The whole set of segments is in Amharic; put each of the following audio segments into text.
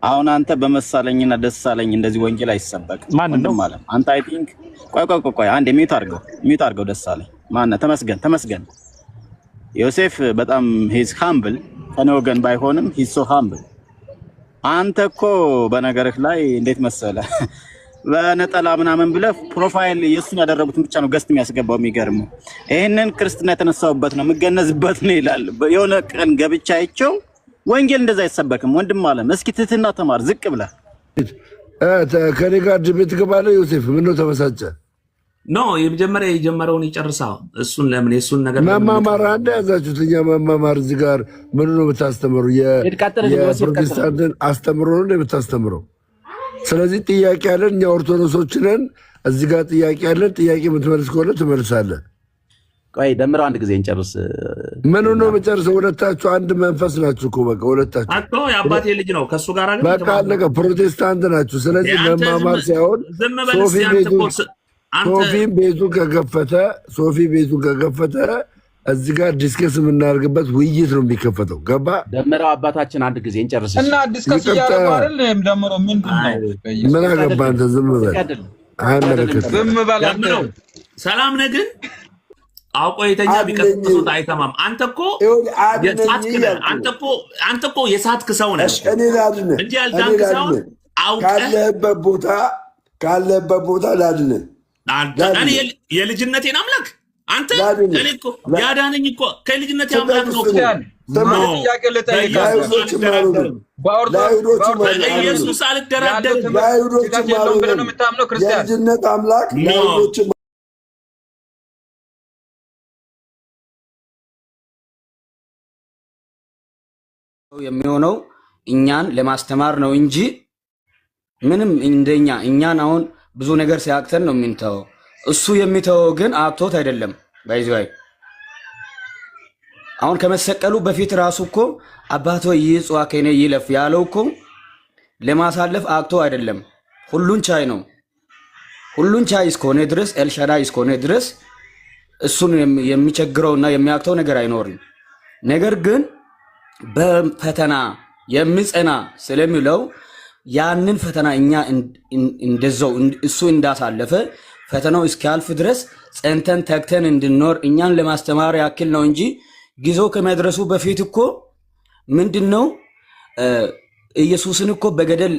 አሁን አንተ በመሳለኝና ደሳለኝ እንደዚህ ወንጌል አይሰበክም። ወንድም ማለት አንተ አይ ቲንክ ቆይ አንዴ ሚዩት አድርገው ደሳለኝ ማነው ተመስገን ዮሴፍ በጣም ሂዝ ሃምብል ከኔ ወገን ባይሆንም ሂዝ ሶ ሃምብል። አንተ እኮ በነገርህ ላይ እንዴት መሰለ በነጠላ ምናምን ብለህ ፕሮፋይል የሱን ያደረጉትን ብቻ ነው ገስት የሚያስገባው። የሚገርመው ይሄንን ክርስትና የተነሳውበት ነው የምገነዝበት ነው ይላል። የሆነ ቀን ገብቻ አይቼው ወንጌል እንደዛ አይሰበክም። ወንድም አለም እስኪ ትህትና ተማር ዝቅ ብለህ ከኔ ጋር ድቤት ገባለህ። ዮሴፍ ምነው ተበሳጨ? ኖ የመጀመሪያ የጀመረውን ይጨርሳ። እሱን ለምን የሱን ነገር መማማር አንድ ያዛችሁት እኛ መማማር እዚህ ጋር ምን ነው የምታስተምሩ? የፕሮቴስታንትን አስተምሮ ነው የምታስተምረው። ስለዚህ ጥያቄ አለን እኛ ኦርቶዶክሶች ነን። እዚህ ጋር ጥያቄ አለን። ጥያቄ የምትመልስ ከሆነ ትመልሳለህ። ቆይ ደምረው አንድ ጊዜ እንጨርስ። ምን ነው መጨረሰው? ሁለታችሁ አንድ መንፈስ ናችሁ እኮ በቃ ሁለታችሁ አቶ የአባቴ ልጅ ነው ከሱ ጋር አይደል? በቃ አለቀ። ፕሮቴስታንት ናችሁ። ስለዚህ መማማር ሳይሆን ሶፊ ቤቱን ከከፈተ እዚህ ጋር ዲስከስ የምናደርግበት ውይይት ነው የሚከፈተው። ገባ? ደምረው አባታችን አንድ ጊዜ እንጨርስ እና ዲስከስ እያደረጉ አይደል? ደምረው ምንድን ነው? ምን አገባህ አንተ? ዝም በል አይመለከትም። ዝም በል ሰላም ነህ ግን አውቆ የተኛ ቢቀጥሱት አይተማም። አንተ እኮ የሳትክ ሰው ነህ እንጂ ያልዳንክ ሰው አውቀህ ካለህበት ቦታ ላድንህ። እኔ የልጅነቴን አምላክ አንተ እኔ እኮ ያዳነኝ እኮ ከልጅነቴ አምላክ ነው እኮ ኢየሱስ አልደራደርም። የልጅነት አምላክ የሚሆነው እኛን ለማስተማር ነው እንጂ ምንም እንደኛ እኛን አሁን ብዙ ነገር ሲያቅተን ነው የምንተወው። እሱ የሚተወው ግን አቅቶት አይደለም። ባይዘይ አሁን ከመሰቀሉ በፊት ራሱ እኮ አባቶ ይጽዋ ከኔ ይለፍ ያለው እኮ ለማሳለፍ አቅቶ አይደለም። ሁሉን ቻይ ነው። ሁሉን ቻይ እስከሆነ ድረስ ኤልሻዳይ እስከሆነ ድረስ እሱን የሚቸግረውና የሚያቅተው ነገር አይኖርም። ነገር ግን በፈተና የሚጸና ስለሚለው ያንን ፈተና እኛ እንደዛው እሱ እንዳሳለፈ ፈተናው እስኪያልፍ ድረስ ጸንተን ተግተን እንድንኖር እኛን ለማስተማር ያክል ነው እንጂ ጊዜው ከመድረሱ በፊት እኮ ምንድነው ኢየሱስን እኮ በገደል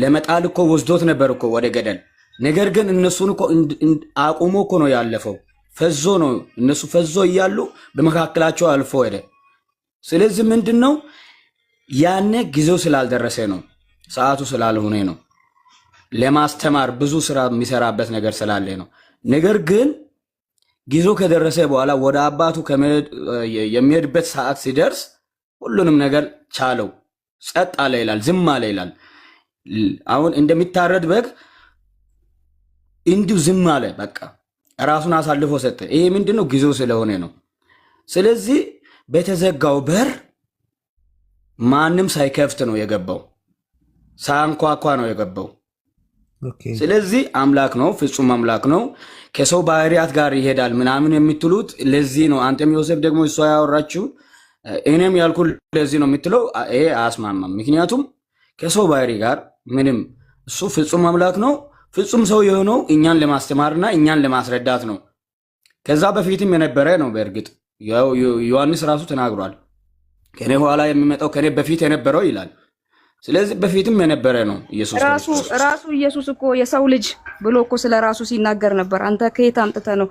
ለመጣል እኮ ወስዶት ነበር እኮ ወደ ገደል። ነገር ግን እነሱን እኮ አቁሞ እኮ ነው ያለፈው። ፈዞ ነው እነሱ ፈዞ እያሉ በመካከላቸው አልፎ ሄደ። ስለዚህ ምንድነው ያኔ ጊዜው ስላልደረሰ ነው፣ ሰዓቱ ስላልሆነ ነው። ለማስተማር ብዙ ስራ የሚሰራበት ነገር ስላለ ነው። ነገር ግን ጊዜው ከደረሰ በኋላ ወደ አባቱ የሚሄድበት ሰዓት ሲደርስ ሁሉንም ነገር ቻለው፣ ጸጥ አለ ይላል፣ ዝም አለ ይላል። አሁን እንደሚታረድ በግ እንዲሁ ዝም አለ። በቃ ራሱን አሳልፎ ሰጠ። ይሄ ምንድነው? ጊዜው ስለሆነ ነው። ስለዚህ በተዘጋው በር ማንም ሳይከፍት ነው የገባው፣ ሳያንኳኳ ነው የገባው። ስለዚህ አምላክ ነው፣ ፍጹም አምላክ ነው። ከሰው ባህሪያት ጋር ይሄዳል ምናምን የምትሉት ለዚህ ነው። አንተም ዮሴፍ ደግሞ እሷ ያወራችሁ እኔም ያልኩ ለዚህ ነው የምትለው። ይሄ አያስማማም። ምክንያቱም ከሰው ባህሪ ጋር ምንም እሱ ፍጹም አምላክ ነው። ፍጹም ሰው የሆነው እኛን ለማስተማርና እኛን ለማስረዳት ነው። ከዛ በፊትም የነበረ ነው። በእርግጥ ዮሐንስ ራሱ ተናግሯል። ከኔ ኋላ የሚመጣው ከኔ በፊት የነበረው ይላል። ስለዚህ በፊትም የነበረ ነው ኢየሱስ ራሱ ኢየሱስ እኮ የሰው ልጅ ብሎ እኮ ስለ ራሱ ሲናገር ነበር። አንተ ከየት አምጥተህ ነው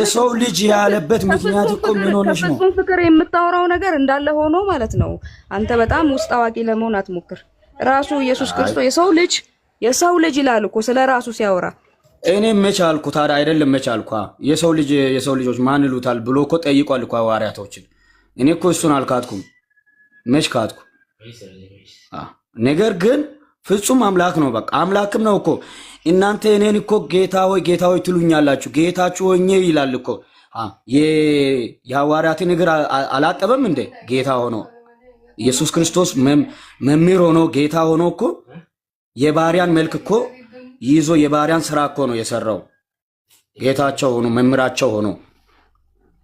የሰው ልጅ ያለበት ምክንያት እኮ ምን ሆነሽ ነው? ፍጹም ፍቅር የምታወራው ነገር እንዳለ ሆኖ ማለት ነው። አንተ በጣም ውስጥ አዋቂ ለመሆን አትሞክር። ራሱ ኢየሱስ ክርስቶስ የሰው ልጅ ይላል እኮ ስለ ራሱ ሲያወራ። እኔ መች አልኩ ታዲያ? አይደለም መች አልኩ? የሰው ልጆች ማን ይሉታል ብሎ እኮ ጠይቋል እኮ ሐዋርያቶችን። እኔ እኮ እሱን አልካትኩም። መች ካትኩ? ነገር ግን ፍጹም አምላክ ነው። በቃ አምላክም ነው እኮ። እናንተ እኔን እኮ ጌታ ሆይ ትሉኛላችሁ፣ ጌታችሁ ሆኜ ይላል እኮ። የሐዋርያትን እግር አላጠበም እንዴ? ጌታ ሆኖ ኢየሱስ ክርስቶስ መምህር ሆኖ ጌታ ሆኖ እኮ የባሪያን መልክ እኮ ይዞ የባሪያን ስራ እኮ ነው የሰራው፣ ጌታቸው ሆኖ መምህራቸው ሆኖ።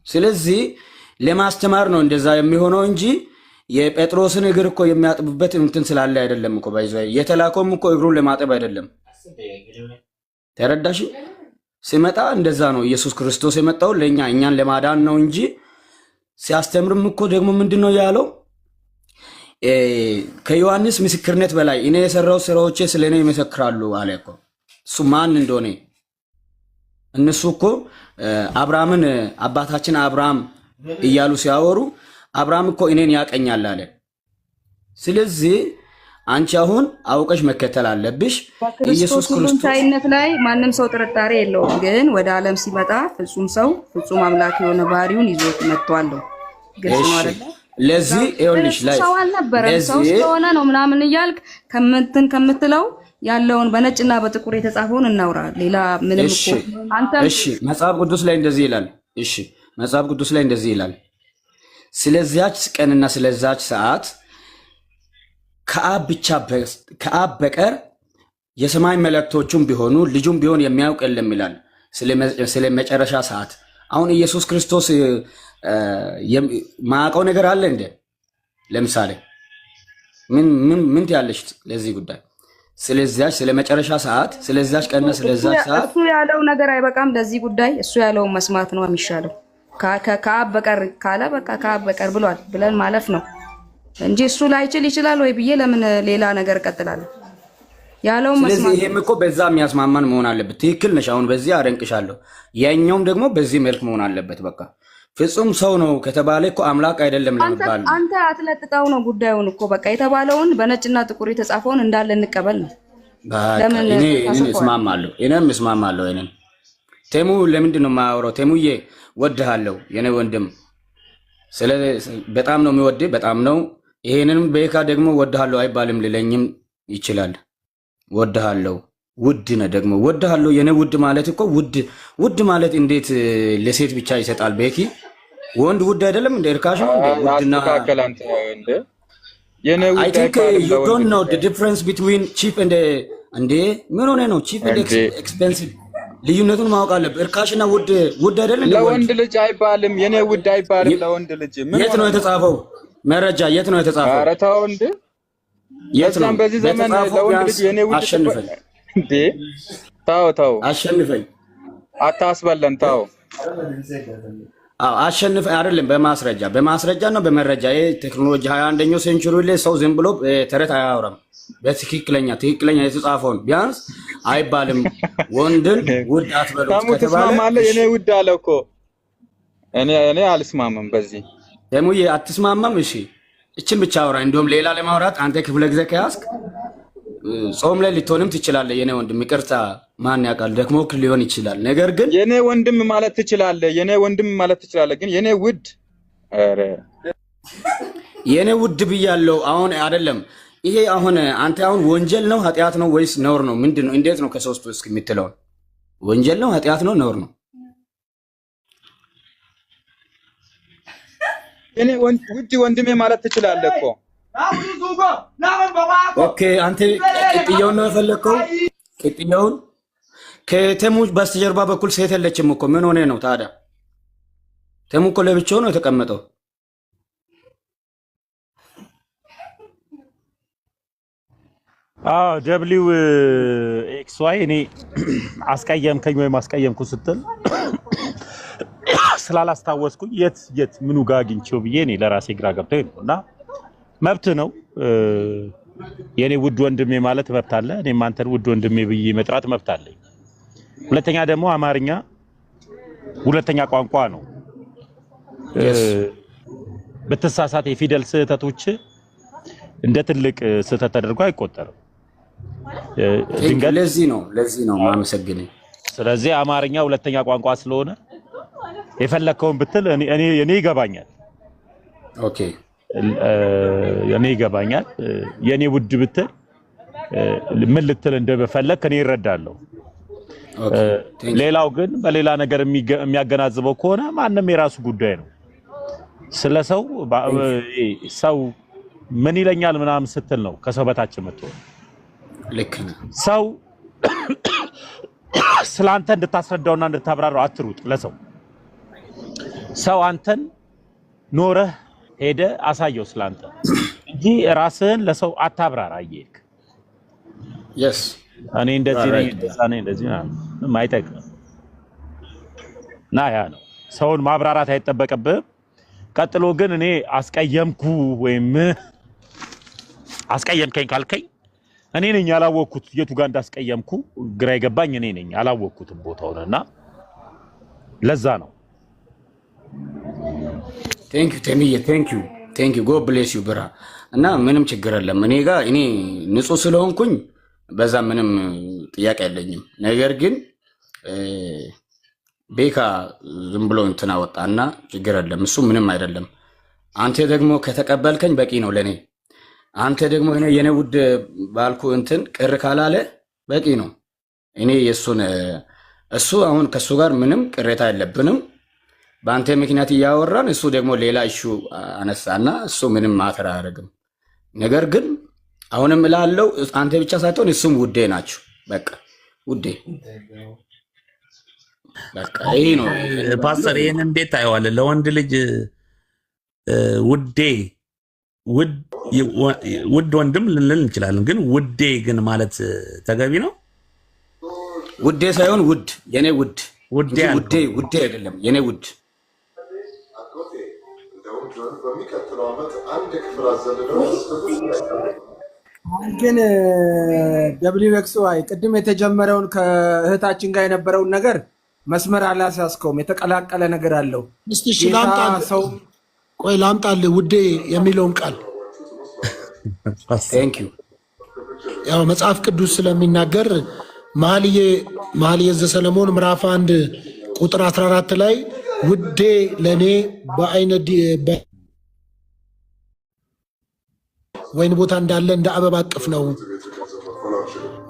ስለዚህ ለማስተማር ነው እንደዛ የሚሆነው እንጂ የጴጥሮስን እግር እኮ የሚያጥብበት እንትን ስላለ አይደለም እኮ ባይዘ የተላከውም እኮ እግሩን ለማጠብ አይደለም። ተረዳሽ? ሲመጣ እንደዛ ነው ኢየሱስ ክርስቶስ የመጣው ለኛ እኛን ለማዳን ነው እንጂ ሲያስተምርም እኮ ደግሞ ምንድነው ያለው? ከዮሐንስ ምስክርነት በላይ እኔ የሰራው ስራዎቼ ስለኔ ይመሰክራሉ አለ እኮ። እሱ ማን እንደሆነ እነሱ እኮ አብርሃምን አባታችን አብርሃም እያሉ ሲያወሩ አብርሃም እኮ እኔን ያቀኛል አለ። ስለዚህ አንቺ አሁን አውቀሽ መከተል አለብሽ። ኢየሱስ ክርስቶስ ሳይነት ላይ ማንም ሰው ጥርጣሬ የለውም። ግን ወደ ዓለም ሲመጣ ፍጹም ሰው ፍጹም አምላክ የሆነ ባህሪውን ይዞ መጥቷል። ግልጽ ነው አይደል? ለዚህ ይኸውልሽ ላይ ሰው አልነበረም። ሰው ስለሆነ ነው ምናምን እያልክ ከምትለው ያለውን በነጭና በጥቁር የተጻፈውን እናውራ። ሌላ ምንም እኮ አንተ እሺ፣ መጽሐፍ ቅዱስ ላይ እንደዚህ ይላል። እሺ፣ መጽሐፍ ቅዱስ ላይ እንደዚህ ይላል። ስለዚያች ቀንና ስለዛች ሰዓት ከአብ በቀር የሰማይ መላእክቶቹም ቢሆኑ ልጁም ቢሆን የሚያውቅ የለም ይላል። ስለ መጨረሻ ሰዓት አሁን ኢየሱስ ክርስቶስ ማያውቀው ነገር አለ እንዴ? ለምሳሌ ምን ትያለሽ ለዚህ ጉዳይ? ስለዚያች ስለ መጨረሻ ሰዓት ስለዚያች ቀንና ስለዛች ሰዓት እሱ ያለው ነገር አይበቃም ለዚህ ጉዳይ? እሱ ያለውን መስማት ነው የሚሻለው። ከአብ በቀር ካለ በቃ ከአብ በቀር ብሏል ብለን ማለፍ ነው እንጂ እሱ ላይችል ይችላል ወይ ብዬ ለምን ሌላ ነገር እቀጥላለሁ? ያለውን መስማት። ስለዚህ ይሄም እኮ በዛ የሚያስማማን መሆን አለበት። ትክክል ነሽ። አሁን በዚህ አደንቅሻለሁ። ያኛውም ደግሞ በዚህ መልክ መሆን አለበት። በቃ ፍጹም ሰው ነው ከተባለ እኮ አምላክ አይደለም ለመባል አንተ አትለጥጣው ነው ጉዳዩን እኮ በቃ የተባለውን በነጭና ጥቁር የተጻፈውን እንዳለ እንቀበል ነው። ለምን እኔ እስማማለሁ። እኔም እስማማለሁ። እኔም ተሙ ለምንድን ነው የማያወራው? ተሙዬ ወድሃለሁ የኔ ወንድም። በጣም ነው የሚወድህ፣ በጣም ነው። ይሄንንም በካ ደግሞ ወድሃለሁ አይባልም ልለኝም ይችላል። ወድሃለሁ፣ ውድ ነህ ደግሞ ወድሃለሁ የኔ ውድ ማለት እኮ ውድ ማለት እንዴት ለሴት ብቻ ይሰጣል? ቤኪ ወንድ ውድ አይደለም እንደ እርካሽ ነው እንደ ውድና እንደ የኔ ውድ I think you don't know the difference between cheap and እንደ ምን ሆነ ነው cheap and expensive ልዩነቱን ማወቅ አለብህ። እርካሽና ውድ አይደለም። ለወንድ ልጅ አይባልም የኔ ውድ አይባልም ለወንድ ልጅ። የት ነው የተጻፈው? መረጃ የት ነው የተጻፈው? ኧረ ተው እንደ የት ነው በዚህ ዘመን ለወንድ ልጅ የኔ ውድ አሸንፈኝ እንደ ተው አሸንፈኝ አታስበለን ተው። አሸንፈኝ አይደለም በማስረጃ ነው በመረጃ። ይሄ ቴክኖሎጂ 21ኛው ሴንቹሪ ላይ ሰው ዝም ብሎ ተረት አያወራም። በትክክለኛ የተጻፈውን ቢያንስ አይባልም። ወንድን ውድ አትበሉት ከተባለ የኔ ውድ አለ እኮ እኔ አልስማማም በዚህ። ደሙዬ አትስማማም? እሺ እችን ብቻ አውራ። እንደውም ሌላ ለማውራት አንተ ክፍለ ጊዜ ከያዝክ ጾም ላይ ልትሆንም ትችላለህ። የኔ ወንድም ይቅርታ፣ ማን ያውቃል ደክሞክ ሊሆን ይችላል። ነገር ግን የኔ ወንድም ማለት ትችላለህ። ግን የኔ ውድ ኧረ የኔ ውድ ብያለሁ። አሁን አይደለም ይሄ አሁን አንተ አሁን ወንጀል ነው ኃጢአት ነው ወይስ ነውር ነው? ምንድን ነው? እንዴት ነው ከሶስቱ እስኪ የምትለው? ወንጀል ነው ኃጢአት ነው ነውር ነው? የኔ ውድ ወንድሜ ማለት ትችላለህ እኮ። ኦኬ አንተ ቅጥያውን ነው የፈለግከው? ቅጥያውን ከተሙ በስተጀርባ በኩል ሴት የለችም እኮ። ምን ሆነ ነው ታዲያ? ተሙ እኮ ለብቻው ነው የተቀመጠው። ደብሊው ኤክስ ዋይ እኔ አስቀየምከኝ ወይም አስቀየምኩ ስትል ስላላስታወስኩኝ የት ምኑ ጋር አግኝቼው ብዬ እኔ ለራሴ ግራ ገብቶኝ ነው። እና መብት ነው የኔ ውድ ወንድሜ ማለት መብት አለ። እኔም አንተን ውድ ወንድሜ ብዬ መጥራት መብት አለኝ። ሁለተኛ ደግሞ አማርኛ ሁለተኛ ቋንቋ ነው። በተሳሳተ የፊደል ስህተቶች እንደ ትልቅ ስህተት ተደርጎ አይቆጠርም። ለዚህ ነው ማመሰግነኝ። ስለዚህ አማርኛ ሁለተኛ ቋንቋ ስለሆነ የፈለከውን ብትል እኔ ይገባኛል። ኦኬ እኔ ይገባኛል። የኔ ውድ ብትል ምን ልትል እንደፈለክ እኔ እረዳለሁ። ሌላው ግን በሌላ ነገር የሚያገናዝበው ከሆነ ማንም የራሱ ጉዳይ ነው። ስለሰው ሰው ምን ይለኛል ምናምን ስትል ነው ከሰው በታች የምትሆን። ልክ ነው። ሰው ስላንተ እንድታስረዳውና እንድታብራራው አትሩጥ ለሰው። ሰው አንተን ኖረህ ሄደ አሳየው ስላንተ እንጂ ራስህን ለሰው አታብራራ። አየክ yes እኔ እንደዚህ ነኝ እንደዚህ ማይጠቅም ና ያ ነው ሰውን ማብራራት አይተበቀብም። ቀጥሎ ግን እኔ አስቀየምኩ ወይም አስቀየምከኝ ካልከኝ እኔ ነኝ ያላወቅኩት የቱ ጋር እንዳስቀየምኩ ግራ ይገባኝ እኔ ነኝ ያላወቅኩትም ቦታውና ለዛ ነው። thank you ተሚዬ thank you god bless you ብራ እና ምንም ችግር የለም እኔ ጋር እኔ ንጹህ ስለሆንኩኝ በዛ ምንም ጥያቄ የለኝም። ነገር ግን ቤካ ዝም ብሎ እንትና ወጣና ችግር የለም እሱ ምንም አይደለም። አንተ ደግሞ ከተቀበልከኝ በቂ ነው ለኔ። አንተ ደግሞ የኔ ውድ ባልኩ እንትን ቅር ካላለ በቂ ነው። እኔ የሱን እሱ አሁን ከሱ ጋር ምንም ቅሬታ የለብንም። በአንተ ምክንያት እያወራን እሱ ደግሞ ሌላ እሹ አነሳና እሱ ምንም ማተር አያደርግም። ነገር ግን አሁንም እላለሁ አንተ ብቻ ሳይሆን እሱም ውዴ ናችሁ። በቃ ውዴ በቃ ይሄ ነው። ፓስተር ይሄን እንዴት ታየዋለህ? ለወንድ ልጅ ውዴ ውድ ወንድም ልንል እንችላለን፣ ግን ውዴ ግን ማለት ተገቢ ነው? ውዴ ሳይሆን ውድ የኔ ውድ ውዴ አይደለም የኔ ውድ። ግን WXY ቅድም የተጀመረውን ከእህታችን ጋር የነበረውን ነገር መስመር አላሳስከውም። የተቀላቀለ ነገር አለው። እስቲ ቆይ ላምጣልህ ውዴ የሚለውን ቃል ቴንክ ዩ። ያው መጽሐፍ ቅዱስ ስለሚናገር መኃልየ ዘሰሎሞን ምዕራፍ 1 ቁጥር 14 ላይ ውዴ ለኔ በአይነ ወይን ቦታ እንዳለ እንደ አበባ አቅፍ ነው።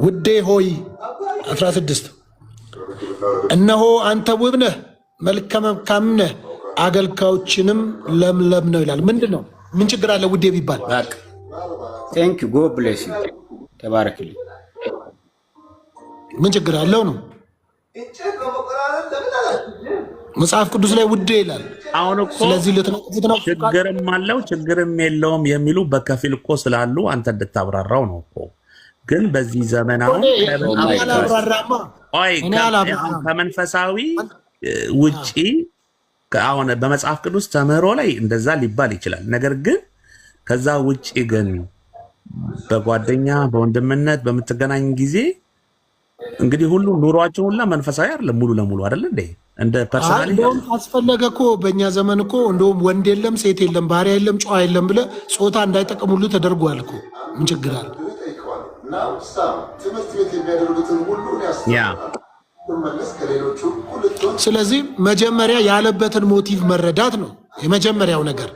ውዴ ሆይ 16 እነሆ አንተ ውብ ነህ፣ መልከ መልካም ነህ፣ አገልጋዮችንም ለምለም ነው ይላል። ምንድን ነው? ምን ችግር አለ ውዴ ቢባል? ቴንክ ዩ ጎድ ብሌስ ዩ ተባረክልኝ። ምን ችግር አለው ነው? መጽሐፍ ቅዱስ ላይ ውዴ ይላል። አሁን እኮ ስለዚህ ለተነቁት ነው ችግርም አለው ችግርም የለውም የሚሉ በከፊል እኮ ስላሉ አንተ እንድታብራራው ነው እኮ። ግን በዚህ ዘመን አሁን ከመንፈሳዊ ውጪ አሁን በመጽሐፍ ቅዱስ ተምህሮ ላይ እንደዛ ሊባል ይችላል። ነገር ግን ከዛ ውጪ ግን በጓደኛ በወንድምነት በምትገናኝ ጊዜ እንግዲህ ሁሉ ኑሯችን ሁላ መንፈሳዊ አይደለም ሙሉ ለሙሉ አይደል እንዴ? እንደ ፐርሰናሊ እንደውም አስፈለገ እኮ በእኛ ዘመን እኮ እንደውም ወንድ የለም ሴት የለም ባሪያ የለም ጨዋ የለም ብለህ ጾታ እንዳይጠቅም ሁሉ ተደርጓል እኮ። ምን ችግር አለ? ስለዚህ መጀመሪያ ያለበትን ሞቲቭ መረዳት ነው የመጀመሪያው ነገር።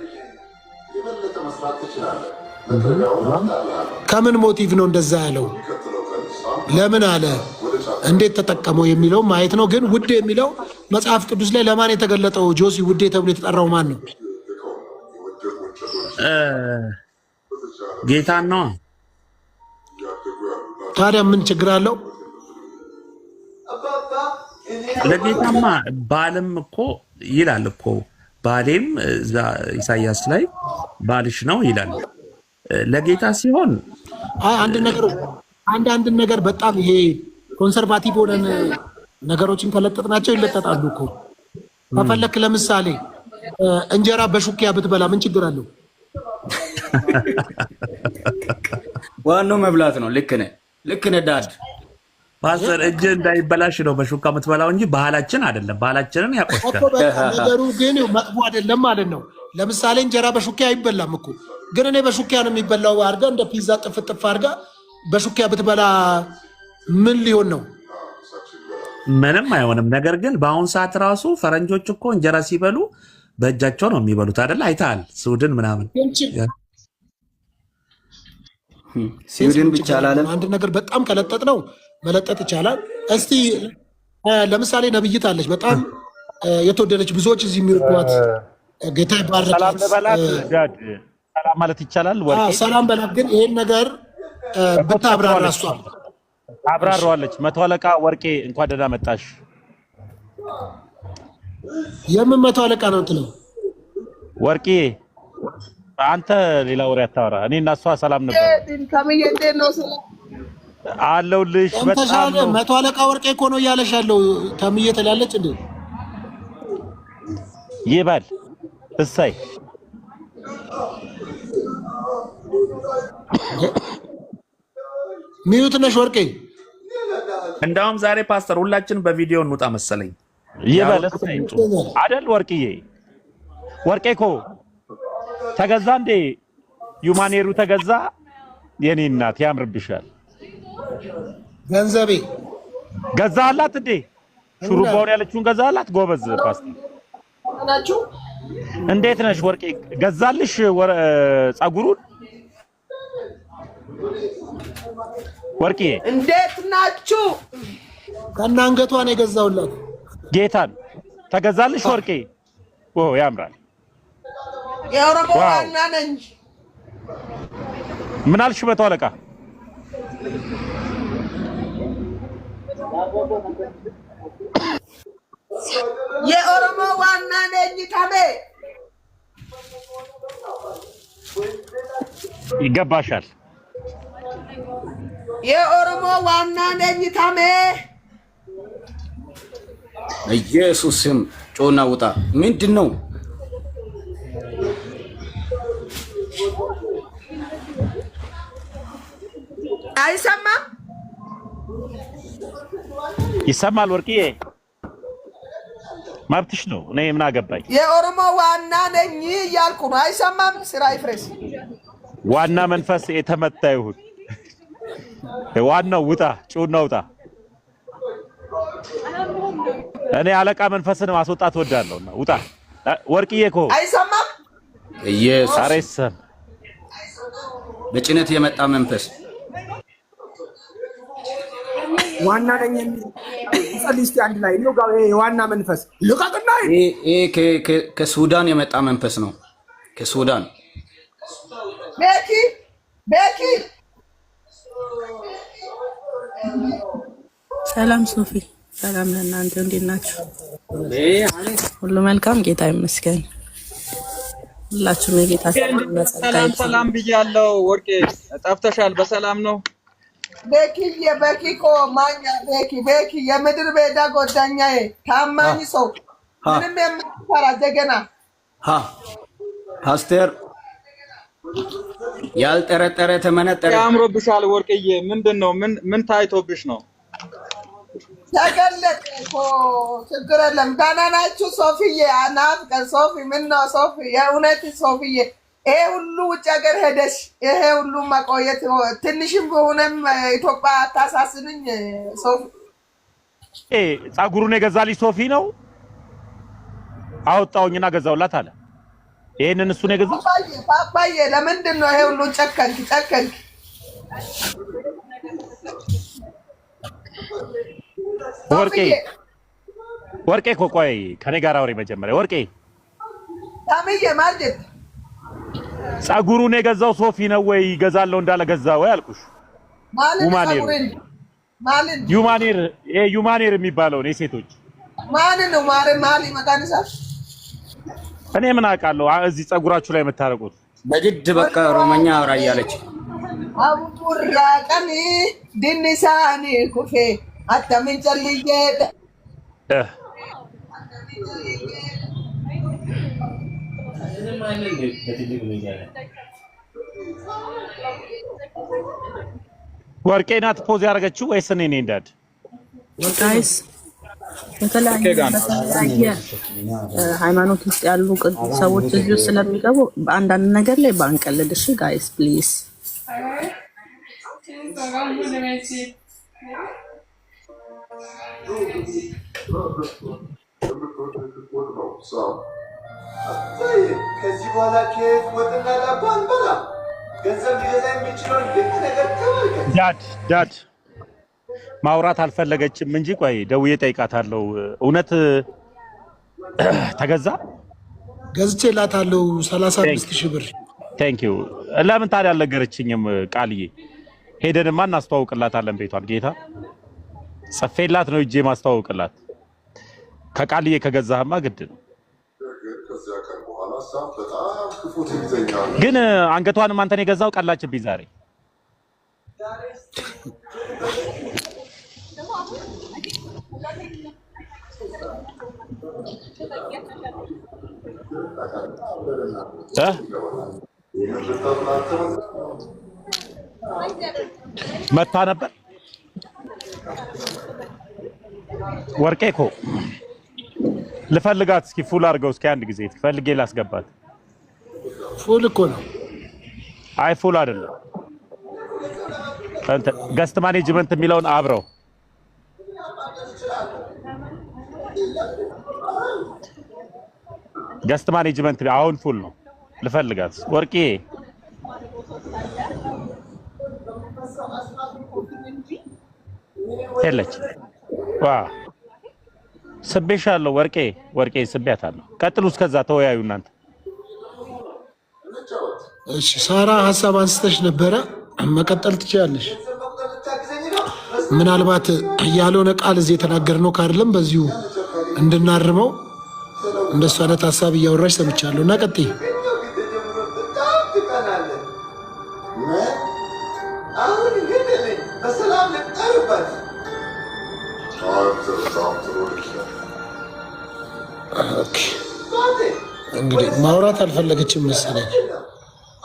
ከምን ሞቲቭ ነው እንደዛ ያለው? ለምን አለ? እንዴት ተጠቀመው የሚለው ማየት ነው። ግን ውዴ የሚለው መጽሐፍ ቅዱስ ላይ ለማን የተገለጠው? ጆሲ ውዴ ተብሎ የተጠራው ማን ነው? ጌታ ነው። ታዲያ ምን ችግር አለው? ለጌታማ ባልም እኮ ይላል እኮ ባሌም እዛ ኢሳያስ ላይ ባልሽ ነው ይላል። ለጌታ ሲሆን አንድ ነገር በጣም ይሄ ኮንሰርቫቲቭ ሆነን ነገሮችን ከለጠጥናቸው ይለጠጣሉ እኮ። ከፈለክ ለምሳሌ እንጀራ በሹኪያ ብትበላ ምን ችግር አለው? ዋናው መብላት ነው። ልክ ነህ ዳድ። ፓስተር እጅ እንዳይበላሽ ነው በሹካ የምትበላው እንጂ ባህላችን አይደለም። ባህላችንን ያቆሽሻል። ነገሩ ግን መጥፎ አይደለም ማለት ነው። ለምሳሌ እንጀራ በሹኪያ አይበላም እኮ፣ ግን እኔ በሹኪያ ነው የሚበላው አድርገህ እንደ ፒዛ ጥፍጥፍ አድርገህ በሹኪያ ብትበላ ምን ሊሆን ነው? ምንም አይሆንም። ነገር ግን በአሁን ሰዓት ራሱ ፈረንጆች እኮ እንጀራ ሲበሉ በእጃቸው ነው የሚበሉት አይደል? አይተሃል? ስዊድን ምናምን ስዊድን ብቻ አላለም። አንድ ነገር በጣም ከለጠጥ ነው መለጠጥ ይቻላል። እስቲ ለምሳሌ ነብይት አለች በጣም የተወደደች ብዙዎች እዚህ የሚወዷት ጌታ ይባረካት። ሰላም ማለት ይቻላል። ሰላም በላት። ግን ይሄን ነገር ብታብራራ እሷ አብራራዋለች። መቶ አለቃ ወርቄ እንኳን ደህና መጣሽ። የምን መቶ አለቃ ነው እንትለው? ወርቄ አንተ ሌላ ወሬ አታወራ። እኔ እና እሷ ሰላም ነበር አለሁልሽ። በጣም ነው መቶ አለቃ ወርቄ እኮ ነው እያለሽ ያለው። ተምዬ ትላለች እንዴ? ይባል እሰይ ሚዩት ነሽ ወርቄ። እንዳውም ዛሬ ፓስተር ሁላችን በቪዲዮ እንውጣ መሰለኝ። ይባል እሰይ አይደል? ወርቅዬ ወርቄ እኮ ተገዛ እንዴ? ዩማኔሩ ተገዛ። የኔ እናት ያምርብሻል። ገንዘቤ ገዛላት እንዴ? ሹሩባውን ያለችውን ገዛላት። ጎበዝ ፓስተር ናችሁ። እንዴት ነሽ ወርቄ? ገዛልሽ ጸጉሩን? ወርቄ እንዴት ናችሁ? ከና አንገቷ ነው የገዛውላት። ጌታን ተገዛልሽ ወርቄ? ኦ ያምራል። የኦሮሞ ዋና ነኝ። ምን አልሽ መቶ አለቃ? የኦሮሞ ዋና ነኝ ታሜ። ይገባሻል። የኦሮሞ ዋና ነኝ ታሜ። ኢየሱስም ጮና ውጣ። ምንድነው? አይሰማም? ይሰማል ወርቅዬ፣ መብትሽ ነው። እኔ ምን አገባኝ? የኦሮሞ ዋና ነኝ እያልኩ ነው። አይሰማም? ስራ ይፍረስ። ዋና መንፈስ የተመታ ይሁን። ዋናው ውጣ፣ ጩና ውጣ። እኔ አለቃ መንፈስን ማስወጣት ወዳለሁና ውጣ። ወርቅዬ እኮ አይሰማም? ኢየሱስ አሬሰም በጭነት የመጣ መንፈስ ዋና ነኝ ጸልስቲ አንድ ላይ ነው ጋር የዋና መንፈስ ልቀቅና ከሱዳን የመጣ መንፈስ ነው። ከሱዳን ቤኪ ቤኪ ሰላም ሶፊ፣ ሰላም ለእናንተ። እንዴት ናችሁ? ሁሉ መልካም፣ ጌታ ይመስገን። ሁላችሁም የጌታ ሰላም ሰላም ብያለሁ። ወርቄ ጠፍተሻል። በሰላም ነው? ቤኪዬ ቤኪኮ ማኛ ቤኪ የምድር ቤዳ ጎዳኛዬ ታማኝ ሰው ምንም የማትፈራ ጀገና ፓስተር ያልጠረጠረ ተመነጠረ። ያምሮብሻል ወርቅዬ። ምንድነው? ምን ታይቶብሽ ነው? ተገለጠ እኮ ችግር የለም። ደህና ናችሁ? ሶፊዬ ናፍቀን ሶፊ። ምነው ሶፊ? የእውነት ሶፊዬ ይሄ ሁሉ ውጭ ሀገር ሄደሽ ይሄ ሁሉ መቆየት ትንሽም ቢሆንም ኢትዮጵያ አታሳስንኝ ሶፊ። ጸጉሩን የገዛልኝ ሶፊ ነው። አወጣውኝና ገዛውላት አለ። ይሄንን እሱ ነው የገዛው። ፓፓዬ ለምንድን ነው ይሄ ሁሉ ጨከንክ? ወርቄ እኮ ቆይ ከኔ ጋር አውሪ መጀመሪያ። ወርቄ ታምዬ ማለት ጸጉሩን የገዛው ሶፊ ነው ወይ? ገዛለው እንዳለ ገዛ ወይ አልኩሽ። ዩማኔር የሚባለው ነው የሴቶች ማን ነው? ማሊ መካኒሳ እኔ ምን አውቃለሁ? እዚህ ጸጉራችሁ ላይ የምታረቁት በግድ በቃ ሮማኛ አውራ እያለች አቡራ ቀኒ ድንሳኒ ኩፌ አተምን ጨልዬ ወርቄ ናት ፖዝ ያደረገችው ወይስ እኔ ነኝ? እንዳድ ጋይስ በተለያየ ሃይማኖት ውስጥ ያሉ ሰዎች እዚሁ ስለሚገቡ በአንዳንድ ነገር ላይ ባንቀልድ። እሺ ጋይስ ፕሊዝ። ከዚህ በኋላ ከየት ወጥና ዳቦ አንበላ። ገንዘብ ሊገዛ የሚችለው ልክ ነገር ተመልከት። ዳድ ማውራት አልፈለገችም እንጂ ቆይ ደውዬ ጠይቃታለሁ። እውነት ተገዛ? ገዝቼላታለሁ 35,000 ብር። ቴንክ ዩ። ለምን ታዲያ አልነገረችኝም? ቃልዬ ሄደንማ እናስተዋውቅላታለን ቤቷን። ጌታ ጽፌላት ነው እጄ ማስተዋውቅላት። ከቃልዬ ከገዛህማ ግድ ነው። ከዚያ ቀን በኋላ ግን አንገቷንም አንተን የገዛው ቀላችብኝ ዛሬ። መታ ነበር ወርቄ እኮ ልፈልጋት እስኪ ፉል አድርገው እስኪ አንድ ጊዜ ፈልጌ ላስገባት። ፉል እኮ ነው። አይ ፉል አይደለም። ገስት ማኔጅመንት የሚለውን አብረው ገስት ማኔጅመንት አሁን ፉል ነው። ልፈልጋት ወርቄ የለች። ዋ ስቤሻለሁ ወርቄ ስቤያታለሁ። ቀጥሉ፣ እስከዛ ተወያዩ እናንተ። እሺ ሳራ ሀሳብ አንስተሽ ነበረ፣ መቀጠል ትችላለሽ። ምናልባት ያልሆነ ቃል እዚህ የተናገርነው ካለም በዚሁ እንድናርመው እንደሱ አይነት ሀሳብ እያወራሽ ሰምቻለሁ እና ቀጥይ። እንግዲህ ማውራት አልፈለገችም መሰለኝ።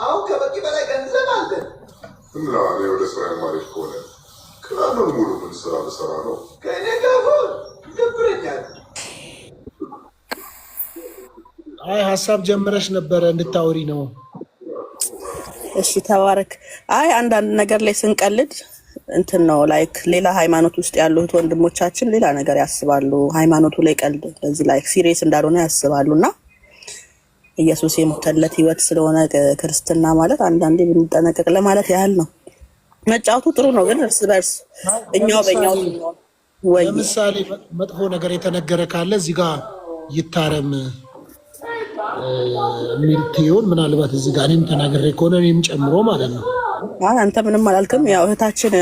አሁን ከበቂ በላይ ገንዘብ አለ እና እኔ ወደ ስራ ማለት ከሆነ ክላኑን ሙሉ ምን ስራ ልሰራ ነው? ከእኔ ጋር ሆን ይገብረኛል። አይ ሀሳብ ጀምረሽ ነበረ እንድታወሪ ነው። እሺ ተባረክ። አይ አንዳንድ ነገር ላይ ስንቀልድ እንትን ነው ላይክ ሌላ ሃይማኖት ውስጥ ያሉት ወንድሞቻችን ሌላ ነገር ያስባሉ። ሃይማኖቱ ላይ ቀልድ ለዚህ ላይክ ሲሪየስ እንዳልሆነ ያስባሉና ኢየሱስ የሞተለት ህይወት ስለሆነ ክርስትና ማለት አንዳንዴ ብንጠነቀቅ ለማለት ያህል ነው። መጫወቱ ጥሩ ነው፣ ግን እርስ በርስ እኛው በእኛው ወይ ለምሳሌ መጥፎ ነገር የተነገረ ካለ እዚህ ጋር ይታረም ሚልቲዮን ምናልባት እዚህ ጋር እኔም ተናግሬ ከሆነ እኔም ጨምሮ ማለት ነው። አንተ ምንም አላልክም። ያው እህታችን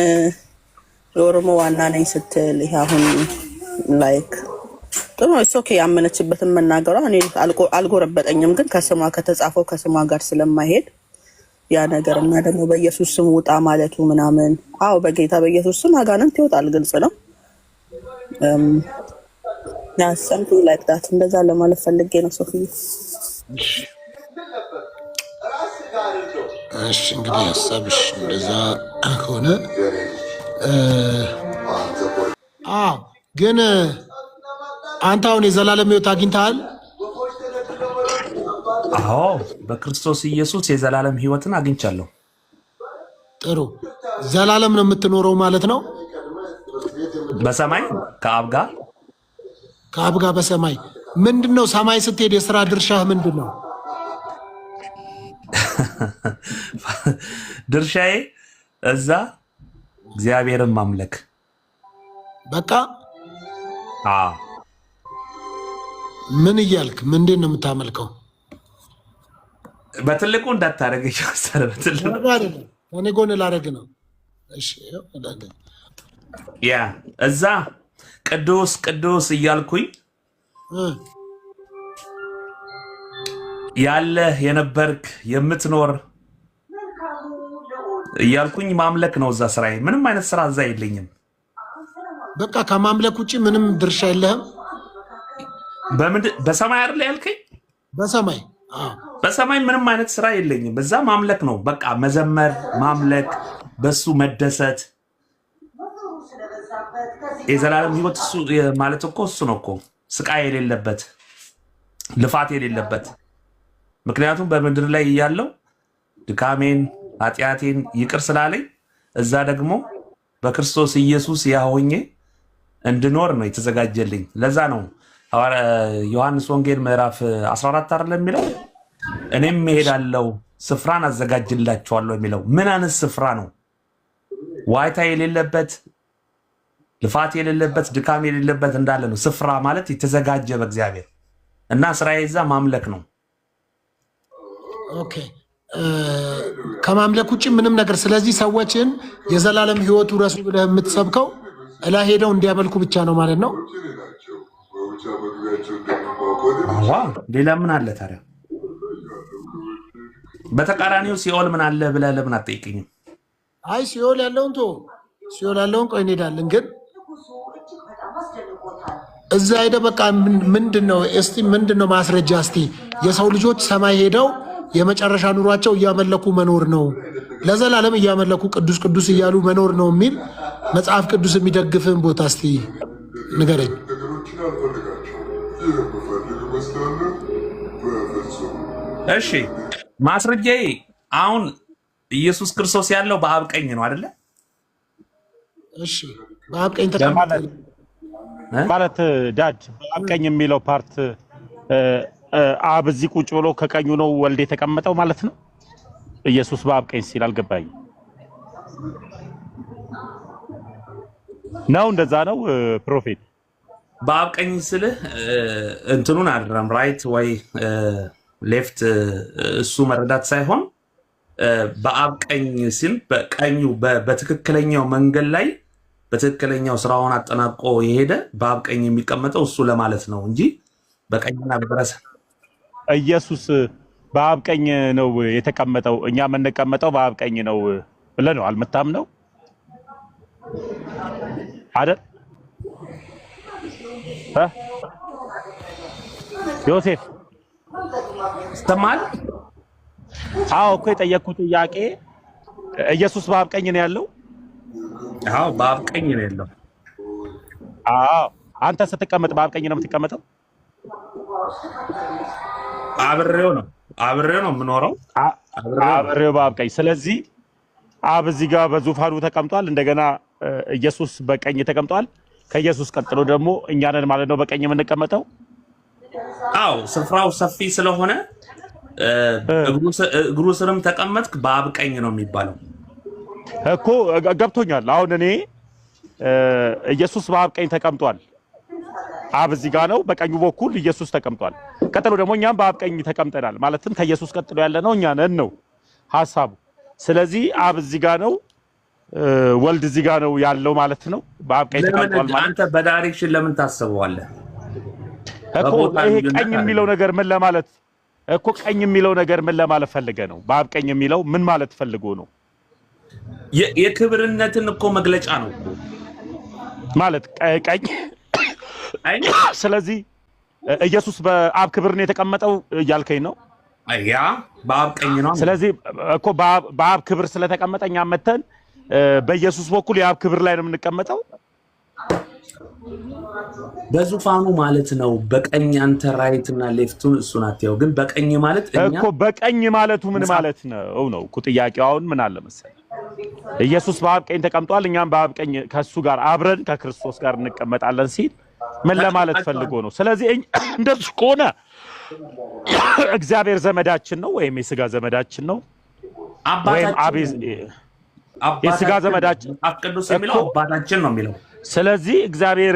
የኦሮሞ ዋና ነኝ ስትል ይሄ አሁን ላይክ ጥሩ ነው። ኦኬ ያመነችበትን መናገሯ እኔ አልጎረበጠኝም፣ ግን ከስሟ ከተጻፈው ከስሟ ጋር ስለማይሄድ ያ ነገር እና ደግሞ በኢየሱስ ስም ውጣ ማለቱ ምናምን። አዎ በጌታ በኢየሱስ ስም አጋንንት ይወጣል፣ ግልጽ ነው። ያ something like that እንደዛ ለማለት ፈልጌ ነው ሶፊዬ። እሺ እንግዲህ ሀሳብሽ እንደዛ ከሆነ ግን አንተ አሁን የዘላለም ሕይወት አግኝተሃል? አዎ በክርስቶስ ኢየሱስ የዘላለም ሕይወትን አግኝቻለሁ። ጥሩ። ዘላለም ነው የምትኖረው ማለት ነው? በሰማይ ከአብ ጋር በሰማይ ምንድነው? ሰማይ ስትሄድ የሥራ ድርሻህ ምንድነው? ድርሻዬ እዛ እግዚአብሔርን ማምለክ በቃ። አዎ ምን እያልክ ምንድን ነው የምታመልከው? በትልቁ እንዳታረገኝ ያሰረ በትልቁ እኔ ጎን ላረግ ነው። እሺ ያ እዛ ቅዱስ ቅዱስ እያልኩኝ ያለ የነበርክ የምትኖር እያልኩኝ ማምለክ ነው እዛ ስራዬ። ምንም አይነት ስራ እዛ የለኝም። በቃ ከማምለክ ውጪ ምንም ድርሻ የለህም? በሰማይ አይደል ያልከኝ? በሰማይ በሰማይ ምንም አይነት ስራ የለኝም። በዛ ማምለክ ነው በቃ፣ መዘመር፣ ማምለክ፣ በሱ መደሰት። የዘላለም ሕይወት እሱ ማለት እኮ እሱ ነው እኮ፣ ስቃይ የሌለበት ልፋት የሌለበት። ምክንያቱም በምድር ላይ እያለው ድካሜን ኃጢአቴን ይቅር ስላለኝ እዛ ደግሞ በክርስቶስ ኢየሱስ ያሆኜ እንድኖር ነው የተዘጋጀልኝ። ለዛ ነው ዮሐንስ ወንጌል ምዕራፍ 14 አይደል የሚለው እኔም እሄዳለሁ ስፍራን አዘጋጅላችኋለሁ የሚለው። ምን አይነት ስፍራ ነው? ዋይታ የሌለበት ልፋት የሌለበት ድካም የሌለበት እንዳለ ነው። ስፍራ ማለት የተዘጋጀ በእግዚአብሔር እና ስራዬ እዛ ማምለክ ነው። ኦኬ ከማምለክ ውጭ ምንም ነገር። ስለዚህ ሰዎችን የዘላለም ሕይወቱ ረሱ ብለህ የምትሰብከው እላ ሄደው እንዲያመልኩ ብቻ ነው ማለት ነው? ሌላ ምን አለ ታዲያ? በተቃራኒው ሲኦል ምን አለ ብለህ ለምን አትጠይቅኝም? አይ ሲኦል ያለውን ሲኦል ያለውን ቆይ እንሄዳለን። ግን እዛ ሄደ በቃ ምንድነው እስቲ ምንድነው ማስረጃ? እስቲ የሰው ልጆች ሰማይ ሄደው የመጨረሻ ኑሯቸው እያመለኩ መኖር ነው፣ ለዘላለም እያመለኩ ቅዱስ ቅዱስ እያሉ መኖር ነው የሚል መጽሐፍ ቅዱስ የሚደግፍን ቦታ እስቲ ንገረኝ። እሺ ማስረጃዬ አሁን ኢየሱስ ክርስቶስ ያለው በአብ ቀኝ ነው አይደለ? እሺ በአብ ቀኝ ተቀመጠ ማለት ዳድ በአብ ቀኝ የሚለው ፓርት አብ እዚህ ቁጭ ብሎ ከቀኙ ነው ወልድ የተቀመጠው ማለት ነው። ኢየሱስ በአብ ቀኝ ሲል አልገባኝ ነው። እንደዛ ነው ፕሮፌት። በአብ ቀኝ ስልህ እንትኑን አይደለም ራይት ወይ ሌፍት እሱ መረዳት ሳይሆን በአብ ቀኝ ሲል በቀኙ በትክክለኛው መንገድ ላይ በትክክለኛው ስራውን አጠናቆ የሄደ በአብ ቀኝ የሚቀመጠው እሱ ለማለት ነው እንጂ በቀኝና በግራ ኢየሱስ በአብ ቀኝ ነው የተቀመጠው፣ እኛ የምንቀመጠው በአብ ቀኝ ነው ብለህ ነው አልመታምነው አይደል? ዮሴፍ ተማል አዎ እኮ የጠየቅኩት ጥያቄ ኢየሱስ በአብ ቀኝ ነው ያለው? አዎ በአብ ቀኝ ነው ያለው። አዎ አንተ ስትቀመጥ በአብ ቀኝ ነው የምትቀመጠው? አብሬው ነው የምኖረው። አብሬው በአብ ቀኝ። ስለዚህ አብ እዚህ ጋር በዙፋኑ ተቀምጧል፣ እንደገና ኢየሱስ በቀኝ ተቀምጧል። ከኢየሱስ ቀጥሎ ደግሞ እኛ ነን ማለት ነው በቀኝ የምንቀመጠው። አዎ ስፍራው ሰፊ ስለሆነ እግሩ ስርም ተቀመጥክ በአብ ቀኝ ነው የሚባለው እኮ። ገብቶኛል። አሁን እኔ ኢየሱስ በአብ ቀኝ ተቀምጧል፣ አብ እዚህ ጋር ነው፣ በቀኙ በኩል ኢየሱስ ተቀምጧል። ቀጥሎ ደግሞ እኛም በአብ ቀኝ ተቀምጠናል። ማለትም ከኢየሱስ ቀጥሎ ያለ ነው እኛ ነን ነው ሐሳቡ። ስለዚህ አብ እዚህ ጋር ነው፣ ወልድ እዚህ ጋር ነው ያለው ማለት ነው። በአብ ቀኝ ተቀምጧል ማለት አንተ በዳይሬክሽን ለምን ታስበዋለህ እኮ? ይሄ ቀኝ የሚለው ነገር ምን ለማለት እኮ ቀኝ የሚለው ነገር ምን ለማለት ፈልገ ነው? በአብ ቀኝ የሚለው ምን ማለት ፈልጎ ነው? የክብርነትን እኮ መግለጫ ነው ማለት ቀኝ። ስለዚህ ኢየሱስ በአብ ክብር ነው የተቀመጠው እያልከኝ ነው? ያ በአብ ቀኝ ነው። ስለዚህ እኮ በአብ ክብር ስለተቀመጠ እኛ መተን በኢየሱስ በኩል የአብ ክብር ላይ ነው የምንቀመጠው። በዙፋኑ ማለት ነው። በቀኝ አንተ ራይት እና ሌፍቱን እሱን አትየው። ግን በቀኝ ማለት እኮ በቀኝ ማለቱ ምን ማለት ነው ነው እኮ ጥያቄው። አሁን ምን አለ መሰለህ ኢየሱስ በአብ ቀኝ ተቀምጧል፣ እኛም በአብ ቀኝ ከሱ ጋር አብረን ከክርስቶስ ጋር እንቀመጣለን ሲል ምን ለማለት ፈልጎ ነው? ስለዚህ እንደዚህ ከሆነ እግዚአብሔር ዘመዳችን ነው ወይም የስጋ ዘመዳችን ነው ወይም የስጋ ዘመዳችን ቅዱስ የሚለው አባታችን ነው የሚለው። ስለዚህ እግዚአብሔር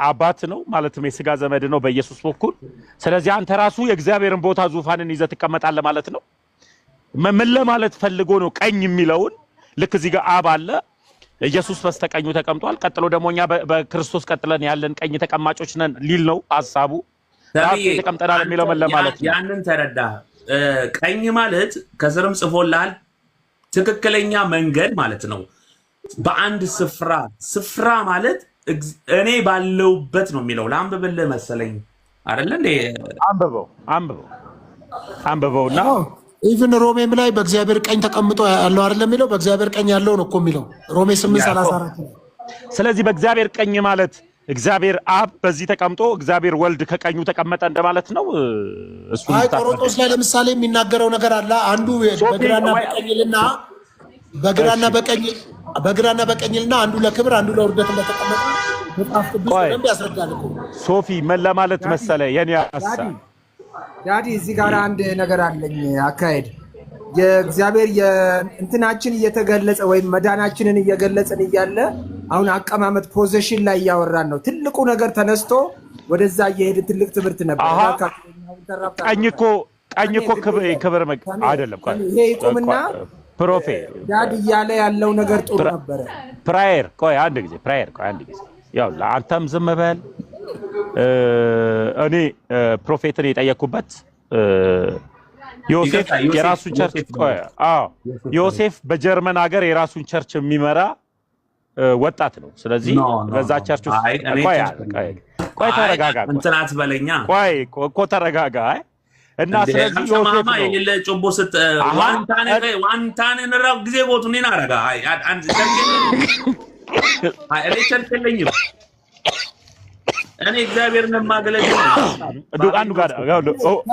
አባት ነው ማለትም የስጋ ዘመድ ነው በኢየሱስ በኩል። ስለዚህ አንተ ራሱ የእግዚአብሔርን ቦታ ዙፋንን ይዘህ ትቀመጣለህ ማለት ነው። ምን ለማለት ፈልጎ ነው? ቀኝ የሚለውን ልክ እዚህ ጋር አብ አለ፣ ኢየሱስ በስተቀኙ ተቀምጧል። ቀጥሎ ደግሞ እኛ በክርስቶስ ቀጥለን ያለን ቀኝ ተቀማጮች ነን ሊል ነው ሐሳቡ። ተቀምጠናል የሚለው ምን ለማለት ነው? ያንን ተረዳ። ቀኝ ማለት ከስርም ጽፎልሃል ትክክለኛ መንገድ ማለት ነው። በአንድ ስፍራ ማለት እኔ ባለውበት ነው የሚለው። ለአንብብልህ መሰለኝ አይደለ እንዴ? አንብበውና ኢቭን ሮሜም ላይ በእግዚአብሔር ቀኝ ተቀምጦ ያለው አይደለ የሚለው? በእግዚአብሔር ቀኝ ያለው ነው እኮ የሚለው ሮሜ 8:34። ስለዚህ በእግዚአብሔር ቀኝ ማለት እግዚአብሔር አብ በዚህ ተቀምጦ እግዚአብሔር ወልድ ከቀኙ ተቀመጠ እንደማለት ነው። እሱ ቆሮንቶስ ላይ ለምሳሌ የሚናገረው ነገር አለ። አንዱ በግራና በቀኝልና አንዱ ለክብር አንዱ ለውርደት እንደተቀመጠ መጽሐፍ ቅዱስ በደንብ ያስረዳል እኮ። ሶፊ ምን ለማለት መሰለ የኔ ሐሳብ ዳዲ፣ እዚህ ጋር አንድ ነገር አለኝ። አካሄድ የእግዚአብሔር የእንትናችን እየተገለጸ ወይም መዳናችንን እየገለጽን እያለ አሁን አቀማመጥ ፖዚሽን ላይ እያወራን ነው። ትልቁ ነገር ተነስቶ ወደዛ እየሄድን ትልቅ ትምህርት ነበር። ቀኝ እኮ ክብር አይደለም። ይሄ ይቁምና ፕሮፌ ዳድ እያለ ያለው ነገር ጥሩ ነበረ። ፕራየር ቆይ አንድ ጊዜ ያው ለአንተም ዝም በል። እኔ ፕሮፌትን የጠየኩበት ዮሴፍ የራሱን ቸርች ዮሴፍ በጀርመን ሀገር የራሱን ቸርች የሚመራ ወጣት ነው። ስለዚህ በዛ ቸርች ውስጥ ቆይ ተረጋጋ፣ እንትን አትበለኛ። ቆይ እኮ ተረጋጋ። እና ስለዚህ ዮሴፍ ነው የሌለ ጮቦ ስጥ ዋንታን ነው ጊዜ ቦቱ ነና አረጋ አንድ ቸርች የለኝም እኔ እግዚአብሔርን ማገለግል አንዱ ጋር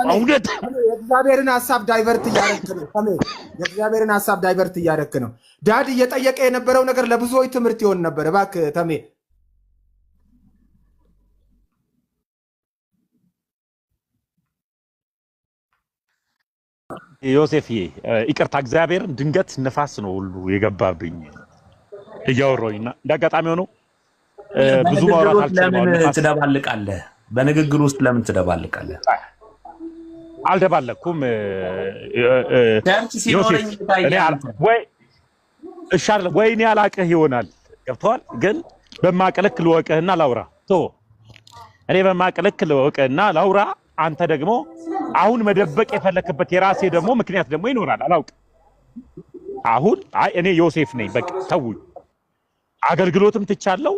አውነት የእግዚአብሔርን ሐሳብ ዳይቨርት እያደረክ ነው። የእግዚአብሔርን ሐሳብ ዳይቨርት እያደረክ ነው። ዳድ እየጠየቀ የነበረው ነገር ለብዙዎች ትምህርት ይሆን ነበር። እባክህ ተሜ ዮሴፍዬ ይቅርታ፣ እግዚአብሔርን ድንገት ነፋስ ነው ሁሉ የገባብኝ እያወራሁኝና እንዳጋጣሚ ሆኖ ብዙ ማውራት አልችልም። ለምን ትደባልቃለህ? በንግግር ውስጥ ለምን ትደባልቃለህ? አልደባለኩም። ዮሴፍ ወይ እኔ አላቅህ ይሆናል ገብቶሃል። ግን በማቀለክ ልወቅህና ላውራ እኔ በማቀለክ ልወቅህና ላውራ። አንተ ደግሞ አሁን መደበቅ የፈለክበት የራሴ ደግሞ ምክንያት ደግሞ ይኖራል። አላውቅም። አሁን አይ እኔ ዮሴፍ ነኝ በቃ ተውኝ። አገልግሎትም ትቻለው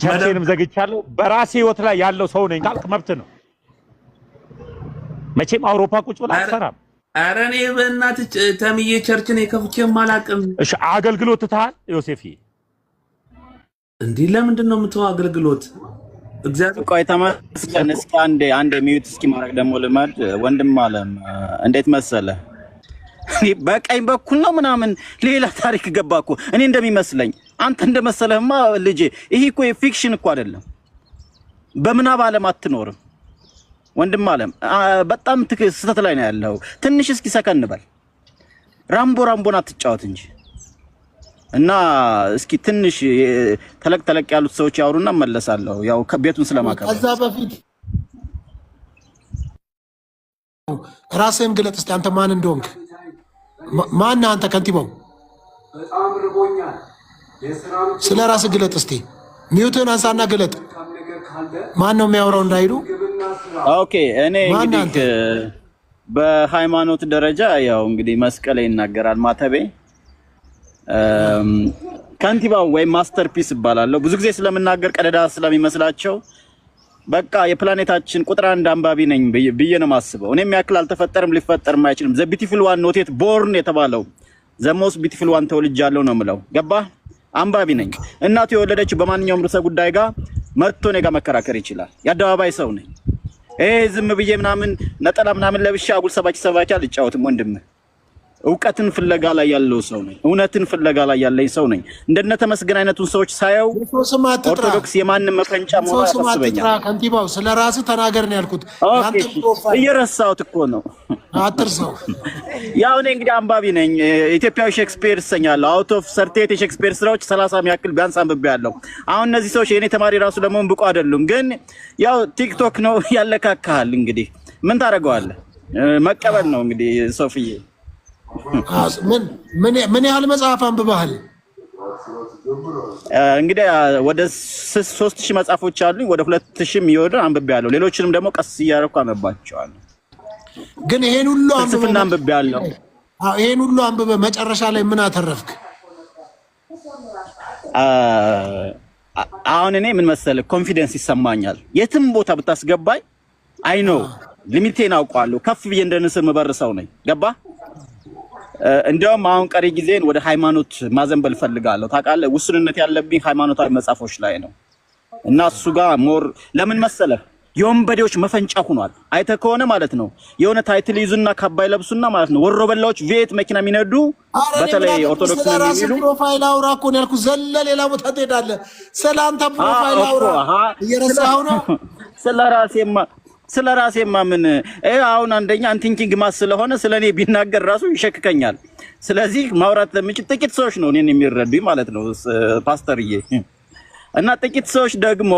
ቸርቼንም ዘግቻለሁ። በራሴ ህይወት ላይ ያለው ሰው ነኝ ካልክ መብት ነው። መቼም አውሮፓ ቁጭ ብላ አትሰራም። ኧረ እኔ በእናትህ ተምዬ ቸርችን የከፍቼም አላውቅም። እሺ አገልግሎት ትተሃል ዮሴፍዬ? እንዲህ ለምንድን ነው የምትተው አገልግሎት? እግዚአብሔር ቆይ ተመስገን። እስኪ አንዴ ሚዩት እስኪ ማድረግ ደግሞ ልማድ ወንድም አለም እንዴት መሰለህ በቀኝ በኩል ነው ምናምን ሌላ ታሪክ ገባ እኮ እኔ እንደሚመስለኝ። አንተ እንደመሰለህማ ልጄ ይሄ እኮ ፊክሽን እኮ አይደለም። በምናብ ዓለም አትኖርም ወንድም አለም። በጣም ስህተት ላይ ነው ያለው። ትንሽ እስኪ ሰከን በል። ራምቦን አትጫወት እንጂ እና እስኪ ትንሽ ተለቅ ያሉት ሰዎች ያወሩና መለሳለሁ። ያው ከቤቱን ስለማከብር ከዛ በፊት ራስህን ግለጥ እስቲ። አንተ ማን እንደሆንክ ማን አንተ? ከንቲባው በጣም ርቦኛል። ስለ ራስህ ግለጥ እስቲ። ሚዩትን አንሳና ግለጥ። ማን ነው የሚያወራው እንዳይሉ። ኦኬ እኔ እንግዲህ በሃይማኖት ደረጃ ያው እንግዲህ መስቀል ይናገራል ማተቤ። ከንቲባው ወይም ማስተርፒስ ይባላለሁ። ብዙ ጊዜ ስለምናገር ቀደዳ ስለሚመስላቸው በቃ የፕላኔታችን ቁጥር አንድ አንባቢ ነኝ ብዬ ነው የማስበው። እኔም ያክል አልተፈጠርም ሊፈጠርም አይችልም። ዘ ቢዩቲፉል ዋን ኖት የት ቦርን የተባለው ዘ ሞስት ቢዩቲፉል ዋን ተወልጃለሁ ነው የምለው። ገባህ? አንባቢ ነኝ። እናቱ የወለደችው በማንኛውም ርዕሰ ጉዳይ ጋር መጥቶ እኔ ጋር መከራከር ይችላል። የአደባባይ ሰው ነኝ። ዝም ብዬ ምናምን ነጠላ ምናምን ለብሼ አጉል ሰባኪ አልጫወትም ወንድምህ። እውቀትን ፍለጋ ላይ ያለው ሰው ነኝ። እውነትን ፍለጋ ላይ ያለኝ ሰው ነኝ። እንደነ ተመስገን አይነቱን ሰዎች ሳየው ኦርቶዶክስ የማንም መፈንጫ መሆኑ ያሳስበኛል። ከንቲባው ስለ ራስህ ተናገር ነው ያልኩት። እየረሳሁት እኮ ነው። አትርሳው። ያው እኔ እንግዲህ አንባቢ ነኝ። ኢትዮጵያዊ ሼክስፒር እሰኛለሁ። አውት ኦፍ ሰርቴት የሼክስፒር ስራዎች 30 ያክል ቢያንስ አንብቤያለሁ። አሁን እነዚህ ሰዎች የኔ ተማሪ ራሱ ደግሞ ብቁ አይደሉም። ግን ያው ቲክቶክ ነው ያለካካል። እንግዲህ ምን ታደርገዋለህ? መቀበል ነው እንግዲህ ሶፊዬ። ምን ያህል መጽሐፍ አንብበሃል? እንግዲህ ወደ 3000 መጽሐፎች አሉኝ። ወደ 2000 የሚወደ አንብቤያለሁ። ሌሎችንም ደግሞ ቀስ እያደረኩ አነባቸዋለሁ። ግን ይሄን ሁሉ አንብቤያለሁ። ይሄን ሁሉ አንብበህ መጨረሻ ላይ ምን አተረፍክ? አሁን እኔ ምን መሰለህ ኮንፊደንስ ይሰማኛል። የትም ቦታ ብታስገባኝ አይ ኖ ሊሚቴን አውቀዋለሁ። ከፍ ብዬ እንደ ንስር የምበርሰው ነኝ። ገባ? እንዲያውም አሁን ቀሪ ጊዜን ወደ ሃይማኖት ማዘንበል ፈልጋለሁ። ታውቃለህ ውስንነት ያለብኝ ሃይማኖታዊ መጽሐፎች ላይ ነው እና እሱ ጋር ሞር ለምን መሰለህ የወንበዴዎች መፈንጫ ሆኗል። አይተህ ከሆነ ማለት ነው የሆነ ታይትል ይዙና ካባይ ለብሱና ማለት ነው ወሮ በላዎች ቬት መኪና የሚነዱ በተለይ ኦርቶዶክስ ነው የሚሉ ፕሮፋይል አውራ እኮ ነው ያልኩት። ዘለ ሌላ ቦታ ትሄዳለህ። ሰላንታ ፕሮፋይል አውራ እየረሳኸው ነው። ስለራሴማ ምን አሁን አንደኛ አንቲንኪንግ ማስ ስለሆነ ስለኔ ቢናገር ራሱ ይሸክከኛል። ስለዚህ ማውራት ለምንጭ ጥቂት ሰዎች ነው እኔን የሚረዱኝ ማለት ነው ፓስተርዬ። እና ጥቂት ሰዎች ደግሞ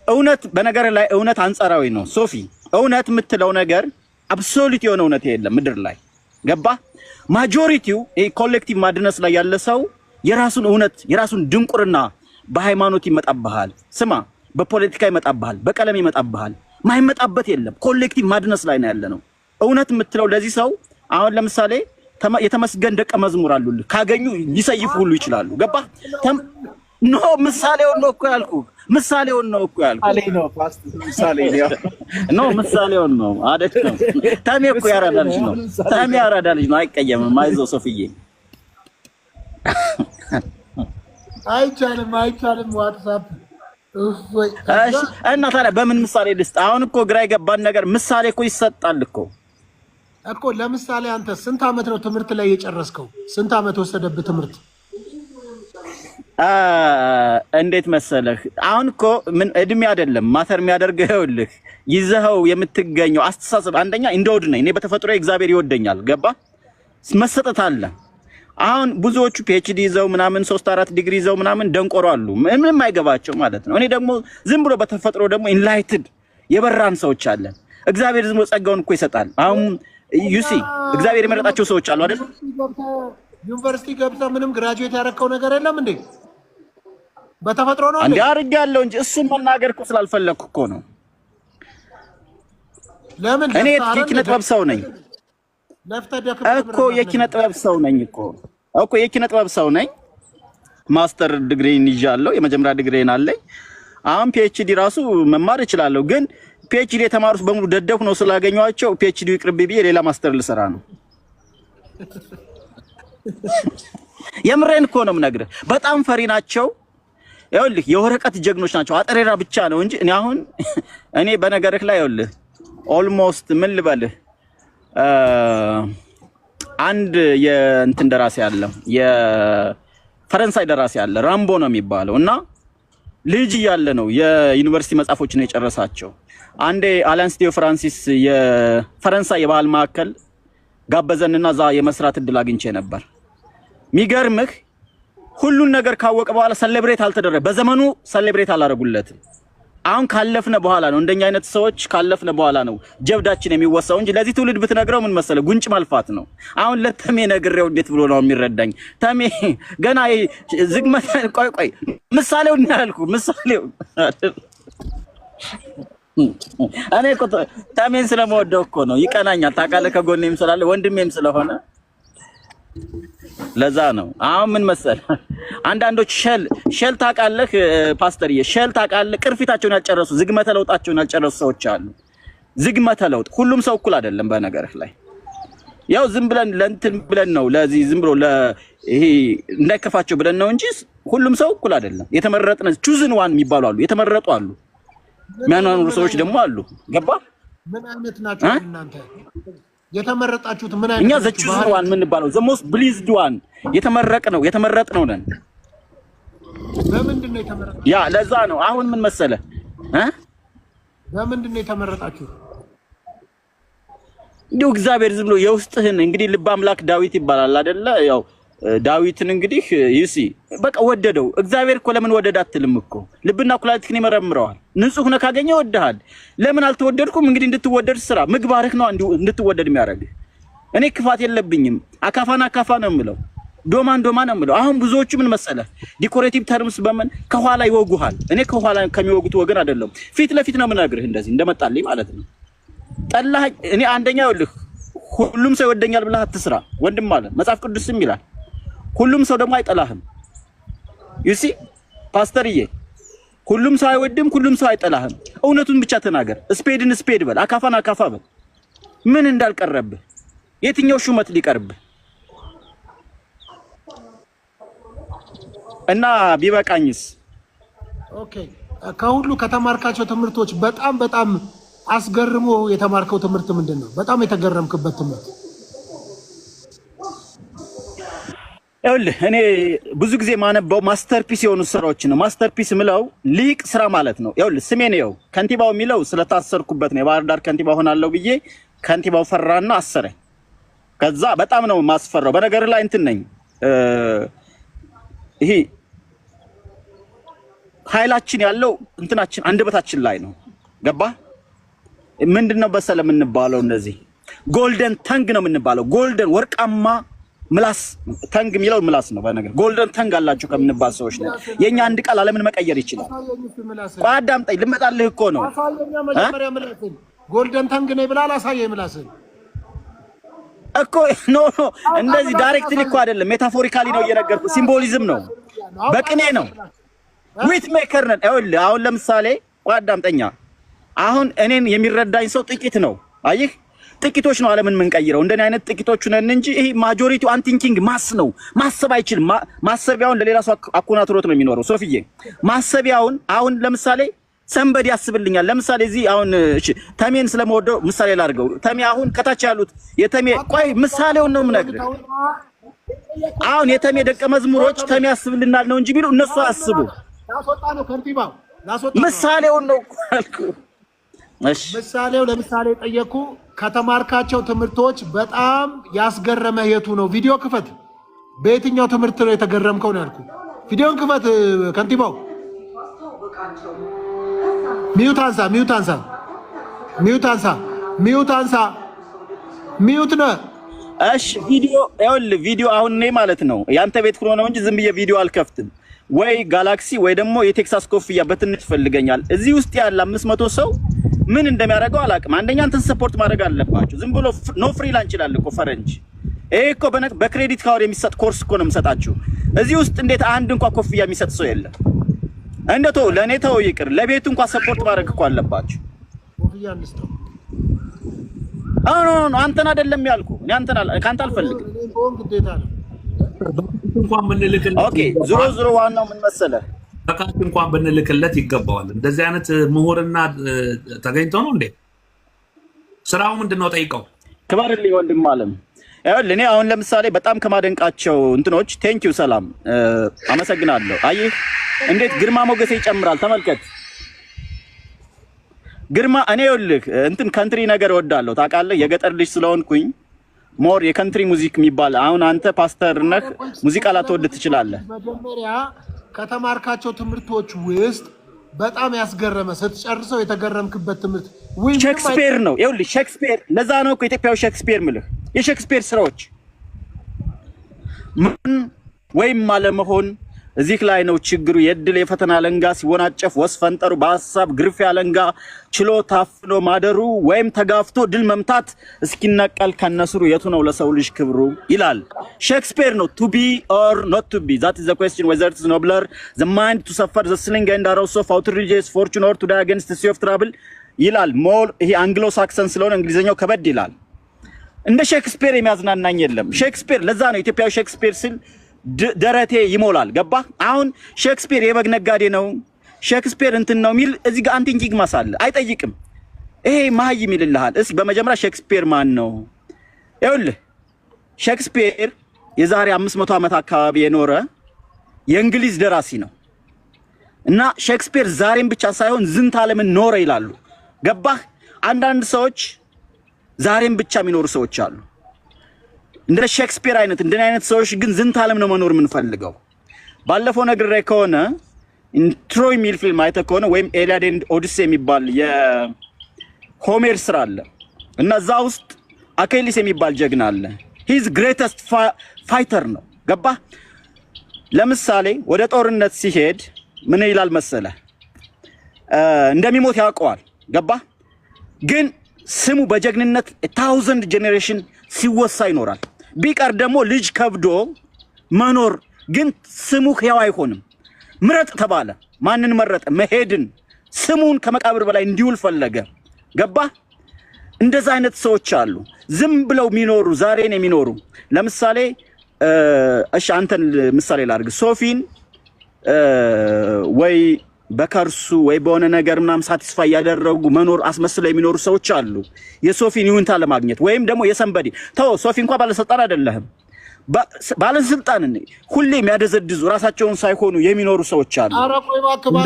እውነት በነገር ላይ እውነት አንጻራዊ ነው ሶፊ። እውነት የምትለው ነገር አብሶሉት የሆነ እውነት የለም ምድር ላይ ገባ? ማጆሪቲው ኮሌክቲቭ ማድነስ ላይ ያለ ሰው የራሱን እውነት የራሱን ድንቁርና በሃይማኖት ይመጣብሃል። ስማ፣ በፖለቲካ ይመጣብሃል፣ በቀለም ይመጣብሃል። ማይመጣበት የለም። ኮሌክቲቭ ማድነስ ላይ ነው ያለነው። እውነት የምትለው ለዚህ ሰው አሁን ለምሳሌ የተመስገን ደቀ መዝሙር አሉልህ ካገኙ ሊሰይፉ ሁሉ ይችላሉ። ገባ ኖ ምሳሌውን ነው እኮ ያልኩህ። ምሳሌውን ነው እኮ ያልኩህ። አለኝ ነው ፓስት ምሳሌ ኖ ምሳሌውን ነው አይደለም። ተሜ እኮ ያራዳ ልጅ ነው። ተሜ ያራዳ ልጅ ነው። አይቀየምም። አይዞህ ሶፍዬ። አይቻልም ዋትስአፕ እሺ። እና ታዲያ በምን ምሳሌ ልስጥ? አሁን እኮ ግራ የገባን ነገር ምሳሌ እኮ ይሰጣል እኮ ለምሳሌ አንተ ስንት ዓመት ነው ትምህርት ላይ የጨረስከው? ስንት ዓመት ወሰደብህ ትምህርት? እንዴት መሰለህ አሁን እኮ ምን እድሜ አይደለም ማተር የሚያደርገው ይኸውልህ ይዘኸው የምትገኘው አስተሳሰብ። አንደኛ እንደወድ ነኝ እኔ በተፈጥሮ እግዚአብሔር ይወደኛል። ገባ መሰጠት አለ። አሁን ብዙዎቹ ፒኤችዲ ይዘው ምናምን 3-4 ዲግሪ ይዘው ምናምን ደንቆሮ አሉ፣ ምንም አይገባቸው ማለት ነው። እኔ ደግሞ ዝም ብሎ በተፈጥሮ ደግሞ ኢንላይትድ የበራን ሰዎች አለን። እግዚአብሔር ዝም ብሎ ጸጋውን እኮ ይሰጣል። አሁን ዩሲ እግዚአብሔር የመረጣቸው ሰዎች አሉ አይደል? ዩኒቨርሲቲ ገብተህ ምንም ግራጁዌት ያደረከው ነገር የለም እንዴ? በተፈጥሮ ነው እንዴ? አድርጌያለሁ እንጂ እሱን መናገር እኮ ስላልፈለኩ እኮ ነው። ለምን እኔ የኪነ ጥበብ ሰው ነኝ እኮ የኪነ ጥበብ ሰው ነኝ እኮ የኪነ ጥበብ ሰው ነኝ። ማስተር ዲግሪን ይዣለሁ፣ የመጀመሪያ ዲግሪን አለኝ። አሁን ፒኤችዲ ራሱ መማር እችላለሁ። ግን ፒኤችዲ የተማሩት በሙሉ ደደብ ነው ስላገኘኋቸው ፒኤችዲ ይቅርብ ብዬ ሌላ ማስተር ልሰራ ነው። የምሬን እኮ ነው የምነግርህ። በጣም ፈሪ ናቸው። ይኸውልህ የወረቀት ጀግኖች ናቸው። አጠሬራ ብቻ ነው እንጂ እኔ በነገርህ ላይ ይኸውልህ ኦልሞስት ምን ልበልህ አንድ የእንትን ደራሲ አለ፣ የፈረንሳይ ደራሲ አለ፣ ራምቦ ነው የሚባለው እና ልጅ እያለ ነው የዩኒቨርሲቲ መጽሐፎችን የጨረሳቸው። አንዴ አሊያንስ ዲዮ ፍራንሲስ የፈረንሳይ የባህል ማዕከል ጋበዘንና እዛ የመስራት እድል አግኝቼ ነበር። ሚገርምህ ሁሉን ነገር ካወቀ በኋላ ሰሌብሬት አልተደረገ። በዘመኑ ሰሌብሬት አላደረጉለትም። አሁን ካለፍነ በኋላ ነው እንደኛ አይነት ሰዎች ካለፍነ በኋላ ነው ጀብዳችን የሚወሳው እንጂ ለዚህ ትውልድ ብትነግረው ምን መሰለ ጉንጭ ማልፋት ነው። አሁን ለተሜ ነግሬው እንዴት ብሎ ነው የሚረዳኝ? ተሜ ገና ዝግመት ቆይ ምሳሌው እናልኩ ምሳሌው እኔ እኮ ተሜን ስለምወደው እኮ ነው። ይቀናኛል ታውቃለህ፣ ከጎኔም ስላለ ወንድሜም ስለሆነ ለዛ ነው። አሁን ምን መሰለ አንዳንዶች ሸል ታውቃለህ ፓስተርዬ፣ ሸል ታውቃለህ ቅርፊታቸውን ያልጨረሱ ዝግመተ ለውጣቸውን ያልጨረሱ ሰዎች አሉ። ዝግመተ ለውጥ ሁሉም ሰው እኩል አይደለም። በነገርህ ላይ ያው ዝም ብለን ለእንትን ብለን ነው ለዚህ ዝም ብሎ ይሄ እንዳይከፋቸው ብለን ነው እንጂ ሁሉም ሰው እኩል አይደለም። የተመረጥነ ቹዝን ዋን የሚባሉ አሉ፣ የተመረጡ አሉ፣ የሚያኗኑሩ ሰዎች ደግሞ አሉ። ገባ? ምን አይነት ናቸው እናንተ የተመረጣችሁት? ምን አይነት እኛ ዘ ቹዝን ዋን ምን ባለው ዘ ሞስት ብሊዝድ ዋን የተመረጥነው ነን። በምንድን ነው የተመረጣችሁት? ያ ለዛ ነው አሁን ምን መሰለ በምንድን ነው የተመረጣችሁት? እንዲሁ እግዚአብሔር ዝም ብሎ የውስጥህን እንግዲህ ልበ አምላክ ዳዊት ይባላል አይደለ? ያው ዳዊትን እንግዲህ ይሲ በቃ ወደደው። እግዚአብሔር እኮ ለምን ወደደ አትልም እኮ ልብና ኩላሊትህን ይመረምረዋል። ንጹህ ነህ ካገኘ ወደሃል። ለምን አልተወደድኩም? እንግዲህ እንድትወደድ ስራ ምግባርህ ነው እንድትወደድ የሚያደርግህ። እኔ ክፋት የለብኝም። አካፋን አካፋ ነው የምለው፣ ዶማን ዶማ ነው የምለው። አሁን ብዙዎቹ ምን መሰለህ ዲኮሬቲቭ ተርምስ በመን ከኋላ ይወጉሃል። እኔ ከኋላ ከሚወጉት ወገን አይደለም፣ ፊት ለፊት ነው የምነግርህ። እንደዚህ እንደመጣልኝ ማለት ነው። ጠላህ እኔ አንደኛ ይኸውልህ ሁሉም ሰው ይወደኛል ብለህ አትስራ ወንድም አለ መጽሐፍ ቅዱስም ይላል። ሁሉም ሰው ደግሞ አይጠላህም። ዩሲ ፓስተርዬ፣ ሁሉም ሰው አይወድም፣ ሁሉም ሰው አይጠላህም። እውነቱን ብቻ ተናገር። ስፔድን ስፔድ በል፣ አካፋን አካፋ በል። ምን እንዳልቀረብህ የትኛው ሹመት ሊቀርብህ እና ቢበቃኝስ? ኦኬ ከሁሉ ከተማርካቸው ትምህርቶች በጣም አስገርሞ የተማርከው ትምህርት ምንድን ነው? በጣም የተገረምክበት ትምህርት? ይኸውልህ እኔ ብዙ ጊዜ ማነበው ማስተርፒስ የሆኑ ስራዎችን ነው። ማስተርፒስ ምለው ሊቅ ስራ ማለት ነው። ይኸውልህ ስሜ ነው ከንቲባው የሚለው ስለታሰርኩበት ነው። የባህር ዳር ከንቲባ ሆናለሁ ብዬ ከንቲባው ፈራና አሰረኝ። ከዛ በጣም ነው ማስፈራው። በነገር ላይ እንትን ነኝ ይሄ ኃይላችን ያለው እንትናችን አንደበታችን ላይ ነው። ገባ? ምንድነው በሰለ የምንባለው? እነዚህ ጎልደን ተንግ ነው የምንባለው። ጎልደን ወርቃማ ምላስ ተንግ የሚለው ምላስ ነው። በነገር ጎልደን ተንግ አላችሁ ከምንባል ሰዎች ነው። የኛ አንድ ቃል ዓለምን መቀየር ይችላል። አዳምጠኝ፣ ልመጣልህ እኮ ነው። መጀመሪያ ምላስን ጎልደን ተንግ ነው ብላል። አሳየኝ ምላስን። እኮ ኖ እንደዚህ ዳይሬክትሊ እኮ አይደለም፣ ሜታፎሪካሊ ነው እየነገርኩ፣ ሲምቦሊዝም ነው፣ በቅኔ ነው። ዊት ሜከር ነን። ይኸውልህ አሁን ለምሳሌ አዳምጠኛ፣ አሁን እኔን የሚረዳኝ ሰው ጥቂት ነው። አይህ ጥቂቶች ነው ዓለምን የምንቀይረው። እንደኔ አይነት ጥቂቶቹ ነን እንጂ ይሄ ማጆሪቲው አንቲንኪንግ ማስ ነው። ማሰብ አይችልም። ማሰቢያውን ለሌላ ሰው አኮናትሮት ነው የሚኖረው። ሶፊዬ ማሰቢያውን አሁን ለምሳሌ ሰንበድ ያስብልኛል። ለምሳሌ እዚህ አሁን እሺ ተሜን ስለመወደው ምሳሌ ላድርገው። ተሜ አሁን ከታች ያሉት የተሜ ቆይ ምሳሌውን ነው የምነግርህ። አሁን የተሜ ደቀ መዝሙሮች ተሜ ያስብልናል ነው እንጂ ቢሉ እነሱ አያስቡ። ላስወጣ ነው ከንቲባው፣ ላስወጣ ምሳሌውን ነው አልኩ። እሺ ምሳሌው ለምሳሌ ጠየቁ። ከተማርካቸው ትምህርቶች በጣም ያስገረመ የቱ ነው? ቪዲዮ ክፈት። በየትኛው ትምህርት ነው የተገረምከው ነው ያልኩ። ቪዲዮን ክፈት ከንቲባው። ሚዩት አንሳ፣ ሚዩት አንሳ፣ ሚዩት አንሳ፣ ሚዩት አንሳ፣ ሚዩት ነው። እሺ ቪዲዮ ይኸውልህ፣ ቪዲዮ አሁን እኔ ማለት ነው ያንተ ቤት ሆኖ ነው እንጂ ዝም ብዬ ቪዲዮ አልከፍትም። ወይ ጋላክሲ ወይ ደግሞ የቴክሳስ ኮፍያ በትንሽ ፈልገኛል። እዚህ ውስጥ ያለ 500 ሰው ምን እንደሚያደርገው አላውቅም። አንደኛ እንትን ሰፖርት ማድረግ አለባችሁ። ዝም ብሎ ኖ ፍሪላንስ ይላል እኮ ፈረንጅ። ይሄ እኮ በክሬዲት ካርድ የሚሰጥ ኮርስ እኮ ነው የምሰጣችሁ። እዚህ ውስጥ እንዴት አንድ እንኳን ኮፍያ የሚሰጥ ሰው የለም? እንደቶ ለኔ ተው ይቅር፣ ለቤቱ እንኳን ሰፖርት ማድረግ እኮ አለባችሁ። ኮፍያ እንስጠው። ኖ አንተን አይደለም ያልኩ፣ እኔ አንተን ካንተ አልፈልግም። እንኳን ብንልክለት ኦኬ። ዞሮ ዋናው ምን መሰለህ፣ በቃት እንኳን ብንልክለት ይገባዋል። እንደዚህ አይነት ምሁርና ተገኝቶ ነው እንዴ? ስራው ምንድነው? ጠይቀው። ክበርልኝ ወንድም አለም። ይኸውልህ እኔ አሁን ለምሳሌ በጣም ከማደንቃቸው እንትኖች ቴንኪው፣ ሰላም፣ አመሰግናለሁ። አየህ እንዴት ግርማ ሞገሴ ይጨምራል። ተመልከት ግርማ። እኔ ይኸውልህ እንትን ካንትሪ ነገር እወዳለሁ ታውቃለህ። የገጠር ልጅ ስለሆንኩኝ ሞር የካንትሪ ሙዚክ የሚባል አሁን አንተ ፓስተር ነህ፣ ሙዚቃ ላትወድ ትችላለህ። መጀመሪያ ከተማርካቸው ትምህርቶች ውስጥ በጣም ያስገረመ ስትጨርሰው የተገረምክበት ትምህርት ሼክስፒር ነው። ይኸውልህ ሼክስፒር፣ ለዛ ነው እኮ ኢትዮጵያዊ ሼክስፒር ምልህ። የሼክስፒር ስራዎች ምን ወይም አለመሆን እዚህ ላይ ነው ችግሩ። የድል የፈተና አለንጋ ሲወናጨፍ ወስፈንጠሩ በሐሳብ ግርፍ ያለንጋ ችሎ ታፍኖ ማደሩ ወይም ተጋፍቶ ድል መምታት እስኪነቀል ከነስሩ የቱ ነው ለሰው ልጅ ክብሩ ይላል ሼክስፒር ነው። ቱ ቢ ኦር ኖት ቱ ቢ that is the question whether it is nobler the mind to suffer the sling and arrows of outrageous fortune or to die against the sea of trouble ይላል። ሞር ይሄ አንግሎ ሳክሰን ስለሆነ እንግሊዘኛው ከበድ ይላል። እንደ ሼክስፒር የሚያዝናናኝ የለም። ሼክስፒር ለዛ ነው ኢትዮጵያዊ ሼክስፒር ሲል ደረቴ ይሞላል። ገባ? አሁን ሼክስፒር የበግ ነጋዴ ነው፣ ሼክስፒር እንትን ነው የሚል እዚህ ጋር አንቲንኪንግ ማሳለ አይጠይቅም። ይሄ መሀይም ይልልሃል። እስኪ በመጀመሪያ ሼክስፒር ማን ነው? ይኸውልህ ሼክስፒር የዛሬ 500 ዓመት አካባቢ የኖረ የእንግሊዝ ደራሲ ነው እና ሼክስፒር ዛሬም ብቻ ሳይሆን ዝንተ ዓለምን ኖረ ይላሉ። ገባህ? አንዳንድ ሰዎች ዛሬም ብቻ የሚኖሩ ሰዎች አሉ። እንደ ሼክስፒር አይነት እንደኔ አይነት ሰዎች ግን ዝንተ ዓለም ነው መኖር የምንፈልገው። ባለፈው ነግሬ ከሆነ ትሮይ ሚል ፊልም አይተህ ከሆነ ወይም ኤሊያድ ኤንድ ኦዲሴ የሚባል የሆሜር ስራ አለ እና እዛ ውስጥ አኬሊስ የሚባል ጀግና አለ። ሂዝ ግሬተስት ፋይተር ነው። ገባህ? ለምሳሌ ወደ ጦርነት ሲሄድ ምን ይላል መሰለህ? እንደሚሞት ያውቀዋል። ገባህ? ግን ስሙ በጀግንነት 1000 ጄኔሬሽን ሲወሳ ይኖራል። ቢቀር ደግሞ ልጅ ከብዶ መኖር ግን ስሙ ሕያው አይሆንም። ምረጥ ተባለ። ማንን መረጠ? መሄድን። ስሙን ከመቃብር በላይ እንዲውል ፈለገ። ገባህ? እንደዛ አይነት ሰዎች አሉ፣ ዝም ብለው የሚኖሩ ዛሬን የሚኖሩ። ለምሳሌ እሺ አንተን ምሳሌ ላድርግ። ሶፊን ወይ በከርሱ ወይ በሆነ ነገር ምናምን ሳቲስፋይ ያደረጉ መኖር አስመስለው የሚኖሩ ሰዎች አሉ፣ የሶፊን ይሁንታ ለማግኘት ወይም ደግሞ የሰንበዲ ተው። ሶፊ እንኳን ባለስልጣን አይደለህም። ባለስልጣን ሁሌ የሚያደዘድዙ ራሳቸውን ሳይሆኑ የሚኖሩ ሰዎች አሉ።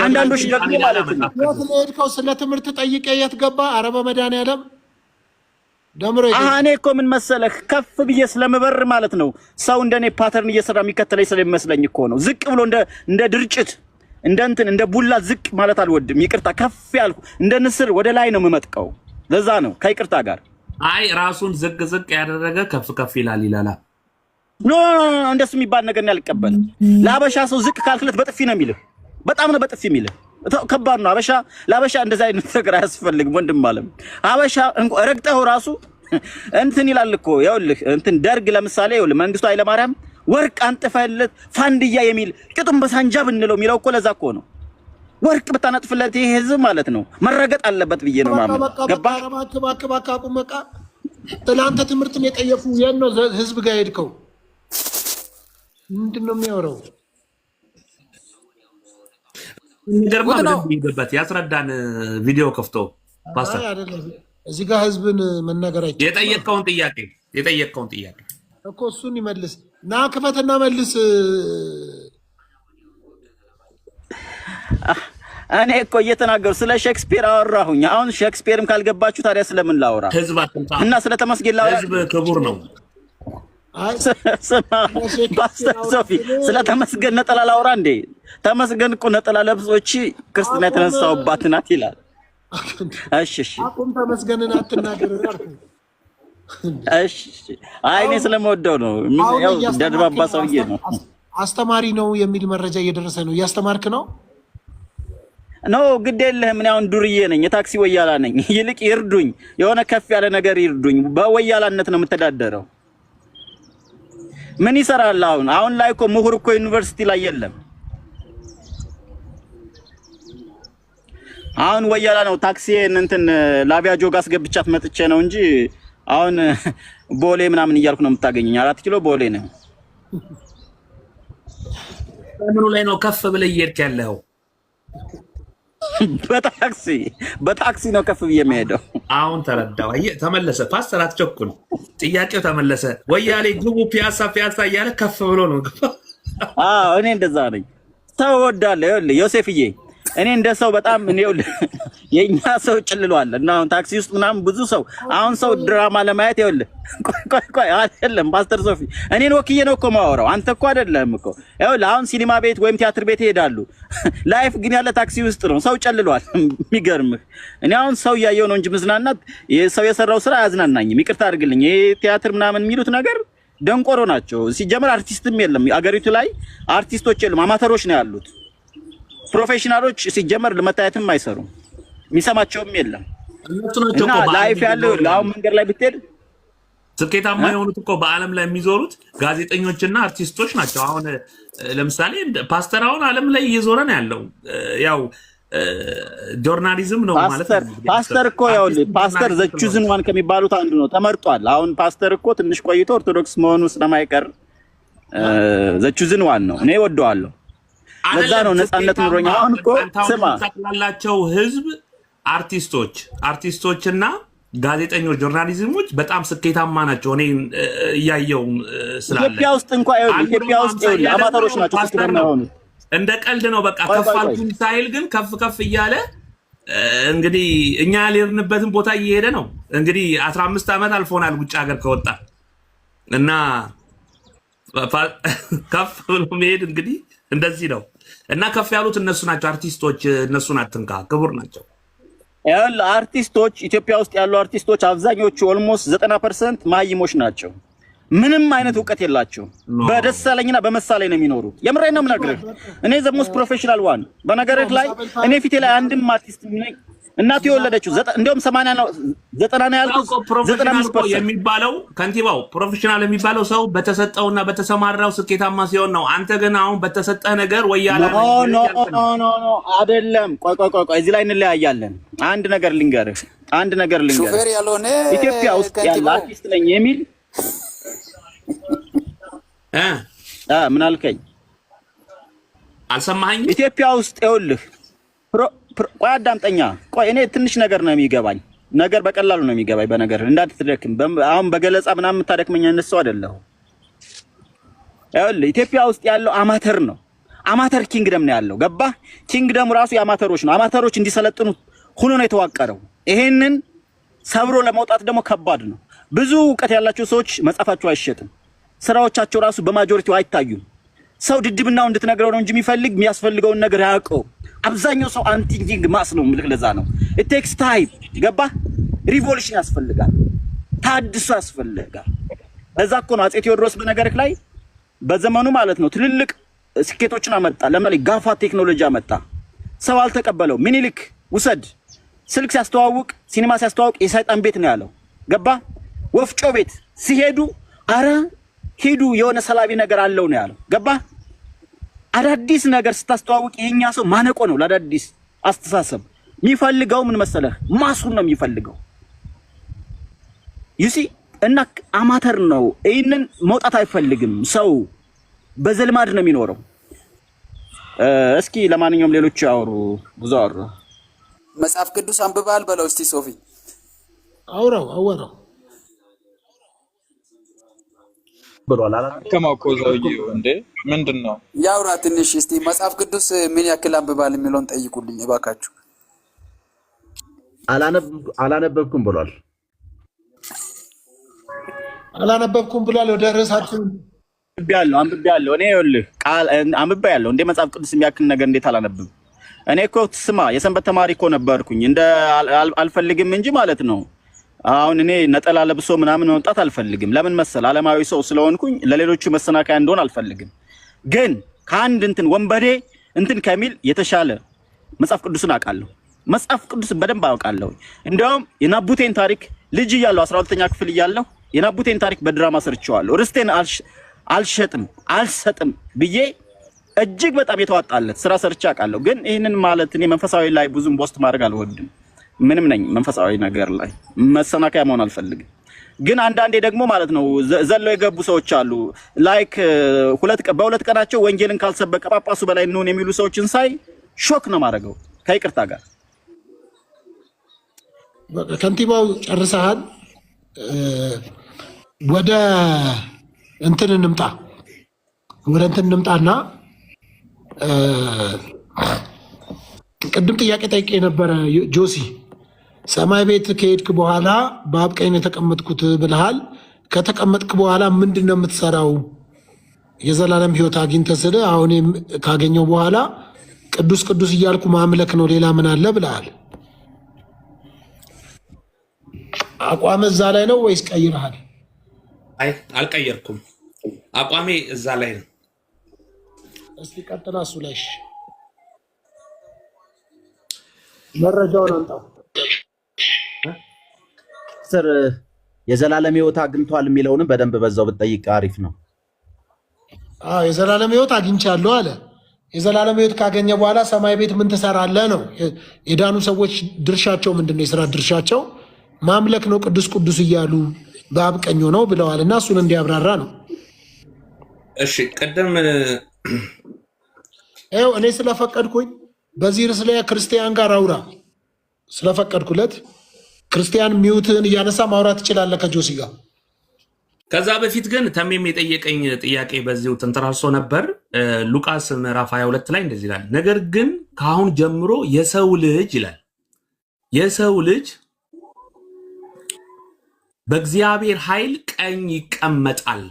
አንዳንዶች ደግሞ ማለት ነው የት ለሄድከው ስለ ትምህርት ጠይቄ የት ገባ? ኧረ በመድኃኒዓለም ደምሮ እኔ እኮ ምን መሰለህ ከፍ ብዬ ስለምበር ማለት ነው ሰው እንደኔ ፓተርን እየሰራ የሚከተለኝ ስለሚመስለኝ እኮ ነው። ዝቅ ብሎ እንደ ድርጭት እንደ ቡላ ዝቅ ማለት አልወድም። ይቅርታ ከፍ ያልኩ እንደ ንስር ወደ ላይ ነው የምመጥቀው። ለዛ ነው ከይቅርታ ጋር አይ ራሱን ዝቅ ዝቅ ያደረገ ከፍ ከፍ ይላል ይላል። ኖ እንደሱ የሚባል ነገር ነው ያልቀበልም። ለአበሻ ሰው ዝቅ ካልክለት በጥፊ ነው የሚልህ። በጣም ነው በጥፊ የሚልህ። ከባድ ነው። ለአበሻ እንደዛ አይነት ነገር አያስፈልግም ወንድም ማለት አበሻ ረግጠው ራሱ እንትን ይላል እኮ ይኸውልህ እንትን ደርግ ለምሳሌ ይኸውልህ መንግስቱ ኃይለማርያም ወርቅ አንጥፈለት ፋንድያ የሚል ቅጡም በሳንጃ ብንለው የሚለው እኮ ለዛ እኮ ነው። ወርቅ ብታነጥፍለት ይሄ ህዝብ ማለት ነው መረገጥ አለበት ብዬ ነው ማመን። ገባህ? በቃ ትላንት ትምህርትን የጠየፉ የት ነው ህዝብ ጋር ሄድከው? ምንድን ነው የሚያወራው? ንገርማ እንደሚሄድበት ያስረዳን ቪዲዮ ከፍቶ ፓስተር እዚህ ጋር ህዝብን መናገር አይቻልም። የጠየቀውን ጥያቄ እኮ እሱን ይመልስ ና ክፈትና መልስ። እኔ እኮ እየተናገሩ ስለ ሼክስፒር አወራሁኝ። አሁን ሼክስፒርም ካልገባችሁ ታዲያ ስለምን ላውራ? እና ስለ ተመስገን ላውራ? ህዝብ ክቡር ነው። ስማ ፓስተር ሶፊ ስለ ተመስገን ነጠላ ላውራ እንዴ? ተመስገን እኮ ነጠላ ለብሶች ክርስትና የተነሳውባት ናት ይላል። እሺ አቁም፣ ተመስገንን አትናገር አልኩ። እሺ አይ እኔ ስለምወደው ነው። ያው ደድባባ ሰውዬ ነው። አስተማሪ ነው የሚል መረጃ እየደረሰ ነው። እያስተማርክ ነው? ኖ ግድ የለህም። እኔ አሁን ዱርዬ ነኝ፣ የታክሲ ወያላ ነኝ። ይልቅ ይርዱኝ፣ የሆነ ከፍ ያለ ነገር ይርዱኝ። በወያላነት ነው የምተዳደረው። ምን ይሰራል አሁን? አሁን ላይ እኮ ምሁር እኮ ዩኒቨርሲቲ ላይ የለም። አሁን ወያላ ነው ታክሲን እንትን ላቢያጆ ጋር አስገብቻት መጥቼ ነው እንጂ አሁን ቦሌ ምናምን እያልኩ ነው የምታገኘኝ። 4 ኪሎ ቦሌ ነው። ምኑ ላይ ነው ከፍ ብለህ እየሄድክ ያለው? በታክሲ ነው ከፍ ብዬ የምሄደው። አሁን ተረዳው። አየህ ተመለሰ። ፓስተር አትቸኩል፣ ጥያቄው ተመለሰ። ወያሌ ግቡ ፒያሳ እያለ ከፍ ብሎ ነው። አዎ እኔ እንደዛ ነኝ። ሰው እወዳለሁ። ይኸውልህ ዮሴፍዬ እኔ እንደ ሰው በጣም እኔ የኛ ሰው ጭልሏል እና አሁን ታክሲ ውስጥ ምናምን ብዙ ሰው አሁን ሰው ድራማ ለማየት ይኸውልህ ቆይ አይደለም ፓስተር ሶፊ እኔን ወክዬ ነው እኮ የማወራው። አንተ እኮ አይደለም እኮ ይኸውልህ አሁን ሲኒማ ቤት ወይም ቲያትር ቤት ይሄዳሉ። ላይፍ ግን ያለ ታክሲ ውስጥ ነው። ሰው ጨልሏል። የሚገርምህ እኔ አሁን ሰው እያየሁ ነው እንጂ መዝናናት ሰው የሰራው ስራ አያዝናናኝም። ይቅርታ አድርግልኝ። ይሄ ቲያትር ምናምን የሚሉት ነገር ደንቆሮ ናቸው። ሲጀመር አርቲስትም የለም አገሪቱ ላይ አርቲስቶች የለም። አማተሮች ነው ያሉት። ፕሮፌሽናሎች ሲጀመር ለመታየትም አይሰሩም። የሚሰማቸውም የለም። እና ላይፍ ያለው አሁን መንገድ ላይ ብትሄድ ስኬታማ የሆኑት እኮ በዓለም ላይ የሚዞሩት ጋዜጠኞችና አርቲስቶች ናቸው። አሁን ለምሳሌ ፓስተር አሁን ዓለም ላይ እየዞረ ነው ያለው። ያው ጆርናሊዝም ነው ማለት ነው። ፓስተር እኮ ያው ፓስተር ዘቹዝን ዋን ከሚባሉት አንዱ ነው። ተመርጧል። አሁን ፓስተር እኮ ትንሽ ቆይቶ ኦርቶዶክስ መሆኑ ስለማይቀር ዘቹዝን ዋን ነው። እኔ ወደዋለሁ። ለዛ ነው ነፃነት ኑሮኛ። አሁን እኮ ስማ ያላቸው ህዝብ አርቲስቶችና ጋዜጠኞች ጆርናሊዝሞች በጣም ስኬታማ ናቸው። እኔ እያየው ስላለ ኢትዮጵያ ውስጥ እንኳን ኢትዮጵያ ውስጥ አማተሮች ናቸው ስኬታማ የሆኑት። እንደ ቀልድ ነው በቃ ከፍ አልኩኝ ሳይል ግን ከፍ እያለ እንግዲህ እኛ ያልሄድንበትን ቦታ እየሄደ ነው። እንግዲህ 15 ዓመት አልፎናል ውጭ ሀገር ከወጣ እና ከፍ ብሎ መሄድ እንግዲህ እንደዚህ ነው። እና ከፍ ያሉት እነሱ ናቸው። አርቲስቶች እነሱን አትንካ፣ ክቡር ናቸው። ያለው አርቲስቶች ኢትዮጵያ ውስጥ ያሉ አርቲስቶች አብዛኞቹ ኦልሞስት 90% ማይሞች ናቸው። ምንም አይነት እውቀት የላቸው። በደሳለኝና በመሳለኝ ነው የሚኖሩት። የምሬን ነው የምነግርህ። እኔ ዘሞስ ፕሮፌሽናል ዋን በነገርህ ላይ እኔ ፊቴ ላይ አንድም አርቲስት ነኝ እናት የወለደችው እንደውም 80 ነው 90 ነው ያልኩት። 95% የሚባለው ከንቲባው ፕሮፌሽናል የሚባለው ሰው በተሰጠውና በተሰማራው ስኬታማ ሲሆን ነው። አንተ ግን አሁን በተሰጠህ ነገር ወያላ ኖ አይደለም። ቆይ እዚህ ላይ እንለያያለን። አንድ ነገር ልንገርህ። ሹፌር ያልሆነ ኢትዮጵያ ውስጥ ያለ አርቲስት ነኝ የሚል ምን አልከኝ? አልሰማኸኝም? ኢትዮጵያ ውስጥ ይኸውልህ ቆይ አዳምጠኛ። ቆይ እኔ ትንሽ ነገር ነው የሚገባኝ። ነገር በቀላሉ ነው የሚገባኝ። በነገር እንዳትደክም። አሁን በገለጻ ምናምን የምታደክመኝ እነሱ አይደለሁ። ይኸውልህ ኢትዮጵያ ውስጥ ያለው አማተር ነው። አማተር ኪንግደም ነው ያለው። ገባህ? ኪንግደሙ ራሱ የአማተሮች ነው። አማተሮች እንዲሰለጥኑ ሆኖ ነው የተዋቀረው። ይሄንን ሰብሮ ለመውጣት ደግሞ ከባድ ነው። ብዙ እውቀት ያላቸው ሰዎች መጻፋቸው አይሸጥም። ስራዎቻቸው ራሱ በማጆሪቲው አይታዩም። ሰው ድድብናው እንድትነግረው ነው እንጂ የሚፈልግ የሚያስፈልገውን ነገር ያውቀው። አብዛኛው ሰው አንቲንጂንግ ማስ ነው ምልክ። ለዛ ነው it takes time። ገባህ? ሪቮሉሽን ያስፈልጋል፣ ታድሶ ያስፈልጋል። ለዛ እኮ ነው አፄ ቴዎድሮስ በነገርክ ላይ በዘመኑ ማለት ነው ትልልቅ ስኬቶችን አመጣ። ለምሳሌ ጋፋ ቴክኖሎጂ አመጣ። ሰው አልተቀበለው። ምኒልክ ውሰድ፣ ስልክ ሲያስተዋውቅ ሲኒማ ሲያስተዋውቅ የሰይጣን ቤት ነው ያለው። ገባህ? ወፍጮ ቤት ሲሄዱ አረ ሂዱ የሆነ ሰላቢ ነገር አለው ነው ያለው። ገባ? አዳዲስ ነገር ስታስተዋውቅ የኛ ሰው ማነቆ ነው ለአዳዲስ አስተሳሰብ። የሚፈልገው ምን መሰለህ? ማሱን ነው የሚፈልገው። ዩሲ እና አማተር ነው። ይሄንን መውጣት አይፈልግም ሰው በዘልማድ ነው የሚኖረው። እስኪ ለማንኛውም ሌሎች ያወሩ፣ ብዙ አወሩ። መጽሐፍ ቅዱስ አንብባል በለው እስቲ ሶፊ። አወራው ብሏል ከማቆዘው እንዴ ምንድነው? ያውራ ትንሽ እስቲ መጽሐፍ ቅዱስ ምን ያክል አንብባል የሚለውን ጠይቁልኝ እባካችሁ። አላነበብኩም ብሏል። አላነበብኩም ብሏል። ወደ ርዕሳችን አንብቤያለሁ። እኔ ይኸውልህ ቃል አንብቤያለሁ። እንደ መጽሐፍ ቅዱስ የሚያክል ነገር እንዴት አላነብም? እኔ እኮ ስማ የሰንበት ተማሪ እኮ ነበርኩኝ። እንደ አልፈልግም እንጂ ማለት ነው። አሁን እኔ ነጠላ ለብሶ ምናምን መምጣት አልፈልግም። ለምን መሰል ዓለማዊ ሰው ስለሆንኩኝ ለሌሎቹ መሰናከያ እንደሆን አልፈልግም። ግን ከአንድ እንትን ወንበዴ እንትን ከሚል የተሻለ መጽሐፍ ቅዱስን አውቃለሁ። መጽሐፍ ቅዱስ በደንብ አውቃለሁ። እንደውም የናቡቴን ታሪክ ልጅ እያለሁ 12ኛ ክፍል እያለሁ የናቡቴን ታሪክ በድራማ ሰርቼዋለሁ። ርስቴን አልሸጥም አልሰጥም ብዬ እጅግ በጣም የተዋጣለት ስራ ሰርቼ አውቃለሁ። ግን ይህንን ማለት እኔ መንፈሳዊ ላይ ብዙም ቦስት ማድረግ አልወድም። ምንም ነኝ መንፈሳዊ ነገር ላይ መሰናከያ መሆን አልፈልግም። ግን አንዳንዴ ደግሞ ማለት ነው ዘለው የገቡ ሰዎች አሉ። ላይክ በሁለት ቀናቸው ወንጌልን ካልሰበከ ጳጳሱ በላይ እንሆን የሚሉ ሰዎችን ሳይ ሾክ ነው ማድረገው ከይቅርታ ጋር። ከንቲባው ጨርሰሃል? ወደ እንትን እንምጣና ቅድም ጥያቄ ጠይቄ የነበረ ጆሲ ሰማይ ቤት ከሄድክ በኋላ በአብ ቀኝ የተቀመጥኩት ብለሃል። ከተቀመጥክ በኋላ ምንድን ነው የምትሰራው? የዘላለም ሕይወት አግኝተህ ስለ አሁን ካገኘው በኋላ ቅዱስ ቅዱስ እያልኩ ማምለክ ነው፣ ሌላ ምን አለ ብለሃል። አቋም እዛ ላይ ነው ወይስ ቀይረሃል? አይ አልቀየርኩም። አቋሜ እዛ ላይ ነው። እስቲ ቀጥላ እሱ ላይ መረጃውን አምጣው። ስር የዘላለም ሕይወት አግኝቷል የሚለውንም በደንብ በዛው ብትጠይቅ አሪፍ ነው። አዎ የዘላለም ሕይወት አግኝቻለሁ አለ። የዘላለም ሕይወት ካገኘ በኋላ ሰማይ ቤት ምን ትሰራለህ ነው። የዳኑ ሰዎች ድርሻቸው ምንድነው? የሥራ ድርሻቸው ማምለክ ነው፣ ቅዱስ ቅዱስ እያሉ በአብ ቀኝ ሆነው ብለዋል። እና እሱን እንዲያብራራ ነው። እሺ ቅድም ይኸው እኔ ስለፈቀድኩኝ በዚህ ርዕስ ላይ ክርስቲያን ጋር አውራ ስለፈቀድኩለት ክርስቲያን ሚውትን እያነሳ ማውራት ትችላለህ ከጆሲ ጋር። ከዛ በፊት ግን ተሜም የጠየቀኝ ጥያቄ በዚሁ ተንተራሶ ነበር። ሉቃስ ምዕራፍ 22 ላይ እንደዚህ ይላል፣ ነገር ግን ከአሁን ጀምሮ የሰው ልጅ ይላል የሰው ልጅ በእግዚአብሔር ኃይል ቀኝ ይቀመጣል።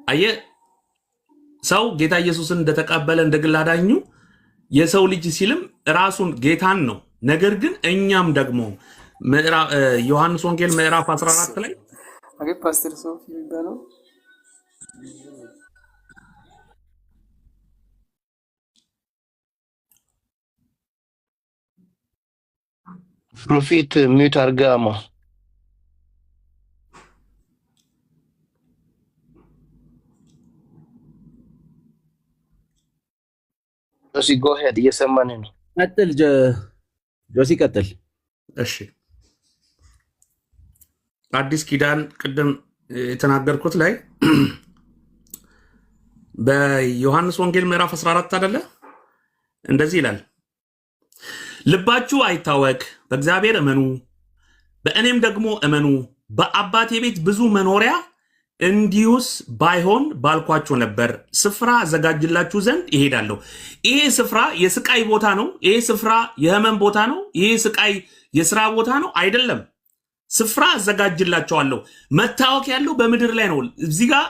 አየህ ሰው ጌታ ኢየሱስን እንደተቀበለ እንደ ግል አዳኙ የሰው ልጅ ሲልም ራሱን ጌታን ነው። ነገር ግን እኛም ደግሞ ዮሐንስ ወንጌል ምዕራፍ 14 ላይ ፓስተር ሶፊ የሚባለው ፕሮፊት ሚዩት አርጋማ ጆሲ ጎ ሄድ እየሰማን ነው። ቀጥል ጆሲ ቀጥል። እሺ አዲስ ኪዳን ቅድም የተናገርኩት ላይ በዮሐንስ ወንጌል ምዕራፍ 14 አይደለ እንደዚህ ይላል፣ ልባችሁ አይታወክ፣ በእግዚአብሔር እመኑ፣ በእኔም ደግሞ እመኑ። በአባቴ ቤት ብዙ መኖሪያ እንዲሁስ ባይሆን ባልኳችሁ ነበር። ስፍራ አዘጋጅላችሁ ዘንድ ይሄዳለሁ። ይሄ ስፍራ የስቃይ ቦታ ነው። ይሄ ስፍራ የህመም ቦታ ነው። ይሄ ስቃይ የስራ ቦታ ነው አይደለም። ስፍራ አዘጋጅላችኋለሁ። መታወክ ያለው በምድር ላይ ነው። እዚህ ጋር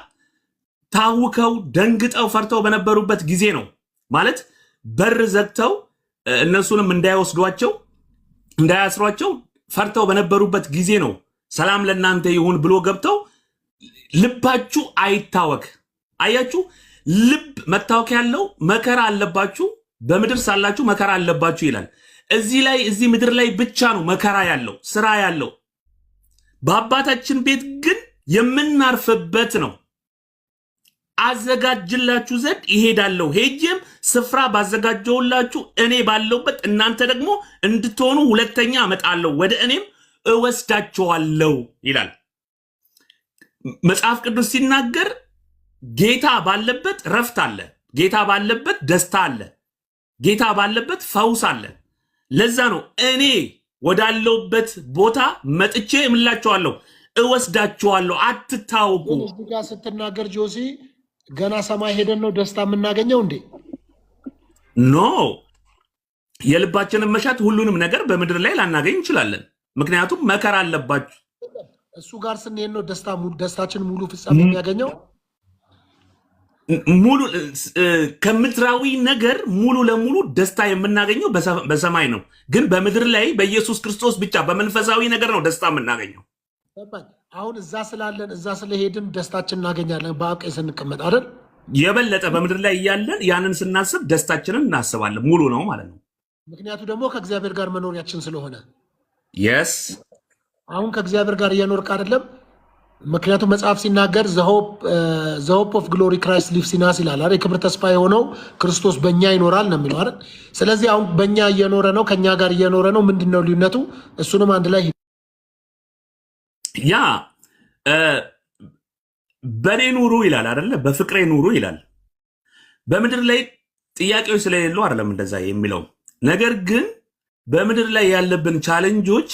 ታውከው ደንግጠው ፈርተው በነበሩበት ጊዜ ነው ማለት በር ዘግተው እነሱንም እንዳይወስዷቸው እንዳያስሯቸው ፈርተው በነበሩበት ጊዜ ነው ሰላም ለእናንተ ይሁን ብሎ ገብተው ልባችሁ አይታወክ። አያችሁ፣ ልብ መታወክ ያለው መከራ አለባችሁ፣ በምድር ሳላችሁ መከራ አለባችሁ ይላል። እዚህ ላይ እዚህ ምድር ላይ ብቻ ነው መከራ ያለው፣ ስራ ያለው። በአባታችን ቤት ግን የምናርፍበት ነው። አዘጋጅላችሁ ዘንድ ይሄዳለሁ፣ ሄጄም ስፍራ ባዘጋጀውላችሁ እኔ ባለውበት እናንተ ደግሞ እንድትሆኑ ሁለተኛ አመጣለሁ፣ ወደ እኔም እወስዳችኋለሁ ይላል መጽሐፍ ቅዱስ ሲናገር። ጌታ ባለበት ረፍት አለ፣ ጌታ ባለበት ደስታ አለ፣ ጌታ ባለበት ፈውስ አለ። ለዛ ነው እኔ ወዳለውበት ቦታ መጥቼ እምላችኋለሁ፣ እወስዳችኋለሁ፣ አትታወቁ። እዚህ ጋር ስትናገር ጆሲ ገና ሰማይ ሄደን ነው ደስታ የምናገኘው እንዴ? ኖ፣ የልባችንን መሻት ሁሉንም ነገር በምድር ላይ ላናገኝ እንችላለን። ምክንያቱም መከራ አለባችሁ። እሱ ጋር ስንሄድ ነው ደስታችን ሙሉ ፍጻሜ የሚያገኘው። ሙሉ ከምድራዊ ነገር ሙሉ ለሙሉ ደስታ የምናገኘው በሰማይ ነው። ግን በምድር ላይ በኢየሱስ ክርስቶስ ብቻ በመንፈሳዊ ነገር ነው ደስታ የምናገኘው። አሁን እዛ ስላለን እዛ ስለሄድን ደስታችን እናገኛለን። በአብ ቀኝ ስንቀመጥ አይደል? የበለጠ በምድር ላይ እያለን ያንን ስናስብ ደስታችንን እናስባለን። ሙሉ ነው ማለት ነው። ምክንያቱ ደግሞ ከእግዚአብሔር ጋር መኖሪያችን ስለሆነ። የስ አሁን ከእግዚአብሔር ጋር እየኖርክ አይደለም። ምክንያቱም መጽሐፍ ሲናገር ዘሆፕ ኦፍ ግሎሪ ክራይስት ሊቭስ ኢን አስ ይላል። የክብር ተስፋ የሆነው ክርስቶስ በእኛ ይኖራል ነው የሚለው አይደል? ስለዚህ አሁን በእኛ እየኖረ ነው፣ ከእኛ ጋር እየኖረ ነው። ምንድን ነው ልዩነቱ? እሱንም አንድ ላይ ያ በእኔ ኑሩ ይላል አይደለ? በፍቅሬ ኑሩ ይላል። በምድር ላይ ጥያቄዎች ስለሌሉ አይደለም እንደዛ የሚለው ነገር፣ ግን በምድር ላይ ያለብን ቻሌንጆች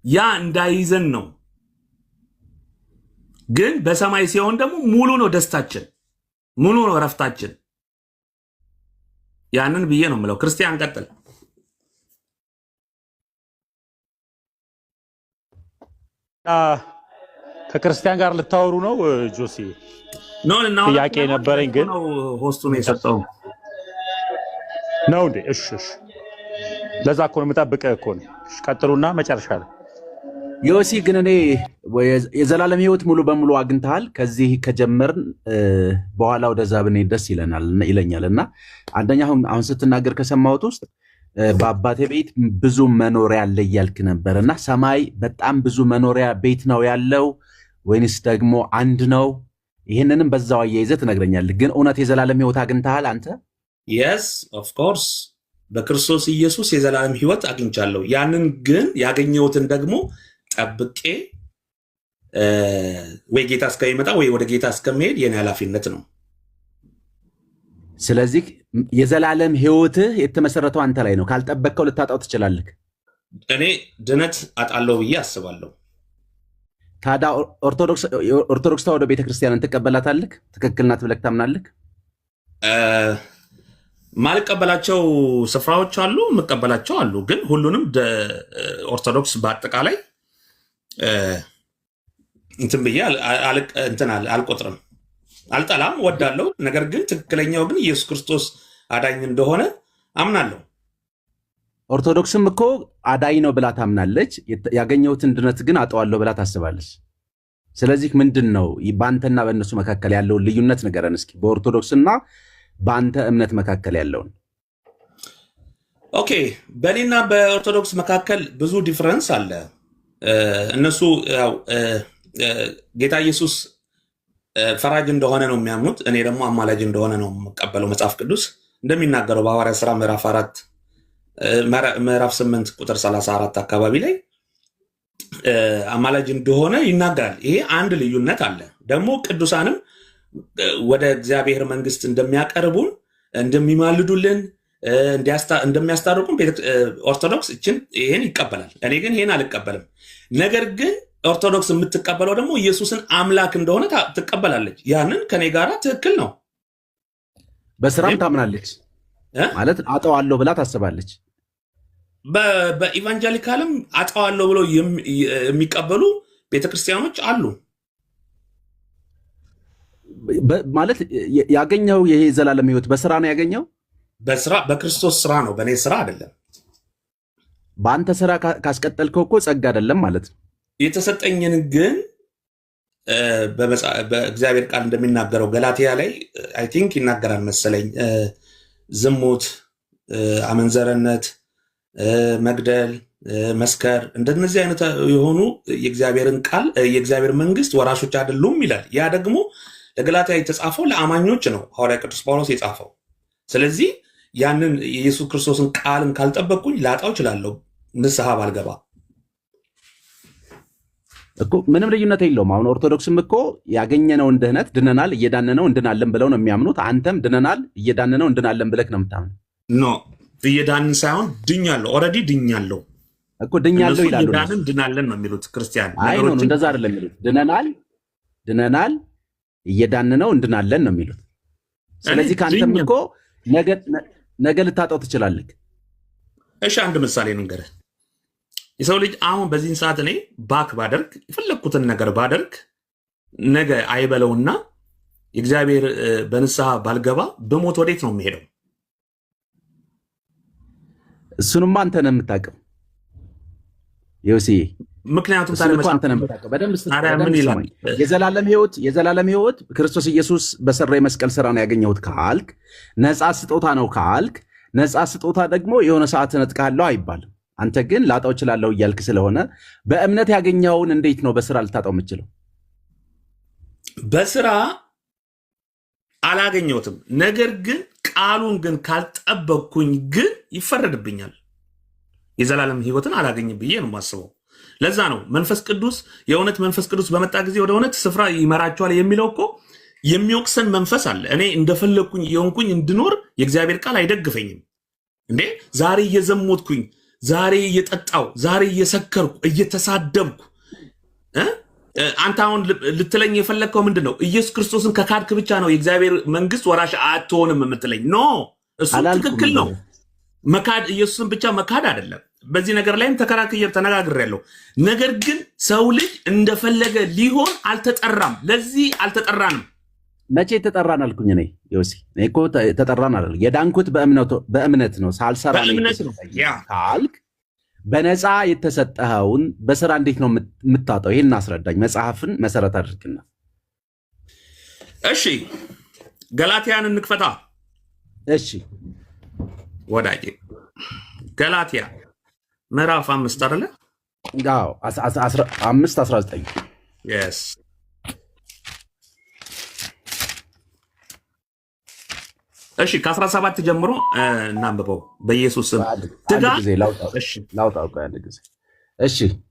ያ እንዳይዘን ነው። ግን በሰማይ ሲሆን ደግሞ ሙሉ ነው ደስታችን፣ ሙሉ ነው ረፍታችን። ያንን ብዬ ነው የምለው። ክርስቲያን ቀጥል። ከክርስቲያን ጋር ልታወሩ ነው ጆሲ? ጥያቄ ነበረኝ ግን ሆስቱ ነው የሰጠው ነው እንዴ? እሺ፣ ለዛ እኮ ነው የምጠብቅህ እኮ ነው። ቀጥሉና መጨረሻ ላይ ዮሲ ግን እኔ የዘላለም ሕይወት ሙሉ በሙሉ አግኝተሃል። ከዚህ ከጀመርን በኋላ ወደዛ ብንሄድ ደስ ይለኛል። እና አንደኛ አሁን ስትናገር ከሰማሁት ውስጥ በአባቴ ቤት ብዙ መኖሪያ አለ እያልክ ነበር። እና ሰማይ በጣም ብዙ መኖሪያ ቤት ነው ያለው ወይንስ ደግሞ አንድ ነው? ይህንንም በዛው አያይዘህ ትነግረኛለህ። ግን እውነት የዘላለም ሕይወት አግኝተሃል አንተ? የስ ኦፍ ኮርስ በክርስቶስ ኢየሱስ የዘላለም ሕይወት አግኝቻለሁ። ያንን ግን ያገኘሁትን ደግሞ ጠብቄ ወይ ጌታ እስከሚመጣ ወይ ወደ ጌታ እስከሚሄድ የኔ ኃላፊነት ነው። ስለዚህ የዘላለም ሕይወትህ የተመሰረተው አንተ ላይ ነው። ካልጠበቅከው ልታጣው ትችላለህ። እኔ ድነት አጣለሁ ብዬ አስባለሁ። ታዲያ ኦርቶዶክስ ተዋሕዶ ቤተክርስቲያንን ትቀበላታለህ? ትክክል ናት ብለህ ታምናለህ? ማልቀበላቸው ስፍራዎች አሉ፣ የምቀበላቸው አሉ። ግን ሁሉንም ኦርቶዶክስ በአጠቃላይ እንትን ብዬ አልቆጥርም። አልጠላም፣ ወዳለው። ነገር ግን ትክክለኛው ግን ኢየሱስ ክርስቶስ አዳኝ እንደሆነ አምናለሁ። ኦርቶዶክስም እኮ አዳኝ ነው ብላ ታምናለች። ያገኘሁትን ድነት ግን አጠዋለሁ ብላ ታስባለች። ስለዚህ ምንድን ነው በአንተና በእነሱ መካከል ያለውን ልዩነት ንገረን እስኪ፣ በኦርቶዶክስና በአንተ እምነት መካከል ያለውን። ኦኬ፣ በእኔና በኦርቶዶክስ መካከል ብዙ ዲፍረንስ አለ። እነሱ ጌታ ኢየሱስ ፈራጅ እንደሆነ ነው የሚያምኑት። እኔ ደግሞ አማላጅ እንደሆነ ነው የምቀበለው። መጽሐፍ ቅዱስ እንደሚናገረው በሐዋርያት ሥራ ምዕራፍ 8 ቁጥር 34 አካባቢ ላይ አማላጅ እንደሆነ ይናገራል። ይሄ አንድ ልዩነት አለ። ደግሞ ቅዱሳንም ወደ እግዚአብሔር መንግስት እንደሚያቀርቡን፣ እንደሚማልዱልን፣ እንደሚያስታርቁን ኦርቶዶክስ ይሄን ይቀበላል። እኔ ግን ይሄን አልቀበልም። ነገር ግን ኦርቶዶክስ የምትቀበለው ደግሞ ኢየሱስን አምላክ እንደሆነ ትቀበላለች። ያንን ከኔ ጋር ትክክል ነው። በስራም ታምናለች ማለት አጠዋለሁ ብላ ታስባለች። በኢቫንጀሊካልም አጠዋለሁ ብለው የሚቀበሉ ቤተክርስቲያኖች አሉ። ማለት ያገኘው ይሄ ዘላለም ሕይወት በስራ ነው ያገኘው። በክርስቶስ ስራ ነው፣ በእኔ ስራ አይደለም። በአንተ ስራ ካስቀጠልከው እኮ ጸጋ አይደለም ማለት ነው። የተሰጠኝን ግን በእግዚአብሔር ቃል እንደሚናገረው ገላትያ ላይ አይ ቲንክ ይናገራል መሰለኝ፣ ዝሙት፣ አመንዘረነት፣ መግደል፣ መስከር እንደነዚህ አይነት የሆኑ የእግዚአብሔርን ቃል የእግዚአብሔር መንግስት ወራሾች አይደሉም ይላል። ያ ደግሞ ለገላትያ የተጻፈው ለአማኞች ነው፣ ሐዋርያ ቅዱስ ጳውሎስ የጻፈው። ስለዚህ ያንን የኢየሱስ ክርስቶስን ቃልን ካልጠበቅኩኝ ላጣው እችላለሁ ንስሐ ባልገባ እኮ ምንም ልዩነት የለውም። አሁን ኦርቶዶክስም እኮ ያገኘነውን ድህነት ድነናል እየዳነነው እንድናለን ብለው ነው የሚያምኑት። አንተም ድነናል እየዳነነው እንድናለን ብለህ ነው የምታምነው። ኖ እየዳንን ሳይሆን ድኛለሁ። ኦልሬዲ ድኛለሁ እኮ ድኛለሁ ይላሉ። እየዳንን ድናለን ነው የሚሉት ክርስቲያን። አይ ነው እንደዛ አይደለም የሚሉት። ድነናል እየዳነነው እንድናለን ነው የሚሉት። ስለዚህ ከአንተም እኮ ነገ ልታጣው ትችላለህ። እሺ አንድ ምሳሌ ንገረህ። የሰው ልጅ አሁን በዚህን ሰዓት እኔ ባክ ባደርግ የፈለግኩትን ነገር ባደርግ ነገ አይበለውና የእግዚአብሔር በንስሐ ባልገባ በሞት ወዴት ነው የሚሄደው? እሱንማ አንተ ነህ የምታውቀው ዮሲ። ምክንያቱም ምን ይላል? የዘላለም ሕይወት ክርስቶስ ኢየሱስ በሰራው የመስቀል ስራ ነው ያገኘሁት ካልክ፣ ነፃ ስጦታ ነው ካልክ፣ ነፃ ስጦታ ደግሞ የሆነ ሰዓት ነጥቃለሁ አይባልም። አንተ ግን ላጣው እችላለሁ እያልክ ስለሆነ በእምነት ያገኘውን እንዴት ነው በስራ ልታጣው የምችለው? በስራ አላገኘሁትም። ነገር ግን ቃሉን ግን ካልጠበቅኩኝ ግን ይፈረድብኛል። የዘላለም ሕይወትን አላገኝም ብዬ ነው የማስበው። ለዛ ነው መንፈስ ቅዱስ የእውነት መንፈስ ቅዱስ በመጣ ጊዜ ወደ እውነት ስፍራ ይመራቸዋል የሚለው እኮ የሚወቅሰን መንፈስ አለ። እኔ እንደፈለግኩኝ የሆንኩኝ እንድኖር የእግዚአብሔር ቃል አይደግፈኝም እንዴ። ዛሬ እየዘሞትኩኝ፣ ዛሬ እየጠጣው፣ ዛሬ እየሰከርኩ፣ እየተሳደብኩ አንተ አሁን ልትለኝ የፈለግከው ምንድን ነው? ኢየሱስ ክርስቶስን ከካድክ ብቻ ነው የእግዚአብሔር መንግስት ወራሽ አትሆንም የምትለኝ? ኖ፣ እሱ ትክክል ነው። መካድ ኢየሱስን ብቻ መካድ አይደለም። በዚህ ነገር ላይም ተነጋግሬያለሁ። ነገር ግን ሰው ልጅ እንደፈለገ ሊሆን አልተጠራም። ለዚህ አልተጠራንም። መቼ ተጠራን አልኩኝ? እኔ ዮሲ እኮ ተጠራን አይደል? የዳንኩት በእምነት ነው ሳልሰራ ካልክ በነፃ የተሰጠኸውን በስራ እንዴት ነው የምታጣው? ይሄን አስረዳኝ። መጽሐፍን መሰረት አድርግና። እሺ ገላትያን እንክፈታ። እሺ ወዳጄ ገላትያ ምዕራፍ 5 አይደለ? አዎ 5:19 yes እሺ ከ17 ጀምሮ እናንብበው። በኢየሱስ ስም ላውጣው አንድ ጊዜ።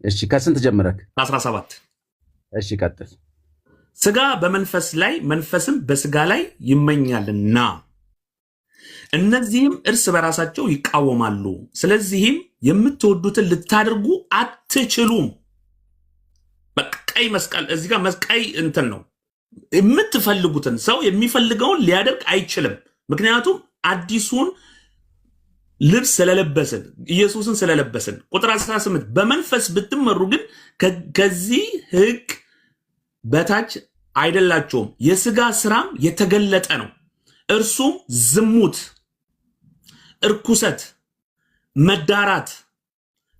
እሺ ከስንት ጀምረክ? 17 እሺ ቀጥል። ስጋ በመንፈስ ላይ መንፈስም በስጋ ላይ ይመኛልና እነዚህም እርስ በራሳቸው ይቃወማሉ። ስለዚህም የምትወዱትን ልታደርጉ አትችሉም። በቀይ መስቀል እዚህ ጋር መስቀይ እንትን ነው። የምትፈልጉትን ሰው የሚፈልገውን ሊያደርግ አይችልም። ምክንያቱም አዲሱን ልብስ ስለለበስን ኢየሱስን ስለለበስን። ቁጥር 18 በመንፈስ ብትመሩ ግን ከዚህ ሕግ በታች አይደላችሁም። የስጋ ስራም የተገለጠ ነው። እርሱም ዝሙት፣ እርኩሰት፣ መዳራት፣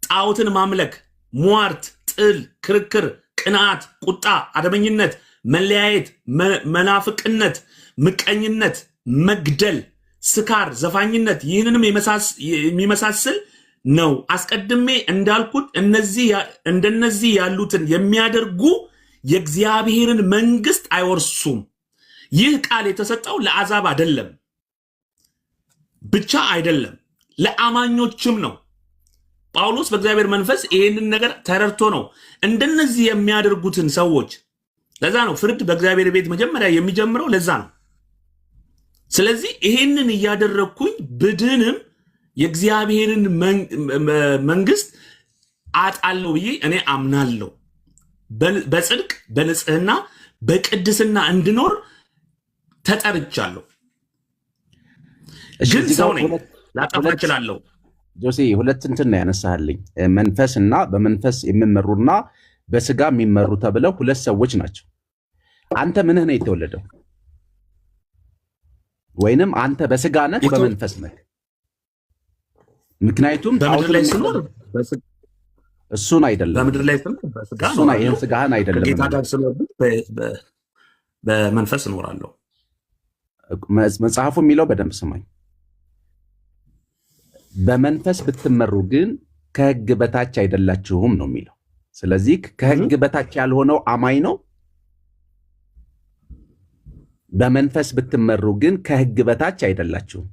ጣዖትን ማምለክ፣ ሟርት፣ ጥል፣ ክርክር፣ ቅንዓት፣ ቁጣ፣ አደመኝነት፣ መለያየት፣ መናፍቅነት፣ ምቀኝነት፣ መግደል፣ ስካር፣ ዘፋኝነት ይህንንም የሚመሳስል ነው። አስቀድሜ እንዳልኩት እንደነዚህ ያሉትን የሚያደርጉ የእግዚአብሔርን መንግስት አይወርሱም። ይህ ቃል የተሰጠው ለአሕዛብ አይደለም ብቻ አይደለም፣ ለአማኞችም ነው። ጳውሎስ በእግዚአብሔር መንፈስ ይህንን ነገር ተረድቶ ነው እንደነዚህ የሚያደርጉትን ሰዎች። ለዛ ነው ፍርድ በእግዚአብሔር ቤት መጀመሪያ የሚጀምረው። ለዛ ነው። ስለዚህ ይሄንን እያደረግኩኝ ብድንም የእግዚአብሔርን መንግስት አጣለሁ ብዬ እኔ አምናለሁ። በጽድቅ በንጽህና በቅድስና እንድኖር ተጠርቻለሁ። ግን ሰው ነኝ፣ ላጠፋ እችላለሁ። ጆሴ ሁለት እንትን ነው ያነሳልኝ። መንፈስና በመንፈስ የሚመሩና በስጋ የሚመሩ ተብለው ሁለት ሰዎች ናቸው። አንተ ምንህ ነው የተወለደው? ወይንም አንተ በስጋ ነህ በመንፈስ ነህ? ምክንያቱም በምድር ላይ ስኖር እሱን አይደለም፣ በምድር ላይ ስኖር በስጋ ነው። ይሄን ስጋህን አይደለም፣ ጌታ ጋር ስኖር በመንፈስ እኖራለሁ። መጽሐፉ የሚለው በደንብ ስማኝ። በመንፈስ ብትመሩ ግን ከሕግ በታች አይደላችሁም ነው የሚለው። ስለዚህ ከሕግ በታች ያልሆነው አማኝ ነው። በመንፈስ ብትመሩ ግን ከሕግ በታች አይደላችሁም።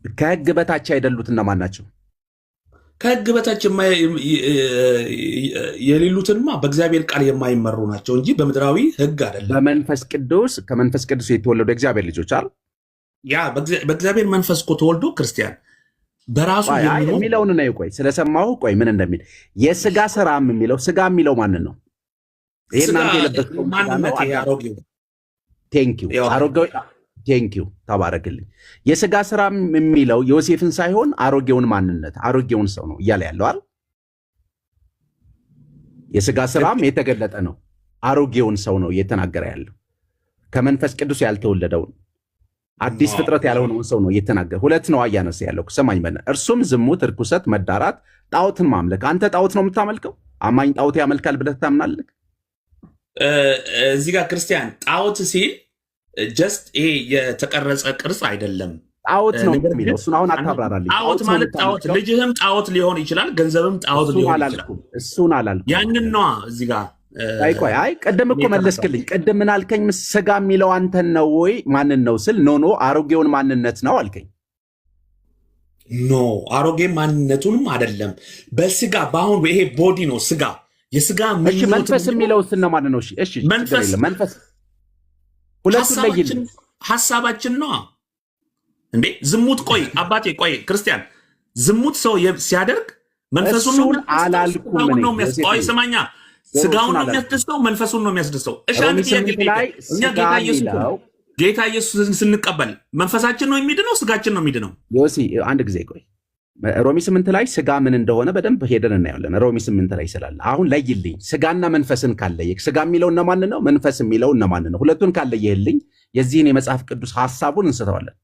ከሕግ በታች አይደሉት እነማን ናቸው? ከሕግ በታች የሌሉትንማ በእግዚአብሔር ቃል የማይመሩ ናቸው እንጂ በምድራዊ ሕግ አይደለም። በመንፈስ ቅዱስ ከመንፈስ ቅዱስ የተወለዱ እግዚአብሔር ልጆች አይደል? ያ በእግዚአብሔር መንፈስ እኮ ተወልዶ ክርስቲያን በራሱ የሚለውን ነው። ቆይ ስለሰማሁ ቆይ ምን እንደሚል የስጋ ስራም የሚለው ስጋ የሚለው ማንን ነው? ይሄ እናንተ የለበስከው ማንነት ያሮጌው አሮጌው ቴንኪው ተባረክልኝ። የስጋ ስራ የሚለው ዮሴፍን ሳይሆን አሮጌውን ማንነት አሮጌውን ሰው ነው እያለ ያለው አይደል? የስጋ ስራም የተገለጠ ነው። አሮጌውን ሰው ነው እየተናገረ ያለው። ከመንፈስ ቅዱስ ያልተወለደውን አዲስ ፍጥረት ያልሆነውን ሰው ነው እየተናገረ። ሁለት ነው አያነሳ ያለው ሰማኝ በነ እርሱም ዝሙት፣ እርኩሰት፣ መዳራት፣ ጣዖትን ማምለክ። አንተ ጣዖት ነው የምታመልከው? አማኝ ጣዖት ያመልካል ብለህ ታምናለህ? እዚህ ጋር ክርስቲያን ጣዖት ሲል ጀስት ይሄ የተቀረጸ ቅርጽ አይደለም። ጣዖት ነው የሚለው እሱን አሁን አታብራራልኝ። ጣዖት ማለት ጣዖት ልጅህም ጣዖት ሊሆን ይችላል፣ ገንዘብም ጣዖት ሊሆን ይችላል። እሱን አላልኩም። ያንን ነዋ እዚህ ጋር ቆይ ቅድም እኮ መለስክልኝ። ቅድም ምን አልከኝ? ስጋ የሚለው አንተን ነው ወይ ማንን ነው ስል ኖ አሮጌውን ማንነት ነው አልከኝ። ኖ አሮጌ ማንነቱንም አይደለም። በስጋ በአሁን ይሄ ቦዲ ነው ስጋ የስጋ መንፈስ የሚለው እነማን ነው? እሺ መንፈስ ሁለቱን ለይልኝ። ሐሳባችን ነው እንዴ? ዝሙት ቆይ አባቴ ቆይ ክርስቲያን ዝሙት ሰው ሲያደርግ መንፈሱን ነው አላልኩም ነው ቆይ ስማኛ ስጋውን ነው የሚያስደስተው መንፈሱን ነው የሚያስደስተው። እሺ አንድ ጥያቄ እኛ ጌታ ኢየሱስን ስንቀበል መንፈሳችን ነው የሚድነው ስጋችን ነው የሚድነው? ዮሲ አንድ ጊዜ ቆይ ሮሚ 8 ላይ ስጋ ምን እንደሆነ በደንብ ሄደን እናያለን። ሮሚ 8 ላይ ስላለ አሁን ለይልኝ። ስጋና መንፈስን ካለየህ ስጋ የሚለው እነማን ነው? መንፈስ የሚለው እነማን ነው? ሁለቱን ካለየህልኝ የዚህን የመጽሐፍ ቅዱስ ሐሳቡን እንስተዋለን።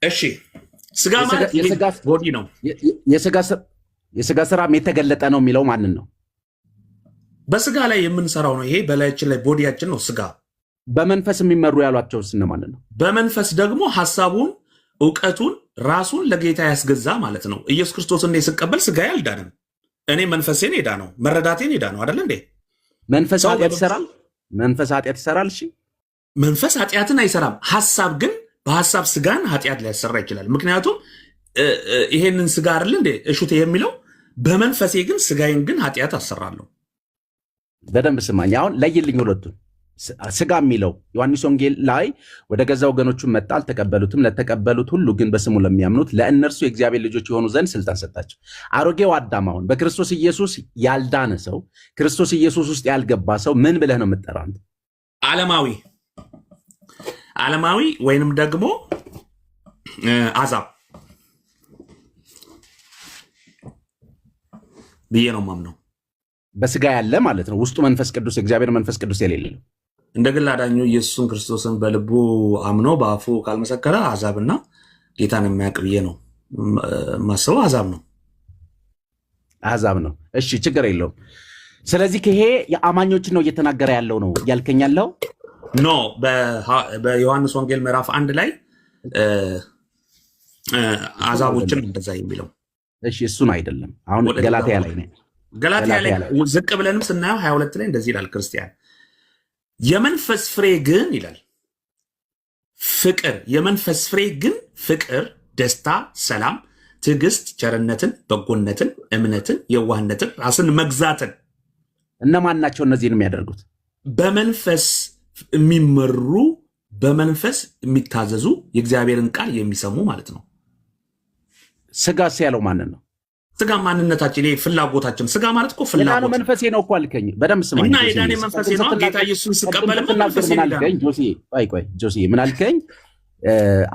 እሺ ስጋ ማለት የስጋ ቦዲ ነው። የስጋ ስራም የተገለጠ ነው የሚለው ማንን ነው? በስጋ ላይ የምንሰራው ነው። ይሄ በላያችን ላይ ቦዲያችን ነው ስጋ። በመንፈስ የሚመሩ ያሏቸው እነማን ነው? በመንፈስ ደግሞ ሐሳቡን እውቀቱን ራሱን ለጌታ ያስገዛ ማለት ነው። ኢየሱስ ክርስቶስ እንደ ስቀበል ስጋዬ አልዳንም፣ እኔ መንፈሴን ሄዳ ነው መረዳቴን ሄዳ ነው አይደል እንዴ? መንፈስ ኃጢአት ይሰራል። መንፈስ ኃጢአት ይሰራል። እሺ መንፈስ ኃጢአትን አይሰራም። ሐሳብ ግን በሐሳብ ስጋን ኃጢአት ሊያሰራ ይችላል። ምክንያቱም ይሄንን ስጋ አይደል እንዴ እሹቴ የሚለው በመንፈሴ ግን ስጋዬን ግን ኃጢአት አሰራለሁ። በደንብ ስማኝ። አሁን ለይልኝ ሁለቱን። ስጋ የሚለው ዮሐንስ ወንጌል ላይ ወደ ገዛ ወገኖቹ መጣ፣ አልተቀበሉትም። ለተቀበሉት ሁሉ ግን በስሙ ለሚያምኑት ለእነርሱ የእግዚአብሔር ልጆች የሆኑ ዘንድ ስልጣን ሰጣቸው። አሮጌው አዳም አሁን በክርስቶስ ኢየሱስ ያልዳነ ሰው፣ ክርስቶስ ኢየሱስ ውስጥ ያልገባ ሰው ምን ብለህ ነው የምትጠራው? ዓለማዊ ወይንም ደግሞ አሕዛብ ብዬ ነው የማምነው። በስጋ ያለ ማለት ነው። ውስጡ መንፈስ ቅዱስ እግዚአብሔር መንፈስ ቅዱስ የሌለ ነው። እንደ ግል አዳኙ ኢየሱስን ክርስቶስን በልቡ አምኖ በአፉ ካልመሰከረ አሕዛብና ጌታን የሚያውቅ ብዬ ነው ማስበው። አሕዛብ ነው። እሺ ችግር የለውም። ስለዚህ ይሄ የአማኞችን ነው እየተናገረ ያለው ነው እያልከኝ ያለው? ኖ በዮሐንስ ወንጌል ምዕራፍ 1 ላይ አሕዛቦችን እንደዛ የሚለው እሺ እሱን አይደለም። አሁን ገላትያ ላይ ነው። ገላትያ ላይ ዝቅ ብለንም ስናየው 22 ላይ እንደዚህ ይላል ክርስቲያን የመንፈስ ፍሬ ግን ይላል ፍቅር፣ የመንፈስ ፍሬ ግን ፍቅር፣ ደስታ፣ ሰላም፣ ትዕግስት፣ ቸርነትን፣ በጎነትን፣ እምነትን፣ የዋህነትን፣ ራስን መግዛትን። እነማን ናቸው እነዚህን የሚያደርጉት? በመንፈስ የሚመሩ በመንፈስ የሚታዘዙ የእግዚአብሔርን ቃል የሚሰሙ ማለት ነው። ስጋስ ያለው ማንን ነው? ስጋ ማንነታችን፣ ይሄ ፍላጎታችን። ስጋ ማለት እኮ ፍላጎት ነው። መንፈሴ ነው እኮ አልከኝ። በደምብ ስማኝ። እና የዳኔ መንፈሴ ነው። ጌታ ኢየሱስን ስቀበል መንፈሴ ነው። ጆሲ ምን አልከኝ?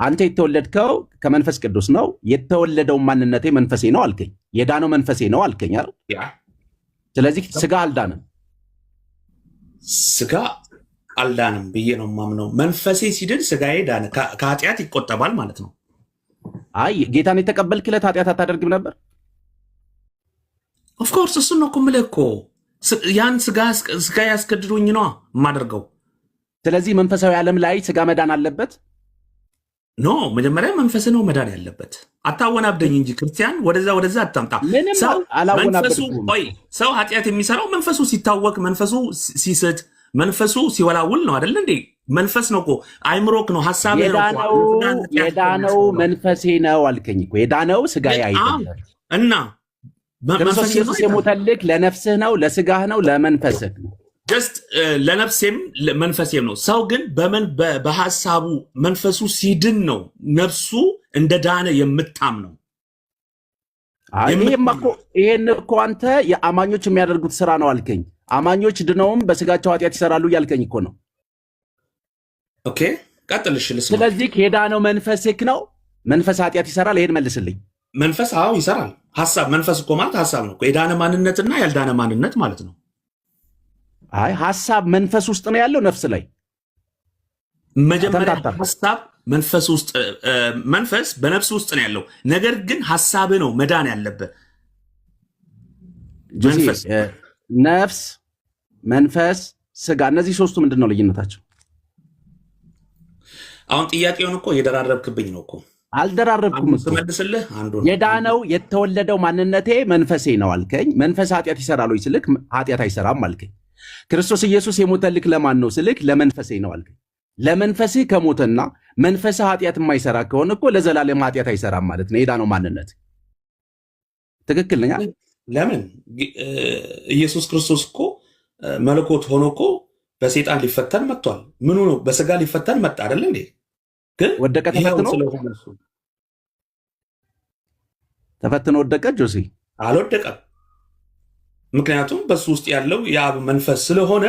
አንተ የተወለድከው ከመንፈስ ቅዱስ ነው። የተወለደው ማንነቴ መንፈሴ ነው አልከኝ። የዳነው መንፈሴ ነው አልከኝ አይደል? ስለዚህ ስጋ አልዳንም። ስጋ አልዳንም ብዬ ነው የማምነው። መንፈሴ ሲድን ስጋዬ ዳነ፣ ከኃጢአት ይቆጠባል ማለት ነው። አይ ጌታን የተቀበልክለት ኃጢአት አታደርግም ነበር? ኦፍኮርስ እሱን ነው እኮ የምልህ እኮ ያን ስጋ ያስገድዶኝ ነዋ የማደርገው። ስለዚህ መንፈሳዊ ዓለም ላይ ስጋ መዳን አለበት። ኖ መጀመሪያ መንፈስ ነው መዳን ያለበት። አታወናብደኝ እንጂ ክርስቲያን ወደዛ አታምጣ። ሰው ኃጢአት የሚሰራው መንፈሱ ሲታወክ፣ መንፈሱ ሲስት፣ መንፈሱ ሲወላውል ነው አይደል እንዴ? መንፈስ ነው እኮ አይምሮክ ነው ሐሳብ ነው። የዳነው መንፈሴ ነው አልከኝ እኮ የዳነው ስጋዬ አይደለም። እና ክርስቶስ ኢየሱስ የሞተልክ ለነፍስህ ነው፣ ለስጋህ ነው፣ ለመንፈስህ ነው። ጀስት ለነፍሴም መንፈሴም ነው። ሰው ግን በሐሳቡ መንፈሱ ሲድን ነው ነፍሱ እንደ ዳነ የምታምነው። ይሄን እኮ አንተ የአማኞች የሚያደርጉት ስራ ነው አልከኝ። አማኞች ድነውም በስጋቸው ኃጢአት ይሰራሉ እያልከኝ እኮ ነው። ኦኬ ቀጥልሽ። ስለዚህ የዳነው መንፈስክ ነው። መንፈስ ኃጢአት ይሰራል። ይሄን መልስልኝ። መንፈስ አዎ ይሰራል። ሐሳብ መንፈስ እኮ ማለት ሐሳብ ነው። የዳነ ማንነትና ያልዳነ ማንነት ማለት ነው። አይ ሐሳብ መንፈስ ውስጥ ነው ያለው ነፍስ ላይ መጀመሪያ ሐሳብ መንፈስ ውስጥ መንፈስ በነፍስ ውስጥ ነው ያለው። ነገር ግን ሐሳብ ነው መዳን ያለበት። ነፍስ፣ መንፈስ፣ ስጋ እነዚህ ሶስቱ ምንድን ነው ልዩነታቸው? አሁን ጥያቄውን እኮ እየደራረብክብኝ ነው እኮ። አልደራረብኩም እኮ መልስልህ። አንዱ የዳነው የተወለደው ማንነቴ መንፈሴ ነው አልከኝ። መንፈስ ኃጢአት ይሰራል ወይ ስልክ ኃጢአት አይሰራም አልከኝ። ክርስቶስ ኢየሱስ የሞተልክ ለማን ነው ስልክ ለመንፈሴ ነው አልከኝ። ለመንፈስህ ከሞተና መንፈስህ ኃጢአት የማይሰራ ከሆነ እኮ ለዘላለም ኃጢአት አይሰራም ማለት ነው የዳነው ማንነት። ትክክል ነኝ? ለምን ኢየሱስ ክርስቶስ እኮ መለኮት ሆኖ እኮ በሰይጣን ሊፈተን መጥቷል። ምኑ ነው በስጋ ሊፈተን መጣ አይደል እንዴ? ግን ወደቀ፣ ተፈትኖ ወደቀ። ጆሲ አልወደቀም። ምክንያቱም በሱ ውስጥ ያለው የአብ መንፈስ ስለሆነ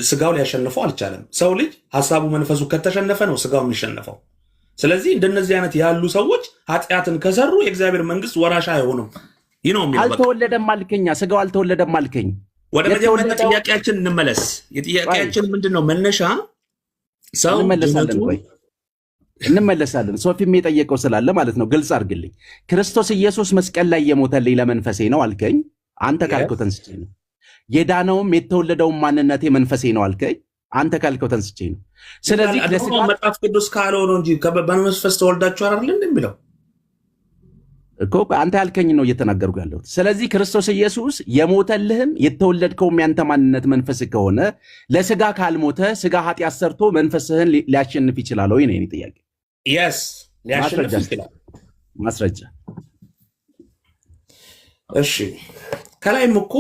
ስጋው ሊያሸንፈው አልቻለም። ሰው ልጅ ሐሳቡ መንፈሱ ከተሸነፈ ነው ስጋው የሚሸነፈው። ስለዚህ እንደነዚህ አይነት ያሉ ሰዎች ኃጢአትን ከሰሩ የእግዚአብሔር መንግስት ወራሽ አይሆኑም። ይህ ነው የሚለው። አልተወለደም አልከኝ፣ ስጋው አልተወለደም አልከኝ። ወደ መጀመሪያ ጥያቄያችን እንመለስ። የጥያቄያችን ምንድነው መነሻ? ሰው እንመለሳለን። ሶፊም የጠየቀው ስላለ ማለት ነው። ግልጽ አድርግልኝ። ክርስቶስ ኢየሱስ መስቀል ላይ የሞተልኝ ለመንፈሴ ነው አልከኝ። አንተ ካልከው ተንስቼ ነው። የዳነውም የተወለደውም ማንነቴ መንፈሴ ነው አልከኝ። አንተ ካልከው ተንስቼ ነው። ስለዚህ መጽሐፍ ቅዱስ ካለው ነው እንጂ በመንፈስ ተወልዳችሁ አይደል እንደሚለው እኮ አንተ ያልከኝ ነው እየተናገርኩ ያለሁት። ስለዚህ ክርስቶስ ኢየሱስ የሞተልህም የተወለድከውም ያንተ ማንነት መንፈስ ከሆነ ለስጋ ካልሞተ ስጋ ኃጢአት ሰርቶ መንፈስህን ሊያሸንፍ ይችላል ወይ ነው የኔ ጥያቄ። yes ሊያሸንፍ ይችላል። ማስረጃ። እሺ ከላይም እኮ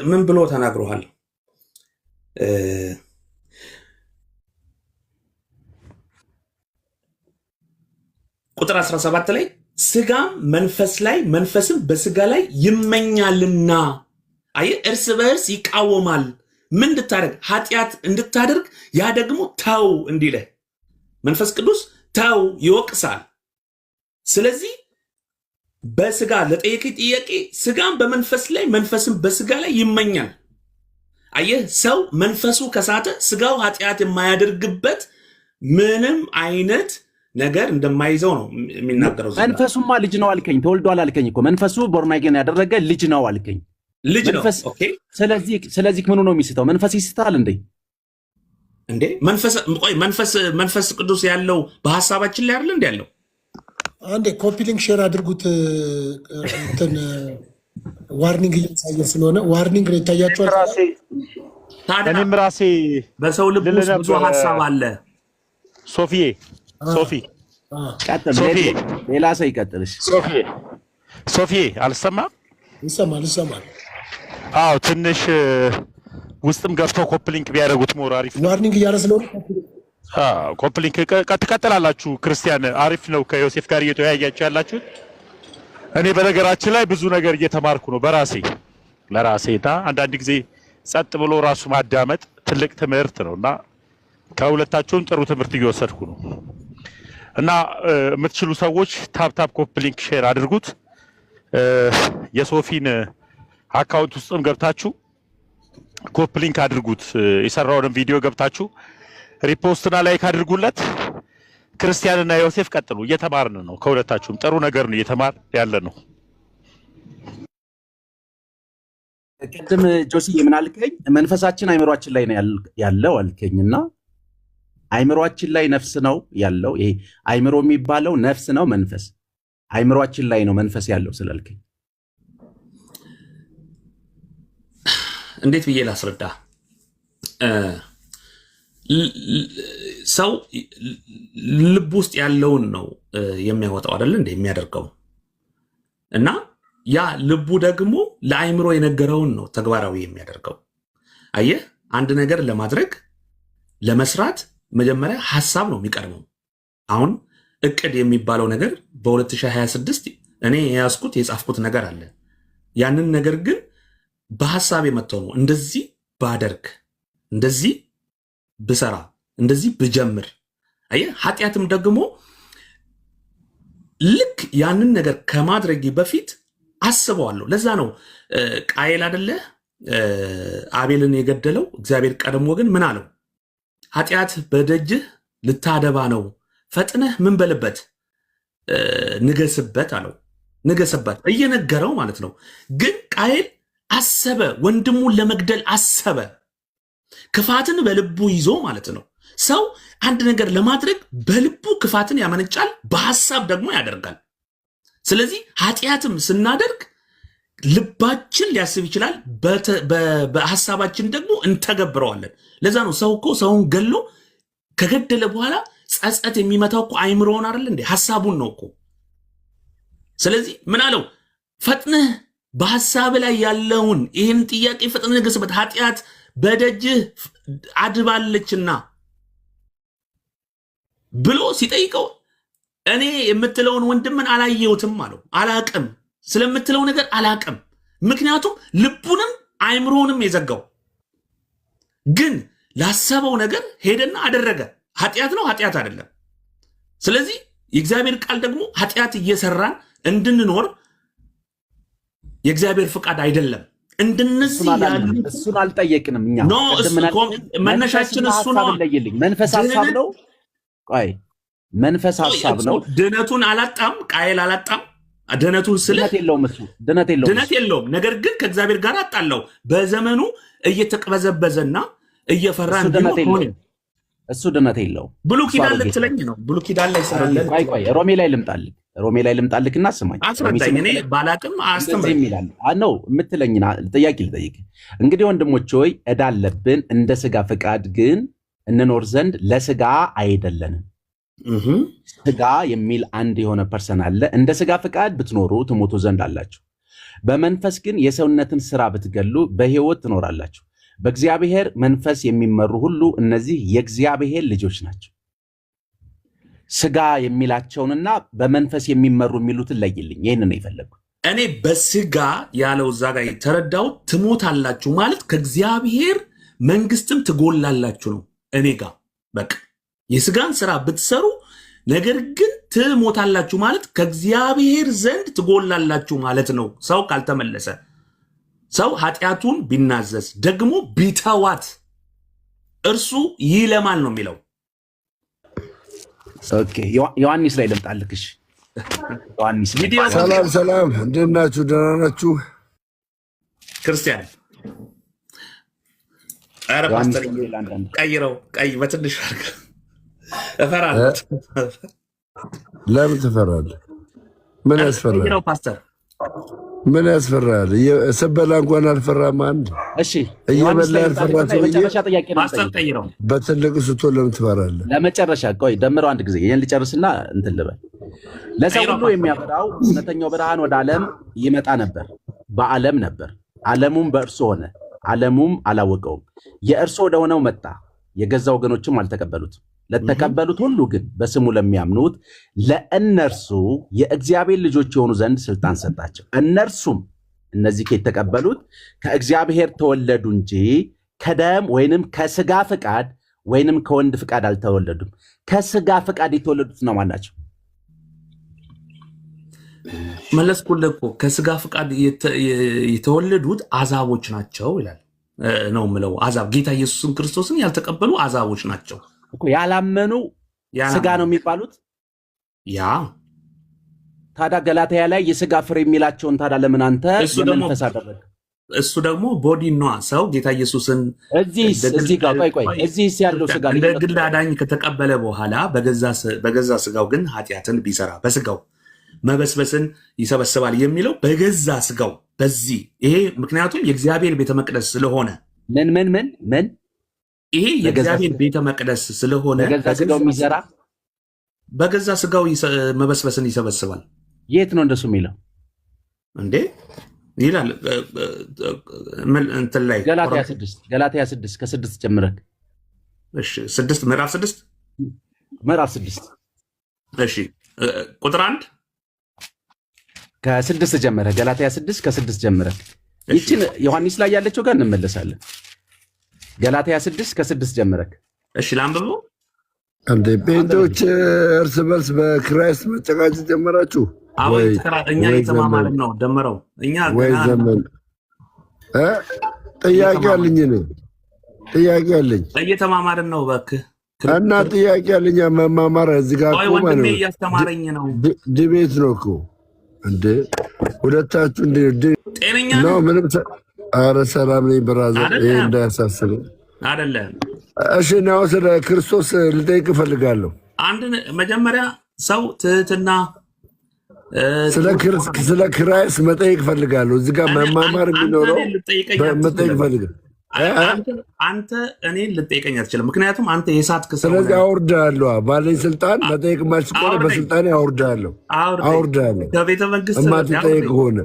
ምን ብሎ ተናግሮሃል? ቁጥር 17 ላይ ስጋም መንፈስ ላይ መንፈስም በስጋ ላይ ይመኛልና፣ አየህ እርስ በእርስ ይቃወማል። ምን እንድታደርግ? ኃጢአት እንድታደርግ። ያ ደግሞ ተው እንዲልህ መንፈስ ቅዱስ ተው ይወቅሳል። ስለዚህ በስጋ ለጠየቂ ጥያቄ ስጋም በመንፈስ ላይ መንፈስም በስጋ ላይ ይመኛል። አየህ ሰው መንፈሱ ከሳተ ስጋው ኃጢአት የማያደርግበት ምንም አይነት ነገር እንደማይዘው ነው የሚናገረው። መንፈሱማ ልጅ ነው አልከኝ፣ ተወልዷል አልከኝ እኮ። መንፈሱ ቦርናጌን ያደረገ ልጅ ነው አልከኝ። ልጅ ነው። ኦኬ። ስለዚህ ምኑ ነው የሚስተው? መንፈስ ይስታል እንዴ? መንፈስ ቅዱስ ያለው በሐሳባችን ላይ አይደል እንዴ ያለው? አንዴ ኮፒ ሊንክ ሼር አድርጉት። እንትን ዋርኒንግ እያሳየ ስለሆነ ዋርኒንግ ነው ይታያችኋል። እኔም ራሴ በሰው ልብ ውስጥ ብዙ ሐሳብ አለ። ሶፊ ሌላ ሰው ይቀጥልሽ። ሶፊ አልሰማም? ይሰማል። አዎ ትንሽ ውስጥም ገብተው ኮፕሊንክ ቢያደርጉት ሞር አሪፍ ነው። ዋርኒንግ እያለ ስለሆነ ኮፕሊንክ ትቀጥላላችሁ። ክርስቲያን አሪፍ ነው። ከዮሴፍ ጋር እየተወያያችሁ ያላችሁት። እኔ በነገራችን ላይ ብዙ ነገር እየተማርኩ ነው ለራሴና አንዳንድ ጊዜ ጸጥ ብሎ ራሱ ማዳመጥ ትልቅ ትምህርት ነው እና ከሁለታችሁም ጥሩ ትምህርት እየወሰድኩ ነው እና የምትችሉ ሰዎች ታፕ ኮፕሊንክ ሼር አድርጉት። የሶፊን አካውንት ውስጥም ገብታችሁ ኮፕሊንክ አድርጉት። የሰራውንም ቪዲዮ ገብታችሁ ሪፖስትና ላይክ አድርጉለት። ክርስቲያንና ዮሴፍ ቀጥሉ። እየተማርን ነው። ከሁለታችሁም ጥሩ ነገር ነው እየተማር ያለ ነው። ቅድም ጆሲ ምን አልከኝ? መንፈሳችን አይምሯችን ላይ ነው ያለው አልከኝና አይምሮአችን ላይ ነፍስ ነው ያለው። ይሄ አይምሮ የሚባለው ነፍስ ነው መንፈስ? አይምሮአችን ላይ ነው መንፈስ ያለው ስላልከኝ እንዴት ብዬ ላስረዳ? ሰው ልብ ውስጥ ያለውን ነው የሚያወጣው አይደል እንደ የሚያደርገው እና ያ ልቡ ደግሞ ለአይምሮ የነገረውን ነው ተግባራዊ የሚያደርገው። አየህ፣ አንድ ነገር ለማድረግ ለመስራት መጀመሪያ ሐሳብ ነው የሚቀርበው። አሁን እቅድ የሚባለው ነገር በ2026 እኔ የያዝኩት የጻፍኩት ነገር አለ። ያንን ነገር ግን በሐሳብ የመጣው ነው። እንደዚህ ባደርግ፣ እንደዚህ ብሰራ፣ እንደዚህ ብጀምር። አየህ፣ ኃጢአትም ደግሞ ልክ ያንን ነገር ከማድረግ በፊት አስበዋለሁ። ለዛ ነው ቃየል አይደለ አቤልን የገደለው። እግዚአብሔር ቀድሞ ግን ምን አለው? ኃጢአት በደጅህ ልታደባ ነው፣ ፈጥነህ ምን በልበት ንገስበት አለው። ንገስበት እየነገረው ማለት ነው። ግን ቃየል አሰበ፣ ወንድሙን ለመግደል አሰበ። ክፋትን በልቡ ይዞ ማለት ነው። ሰው አንድ ነገር ለማድረግ በልቡ ክፋትን ያመነጫል፣ በሐሳብ ደግሞ ያደርጋል። ስለዚህ ኃጢአትም ስናደርግ ልባችን ሊያስብ ይችላል፣ በሐሳባችን ደግሞ እንተገብረዋለን። ለዛ ነው ሰው እኮ ሰውን ገሎ ከገደለ በኋላ ጸጸት የሚመታው እኮ አይምሮውን አይደል እንዴ? ሐሳቡን ነው እኮ። ስለዚህ ምን አለው? ፈጥነህ በሐሳብ ላይ ያለውን ይህን ጥያቄ ፈጥነህ ንገስበት፣ ኃጢአት በደጅህ አድባለችና ብሎ ሲጠይቀው እኔ የምትለውን ወንድምን አላየሁትም አለው። አላቅም፣ ስለምትለው ነገር አላቅም። ምክንያቱም ልቡንም አይምሮንም የዘጋው ግን ላሰበው ነገር ሄደና አደረገ። ኃጢአት ነው ኃጢአት አይደለም። ስለዚህ የእግዚአብሔር ቃል ደግሞ ኃጢአት እየሰራን እንድንኖር የእግዚአብሔር ፍቃድ አይደለም። እንደነዚህ ያሉ እሱን አልጠየቅንም እኛ። መነሻችን እሱ ነው። መንፈስ ሐሳብ ነው። ቆይ መንፈስ ሐሳብ ነው። ድነቱን አላጣም፣ ቃየል አላጣም። ድነቱን ስለ ድነት የለውም። ነገር ግን ከእግዚአብሔር ጋር አጣለው። በዘመኑ እየተቅበዘበዘና እየፈራ እንዲሆን እሱ ድነት የለውም። ብሉ ኪዳን ልትለኝ ነው? ብሉ ኪዳን ላይ ስላለ ቆይ ሮሜ ላይ ልምጣልክና ስማኝ። አስረዳኝ። እኔ ባላቅም አስተምረኝ ይላል ነው የምትለኝ። ጥያቄ ልጠይቅ እንግዲህ ወንድሞች ሆይ፣ ዕዳ አለብን፣ እንደ ሥጋ ፍቃድ ግን እንኖር ዘንድ ለሥጋ አይደለንም። ሥጋ የሚል አንድ የሆነ ፐርሰን አለ። እንደ ሥጋ ፍቃድ ብትኖሩ ትሞቱ ዘንድ አላችሁ፣ በመንፈስ ግን የሰውነትን ሥራ ብትገሉ በሕይወት ትኖራላችሁ። በእግዚአብሔር መንፈስ የሚመሩ ሁሉ እነዚህ የእግዚአብሔር ልጆች ናቸው። ሥጋ የሚላቸውንና በመንፈስ የሚመሩ የሚሉትን ለይልኝ። ይህን ነው የፈለግኩት እኔ። በሥጋ ያለው እዛ ጋር የተረዳው ትሞታላችሁ ማለት ከእግዚአብሔር መንግስትም ትጎላላችሁ ነው። እኔ ጋር በቃ የሥጋን ስራ ብትሰሩ ነገር ግን ትሞታላችሁ ማለት ከእግዚአብሔር ዘንድ ትጎላላችሁ ማለት ነው። ሰው ካልተመለሰ፣ ሰው ኃጢአቱን ቢናዘዝ ደግሞ ቢተዋት እርሱ ይለማል ነው የሚለው። ዮሐንስ ላይ ልምጣልክሽ። ሰላም፣ እንደት ናችሁ? ደህና ናችሁ? ክርስቲያን ቀይረው፣ ቀይ በትንሽ አድርገህ። እፈራለሁ። ለምን ትፈራለህ? ምን ያስፈራል? ፓስተር ምን ያስፈራል? ስበላ እንኳን አልፈራም። አንድ እሺ፣ እየበላ ያልፈራ ፓስተር ቀይረው። በትልቅ ስትሆን ለምን ትፈራለህ? ለመጨረሻ ቆይ ደምረው አንድ ጊዜ ይህን ልጨርስና እንትን ልበል። ለሰው ሁሉ የሚያበራው እውነተኛው ብርሃን ወደ ዓለም ይመጣ ነበር፣ በዓለም ነበር፣ ዓለሙም በእርሱ ሆነ፣ ዓለሙም አላወቀውም። የእርሱ ወደ ሆነው መጣ፣ የገዛ ወገኖችም አልተቀበሉትም። ለተቀበሉት ሁሉ ግን በስሙ ለሚያምኑት ለእነርሱ የእግዚአብሔር ልጆች የሆኑ ዘንድ ስልጣን ሰጣቸው። እነርሱም እነዚህ የተቀበሉት ከእግዚአብሔር ተወለዱ እንጂ ከደም ወይንም ከሥጋ ፍቃድ ወይንም ከወንድ ፍቃድ አልተወለዱም። ከሥጋ ፍቃድ የተወለዱት ነው ማናቸው? መለስኩልህ እኮ ከሥጋ ፍቃድ የተወለዱት አሕዛቦች ናቸው ይላል ነው የምለው። አሕዛብ ጌታ ኢየሱስን ክርስቶስን ያልተቀበሉ አሕዛቦች ናቸው እኮ። ያላመኑ ሥጋ ነው የሚባሉት። ያ ታዲያ ገላትያ ላይ የሥጋ ፍሬ የሚላቸውን ታዲያ ለምን አንተ የመንፈስ አደረግ? እሱ ደግሞ ቦዲ ነዋ። ሰው ጌታ ኢየሱስን እዚህ ጋር ቆይ እዚህ ያለው ስጋ እንደ ግል አዳኝ ከተቀበለ በኋላ በገዛ ስጋው ግን ኃጢአትን ቢሰራ በስጋው መበስበስን ይሰበስባል የሚለው በገዛ ስጋው በዚህ ይሄ ምክንያቱም የእግዚአብሔር ቤተ መቅደስ ስለሆነ ምን ይሄ የእግዚአብሔር ቤተ መቅደስ ስለሆነ በገዛ ስጋው የሚሰራ በገዛ ስጋው መበስበስን ይሰበስባል። የት ነው እንደሱ የሚለው እንዴ? ይላል እንትን ላይ ገላትያ 6 ከ6 ጀምረህ። እሺ 6 ምዕራፍ 6 እሺ ቁጥር 1 ከ6 ጀምረህ ገላትያ 6 ከ6 ጀምረህ። ይችን ዮሐንስ ላይ ያለችው ጋር እንመለሳለን። ገላትያ 6 ከ6 ጀምረህ። እሺ ላንብበው። እንደ ጴንጤዎች እርስ በርስ በክራይስት መጨቃጨት ጀመራችሁ? እኛ የተማማልን ነው ደምረው እኛ ወይ ዘመን ጥያቄ አለኝ እየተማማርን ነው እባክህ እና ጥያቄ አለኝ። መማማር እዚህ ጋር ቆይ ወንድሜ እያስተማረኝ ነው። ዲቤት ነው እኮ እንደ ሁለታችሁ ጤነኛ ነው ምንም። ኧረ ሰላም ነኝ ብራዘር፣ ይሄ እንዳያሳስብ አይደለም። እሺ ነው ስለ ክርስቶስ ልጠይቅ እፈልጋለሁ። አንድ መጀመሪያ ሰው ትህትና ስለ ክራይስት መጠየቅ እፈልጋለሁ። እዚህ ጋር መማማር የሚኖረው መጠየቅ እፈልጋለሁ። አንተ እኔን ልጠይቀኝ አትችልም፣ ምክንያቱም አንተ የሳትክ ሰው። ስለዚህ አውርድሃለሁ። ባለኝ ስልጣን መጠየቅ የማልችል ከሆነ በስልጣኔ አውርድሃለሁ። ከቤተ መንግስት እማትጠይቅ ከሆነ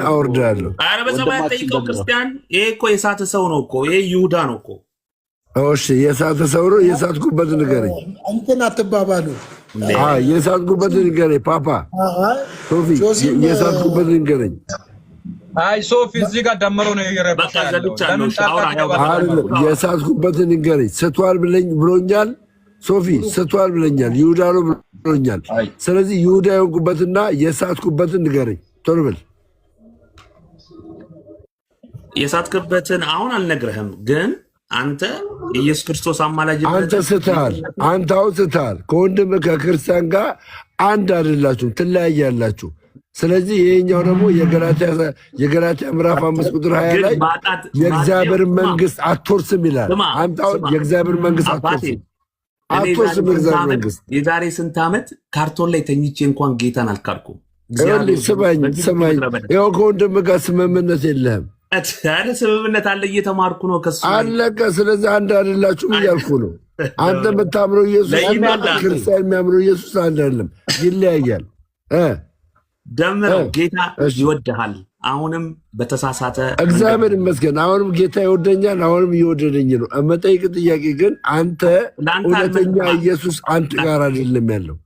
አውርድሃለሁ። ኧረ በሰማይ ጠይቀው ክርስቲያን። ይሄ እኮ የሳተ ሰው ነው እኮ፣ ይሄ ይሁዳ ነው እኮ። እሺ የሳተ ሰው ነው። የሳትኩበት ንገረኝ። እንትን አትባባሉ። የሳትኩበት ንገረኝ። ፓፓ ሶፊ የሳትኩበት ንገረኝ። አይ ሶፊ እዚህ ጋር ደምሮ ነው የሳትኩበትን ንገረኝ። ስቷል ብሎኛል። ሶፊ ስቷል ብለኛል። ይሁዳ ነው ብሎኛል። ስለዚህ ይሁዳ የሆንኩበትና የሳትኩበትን ንገረኝ። ቶሎ በል። የሳትክበትን አሁን አልነግርህም፣ ግን አንተ ኢየሱስ ክርስቶስ አማላጅ አንተ ስትሃል። አንተ አሁን ስትሃል። ከወንድም ከክርስቲያን ጋር አንድ አይደላችሁም፣ ትለያያላችሁ። ስለዚህ ይሄኛው ደግሞ የገላትያ ምዕራፍ 5 ቁጥር 20 ላይ የእግዚአብሔር መንግስት አትወርስም ይላል። አንተ አሁን የእግዚአብሔር መንግስት አትወርስም። የእግዚአብሔር መንግስት የዛሬ ስንት ዓመት ካርቶን ላይ ተኝቼ እንኳን ጌታን አልካድኩም። ስማኝ፣ ይኸው ከወንድም ጋር ስምምነት የለህም። ስምምነት አለ፣ እየተማርኩ ነው ከሱ አለቀ። ስለዚህ አንድ አይደላችሁም እያልኩ ነው። አንተ የምታምነው ኢየሱስ እና ክርስቲያን የሚያምነው ኢየሱስ አንድ አይደለም፣ ይለያያል። ደምረው ጌታ ይወድሃል። አሁንም በተሳሳተ እግዚአብሔር ይመስገን። አሁንም ጌታ ይወደኛል፣ አሁንም እየወደደኝ ነው። መጠይቅ ጥያቄ ግን አንተ እውነተኛ ኢየሱስ አንተ ጋር አይደለም ያለው።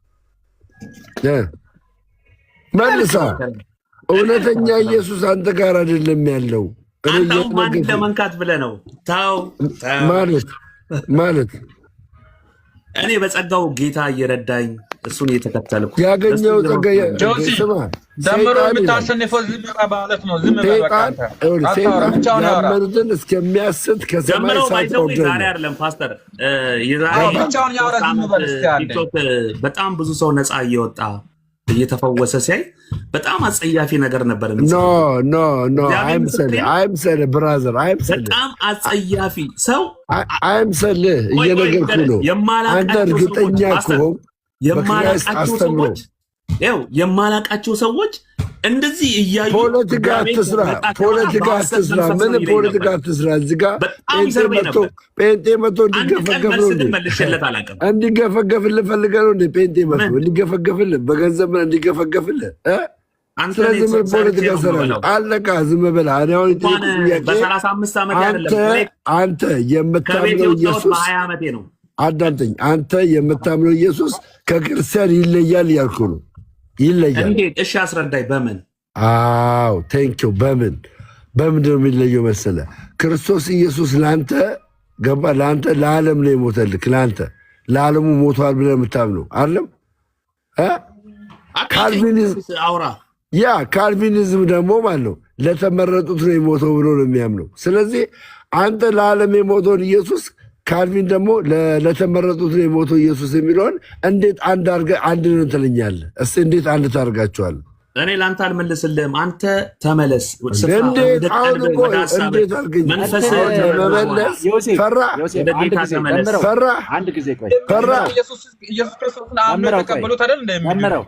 መልሳ እውነተኛ ኢየሱስ አንተ ጋር አይደለም ያለው። ማን ለመንካት ብለህ ነው? ተው ማለት እኔ በጸጋው ጌታ እየረዳኝ እሱን እየተከተልኩ ያገኘው ጸጋ ደምሮ የምታሸንፈው ዝም ማለት ነው። ዝም ሴጣን ያመኑትን እስከሚያስት ከሰማይ ዛሬ አይደለም ፓስተር፣ ቲክቶክ በጣም ብዙ ሰው ነፃ እየወጣ እየተፈወሰ ሲያይ በጣም አጸያፊ ነገር ነበር። አይምሰልህ ብራዘር፣ በጣም አጸያፊ ሰው አይምሰልህ። እየነገርኩህ ነው። አንተ እርግጠኛ ከሆንክ የማላቃቸው ሰዎች እንደዚህ እያዩ ፖለቲካ አትስራ። ምን ፖለቲካ አትስራ። እዚህ ጋር ጴንጤ መቶ እንዲገፈገፍልህ ፈልገህ ነው። ጴንጤ መቶ እንዲገፈገፍልህ፣ በገንዘብ እንዲገፈገፍልህ። ስለዚህ ምን ፖለቲካ ስራ አለቃ። ዝም ብለህ አንተ የምታምነው ኢየሱስ አዳምጠኝ። አንተ የምታምነው ኢየሱስ ከክርስቲያን ይለያል እያልኩ ነው። ይለያል። እንዴት? እሺ አስረዳኝ። በምን? አዎ ቴንኪው። በምንድን ነው የሚለየው መሰለህ? ክርስቶስ ኢየሱስ ለአንተ ገባ፣ ለአንተ ለዓለም ነው የሞተልክ። ለአንተ ለዓለሙ ሞቷል ብለህ የምታምነው አይደለም? ካልቪኒዝም ደግሞ ማለት ነው ለተመረጡት ነው የሞተው ብሎ ነው የሚያምነው። ስለዚህ አንተ ለዓለም የሞተውን ኢየሱስ፣ ካልቪን ደግሞ ለተመረጡት ነው የሞተው ኢየሱስ የሚለውን እንዴት አንድ ነው ትለኛለህ? እስኪ እንዴት አንድ ታደርጋቸዋለህ? እኔ ላንተ አልመልስልህም። አንተ ተመለስ። እንዴት አሁን እኮ እንዴት አልገኝ መንፈስ መመለስ ፈራ ፈራ አንድ ጊዜ ቆይ ፈራ ኢየሱስ ክርስቶስን አምነው ተቀበሉት አይደል እንደሚለው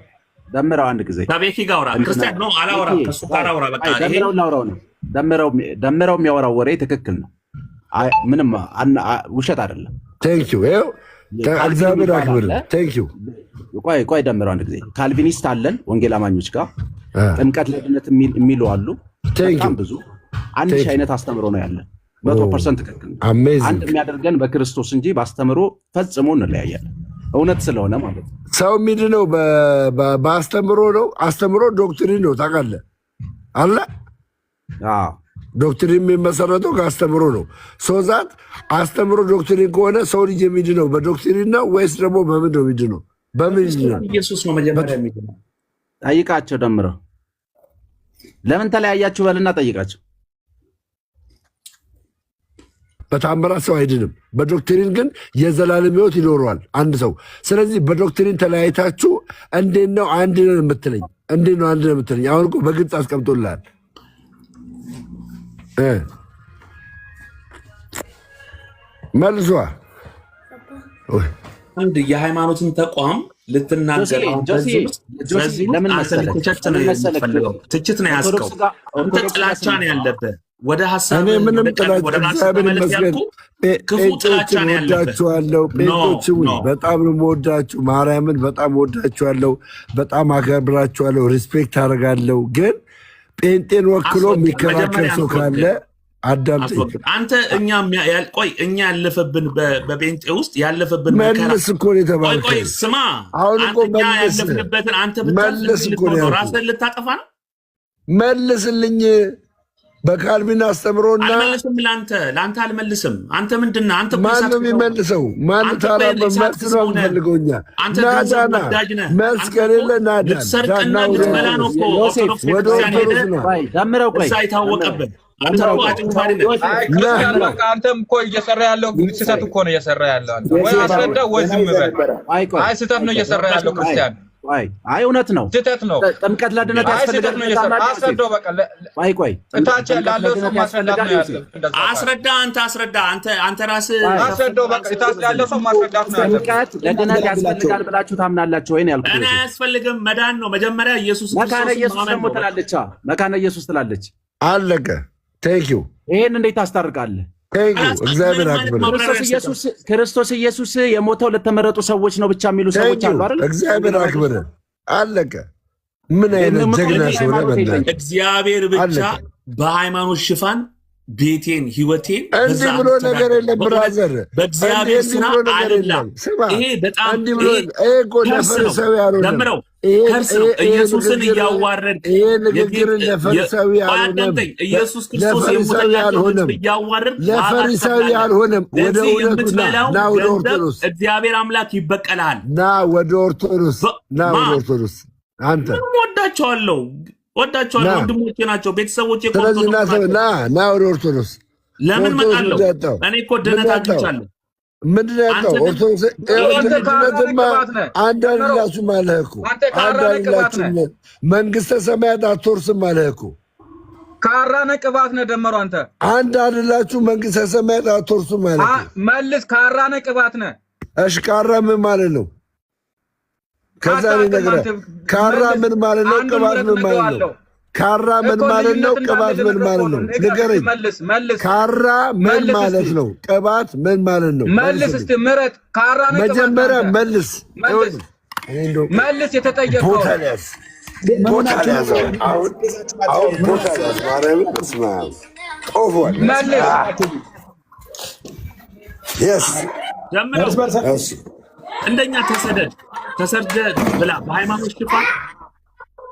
ደምረው አንድ ጊዜ ከቤኪ ጋር አውራ። ክርስቲያን ነው አላወራም። ከሱ ጋር አውራ። በቃ ይሄ ደምረው ነው። ደምረው የሚያወራው ወሬ ትክክል ነው። ምንም ውሸት አይደለም። ቴንክ ዩ ይኸው እግዚአብሔር አክብር። ቴንክ ዩ ቆይ ደምረው አንድ ጊዜ ካልቪኒስት አለን ወንጌል አማኞች ጋር ጥምቀት ለድነት የሚሉ አሉ። በጣም ብዙ 1000 አይነት አስተምሮ ነው ያለን። 100% ትክክል ነው። አንድ የሚያደርገን በክርስቶስ እንጂ በአስተምሮ ፈጽሞ እንለያያለን። እውነት ስለሆነ ማለት ነው። ሰው የሚድነው በአስተምሮ ነው። አስተምሮ ዶክትሪን ነው ታውቃለህ አለ። ዶክትሪን የሚመሰረተው ከአስተምሮ ነው። ሶዛት አስተምሮ ዶክትሪን ከሆነ ሰው ልጅ የሚድነው በዶክትሪን ነው ወይስ ደግሞ በምን ነው የሚድነው? በምን ይድነው? ኢየሱስ ነው መጀመሪያ የሚድነው። ጠይቃቸው ደምረው ለምን ተለያያችሁ በልና ጠይቃቸው። በታምራት ሰው አይድንም። በዶክትሪን ግን የዘላለም ሕይወት ይኖረዋል አንድ ሰው። ስለዚህ በዶክትሪን ተለያይታችሁ እንዴት ነው አንድ ነው የምትለኝ? እንዴት ነው አንድ ነው የምትለኝ? አሁን እኮ በግልጽ አስቀምጦልሃል። መልሷ አንድ የሃይማኖትን ተቋም ልትናገር ትችት ነው ያስከው። አንተ ጥላቻ ነው ያለብህ ወደ ሐሳብ እኔ ምንም ጥላቻ እግዚአብሔር ይመስገን ጴንጤዎችን ወዳችኋለሁ። ጴንጤዎችን በጣም ነው የምወዳችሁ። ማርያምን በጣም ወዳችኋለሁ። በጣም አከብራችኋለሁ። ሪስፔክት አደርጋለሁ። ግን ጴንጤን ወክሎ የሚከራከር ሰው ካለ አዳምጠኝ። አንተ እኛ ያለፈብን በጴንጤ ውስጥ ያለፈብን መልስ እኮ ነው የተባልከው። ቆይ ስማ፣ አሁን እኮ እኛ ያለፍንበትን አንተ ራስህን ልታጠፋ ነው። መልስልኝ። በካልቪን አስተምሮና አልመልስም። ለአንተ አልመልስም። አንተ ምንድን ነህ? አንተ ማን ነው የሚመልሰው? ማን ታራ መልስ ነው የምፈልገው? እኛ ናዳና መልስ ከሌለ ናዳ ልትሰርቅና ልትበላ ነው እኮ ኦርቶዶክስ ቤተክርስቲያን ሄደህ ደምረው ቆይ እዛ የታወቀብህ አንተም እኮ እየሰራ ያለው ስህተት እኮ ነው እየሰራ ያለው። ወይ አስረዳ ወይ ዝም በል። አይ ስህተት ነው እየሰራ ያለው ክርስቲያን። አይ እውነት ነው፣ ስህተት ነው። ጥምቀት ለድነት ያስፈልጋል። አስረዳው በቃ። ቆይ እታች ላለው ሰው ማስረዳት ነው ያለው። አስረዳ፣ አንተ ራስህ አስረዳው በቃ። እታች ያለው ሰው ማስረዳት ነው ያለው። ጥምቀት ለድነት ያስፈልጋል ብላችሁ ታምናላችሁ ወይ ነው ያልኩት። እኔ አያስፈልግም፣ መዳን ነው መጀመሪያ። ኢየሱስ መካነ ኢየሱስ ደግሞ ትላለች። መካነ ኢየሱስ ትላለች። አለቀ። ቴንክ ዩ። ይሄን እንዴት ታስታርቃለህ? እግዚአብሔር አክብር። ክርስቶስ ኢየሱስ የሞተው ለተመረጡ ሰዎች ነው ብቻ የሚሉ ሰዎች አሉ አይደል? እግዚአብሔር አክብር። አለቀ። ምን አይነት ጀግና ሰው ነው! እግዚአብሔር ብቻ በሃይማኖት ሽፋን ቤቴን ህይወቴን እንዲህ ብሎ ነገር የለም ብራዘር። በእግዚአብሔር ስራ አይደለም። ይሄ በጣም ለፈሪሳዊ ያልሆነ ኢየሱስን እያዋረድ ይሄ ንግግር ለፈሪሳዊ ያልሆነ ኢየሱስ ክርስቶስ እያዋረድ ለፈሪሳዊ ያልሆነም ወደ እውነቱ ና ወደ ኦርቶዶክስ እግዚአብሔር አምላክ ይበቀላል። ና ወደ ኦርቶዶክስ ና ወደ ኦርቶዶክስ። አንተ ወዳቸዋለሁ ወንድሞቼ ናቸው፣ ቤተሰቦቼ። ስለዚህ ና ወደ ኦርቶዶክስ። ለምን መጣለሁ? እኔ እኮ ድነት አግኝቻለሁ። ምንድን ነው ያጣው? ኦርቶዶክስ ድነትማ አንድ አይደላችሁም አለህ እኮ። አንድ አይደላችሁም፣ መንግስተ ሰማያት አትወርስም አለህ እኮ። ካራነ ቅባት ነህ ደመሩ። አንተ አንድ አይደላችሁ፣ መንግስተ ሰማያት አትወርሱም አለህ። መልስ። ካራነ ቅባት ነህ። እሺ ካራ ምን ማለት ነው? ከዛ ነገር ካራ ምን ማለት ነው? ቅባት ምን ማለት ነው? ካራ ምን ማለት ነው? ቅባት ምን ማለት ነው? ንገረኝ። ካራ ምን ማለት ነው? ቅባት ምን ማለት ነው? መልስ እስቲ ምረጥ። ካራ ነው መጀመሪያ መልስ። መልስ የተጠየቀው ቦታ ያዝ። አሁን ቦታ ያዝ። ማርያምን ስማ። ኦፎን መልስ። የስ እንደኛ ተሰደድ ብላ በሃይማኖት ሽፋን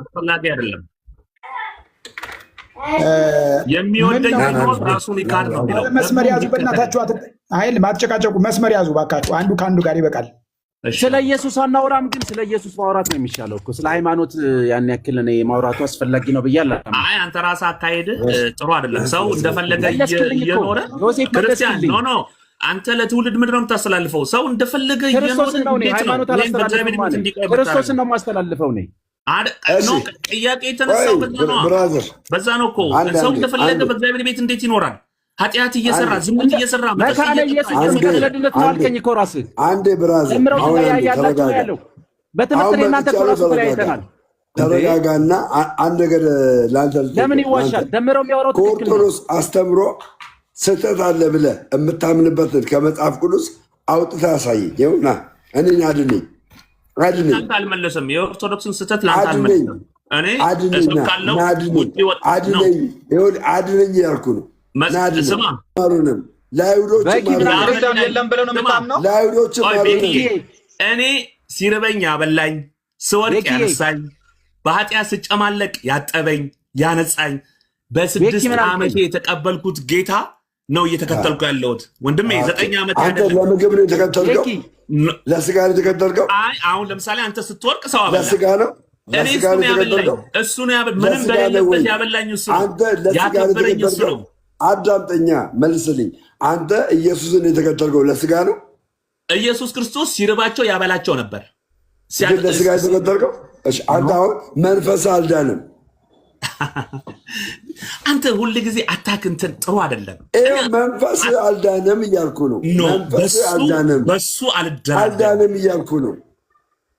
አስፈላጊ አይደለም። የሚወደኝ ራሱን ይካድ ነው የሚለው። መስመር ያዙ በእናታችሁ። አይል ማጨቃጨቁ። መስመር ያዙ ባካችሁ። አንዱ ከአንዱ ጋር ይበቃል። ስለ ኢየሱስ አናወራም፣ ግን ስለ ኢየሱስ ማውራት ነው የሚሻለው እኮ። ስለ ሃይማኖት ያን ያክል እኔ ማውራቱ አስፈላጊ ነው ብያለሁ። አይ አንተ ራስህ አካሄድ ጥሩ አይደለም። ሰው እንደፈለገ እየኖረ ክርስቲያን ኖ አንተ ለትውልድ ምንድን ነው የምታስተላልፈው? ሰው እንደፈለገ ክርስቶስን ነው ማስተላልፈው። እኔ ጥያቄ የተነሳው በዛ ነው እኮ ሰው እንደፈለገ በእግዚአብሔር ቤት እንዴት ይኖራል? ኃጢአት እየሰራ ዝሙት እየሰራ መካነ ኢየሱስ የተቀለደለት ነው አልከኝ እኮ ራስህ። አንዴ ብራዘር ያለው በትምህርት እናንተ ኮራስ ላይ አይተናል። ተረጋጋና አንድ ነገር ላንተ ለምን ይዋሻል? ደምረው የሚያወራው ትክክል ነው። ኦርቶዶክስ አስተምሮ ስህተት አለ ብለህ የምታምንበትን ከመጽሐፍ ቅዱስ አውጥተህ አሳየኝ። ይኸውና እኔን አድነኝ። አንተ አልመለሰም። የኦርቶዶክስን ስህተት ለአንተ አልመለሰም። እኔ እሰብካለሁ። አድነኝ ያልኩ ነው። ስማ ለአይሁዶች የለም ብለው ነው የምታምነው። ለአይሁዶች እኔ ሲርበኝ ያበላኝ፣ ስወድቅ ያነሳኝ፣ በኃጢአት ስጨማለቅ ያጠበኝ ያነጻኝ፣ በ6 ዓመቴ የተቀበልኩት ጌታ ነው እየተከተልኩ ያለሁት። ወንድሜ 9 ዓመት አይደለም። ለምግብ ነው የተከተልከው? ለስጋ ነው የተከተልከው? አይ አሁን ለምሳሌ አንተ ስትወርቅ ሰው አበላ፣ ለስጋ ነው እኔ እሱ ነው ያበላኝ። እሱ ነው ምንም በሌለበት ያበላኝ እሱ ነው። ያከበረኝ እሱ ነው። አዳምጠኛ መልስልኝ። አንተ ኢየሱስን የተከተልከው ለስጋ ነው? ኢየሱስ ክርስቶስ ሲርባቸው ያበላቸው ነበር። ለስጋ የተከተልከው? አንተ አሁን መንፈስ አልዳንም። አንተ ሁል ጊዜ አታክ እንትን ጥሩ አይደለም። መንፈስ አልዳንም እያልኩ ነው። መንፈስ በሱ አልዳንም እያልኩ ነው።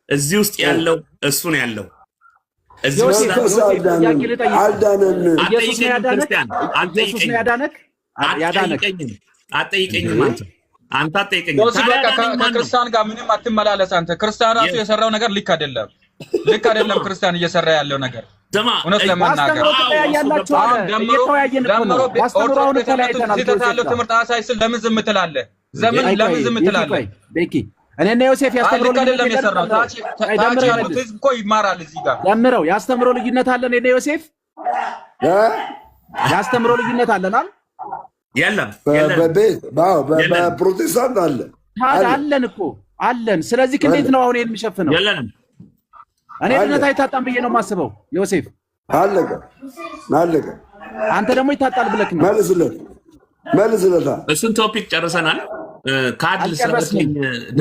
እዚህ ውስጥ ያለው እሱ ነው ያለው። መንፈስ አልዳንም። አትጠይቀኝም። አንተ አትጠይቀኝም። ከክርስቲያን ጋር ምንም አትመላለስ። አንተ ክርስቲያን ራሱ የሰራው ነገር ልክ አይደለም። ክርስቲያን እየሰራ ያለው ነገር እውነት ለመናገር ያለው ትምህርት አሳይ ስል ለምን ዝም ትላለህ? ለምን ዝም ትላለህ? እኔና ዮሴፍ ያስተምሮ እኮ ይማራል። እዚህ ጋር ደምረው ያስተምሮ ልዩነት አለን። እኔና ዮሴፍ ያስተምሮ ልዩነት አለናል። የለም በፕሮቴስታንት አለን እኮ አለን። ስለዚህ እንዴት ነው አሁን የሚሸፍነው? የለንም። እኔ ድነት አይታጣም ብዬ ነው የማስበው። ዮሴፍ አለቀ። አንተ ደግሞ ይታጣል ብለህ ነው። መልስለታ። እሱን ቶፒክ ጨርሰናል። ካድል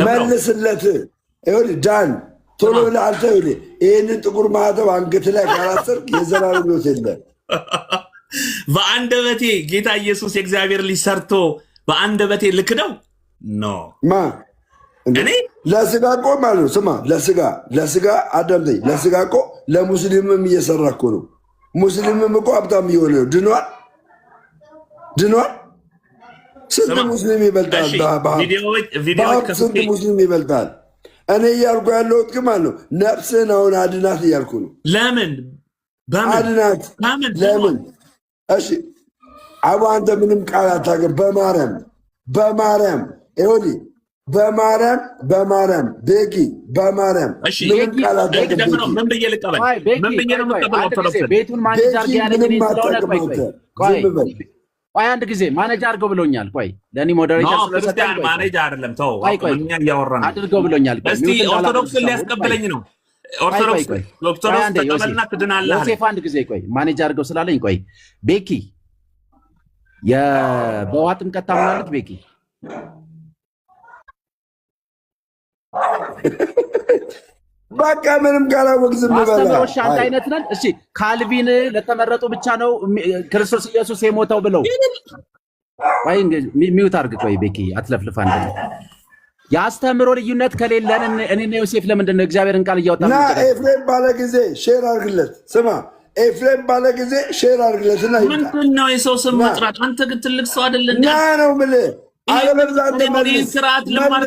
መልስለት። ይኸውልህ ዳን ቶሎ ብለህ አንተ ይኸውልህ ይህንን ጥቁር ማህተብ አንገት ላይ ካላሰርክ የዘላለም ሕይወት የለም። በአንደበቴ ጌታ ኢየሱስ የእግዚአብሔር ልጅ ሰርቶ በአንደበቴ ልክደው ኖ እኔ ለስጋ እኮ ማለት ነው። ስማ ለስጋ አዳምጠኝ። ለስጋ እኮ ለሙስሊምም እየሰራ እኮ ነው። ሙስሊምም እኮ ሀብታም እየሆነ ነው። ድኗል። ስንት ሙስሊም ይበልጣል? ስንት ሙስሊም ይበልጣል? እኔ እያልኩ ያለሁት ግን ማለት ነው ነፍስህን አሁን አድናት እያልኩ ነው። ለምን አድናት? ለምን? እሺ አቡ አንተ ምንም ቃል አታውቅም። በማርያም ይኸውልህ በማርያም ቤኪ በማርያም ምንም ቃል አታውቅም። ምን ብዬ ልቀበል? ምን ብዬ ነው የምቀበለው? ቤቱን ማኔጅ አድርገህ ያለኝ ስለሆነ ቆይ አንድ ጊዜ ማኔጅ አድርገው ብሎኛል። ቆይ ለእኔ ሞዴሬተር ክርስቲያን ማኔጅ አይደለም ተው፣ እኛ እያወራን ነው። አድርገው ብሎኛል። እስቲ ኦርቶዶክስን ሊያስቀብለኝ ነው። ኦርቶዶክስ ተቀበልና ትድናለህ። ዮሴፍ አንድ ጊዜ ቆይ ማኔጅ አድርገው ስላለኝ ቆይ ቤኪ በውሃ ጥምቀት ታምናለች? ቤኪ በቃ ምንም ካላወቅ ዝም በላ። አስተምሮሽ አንድ አይነት ነን። እሺ ካልቪን ለተመረጡ ብቻ ነው ክርስቶስ ኢየሱስ የሞተው ብለው ወይ ሚውት አድርግ። ቆይ ቤኪ አትለፍልፍ። አንድ የአስተምሮ ልዩነት ከሌለን እኔና ዮሴፍ ለምንድን ነው እግዚአብሔርን ቃል እያወጣ እና ኤፍሬም ባለ ጊዜ ሼር አድርግለት። ስማ ኤፍሬም ባለ ጊዜ ሼር አድርግለት። እና ምንድን ነው የሰው ስም መጥራት? አንተ ግን ትልቅ ሰው አይደለም ና ነው የምልህ። አለበለዚያ አንተ ስርዓት ልማር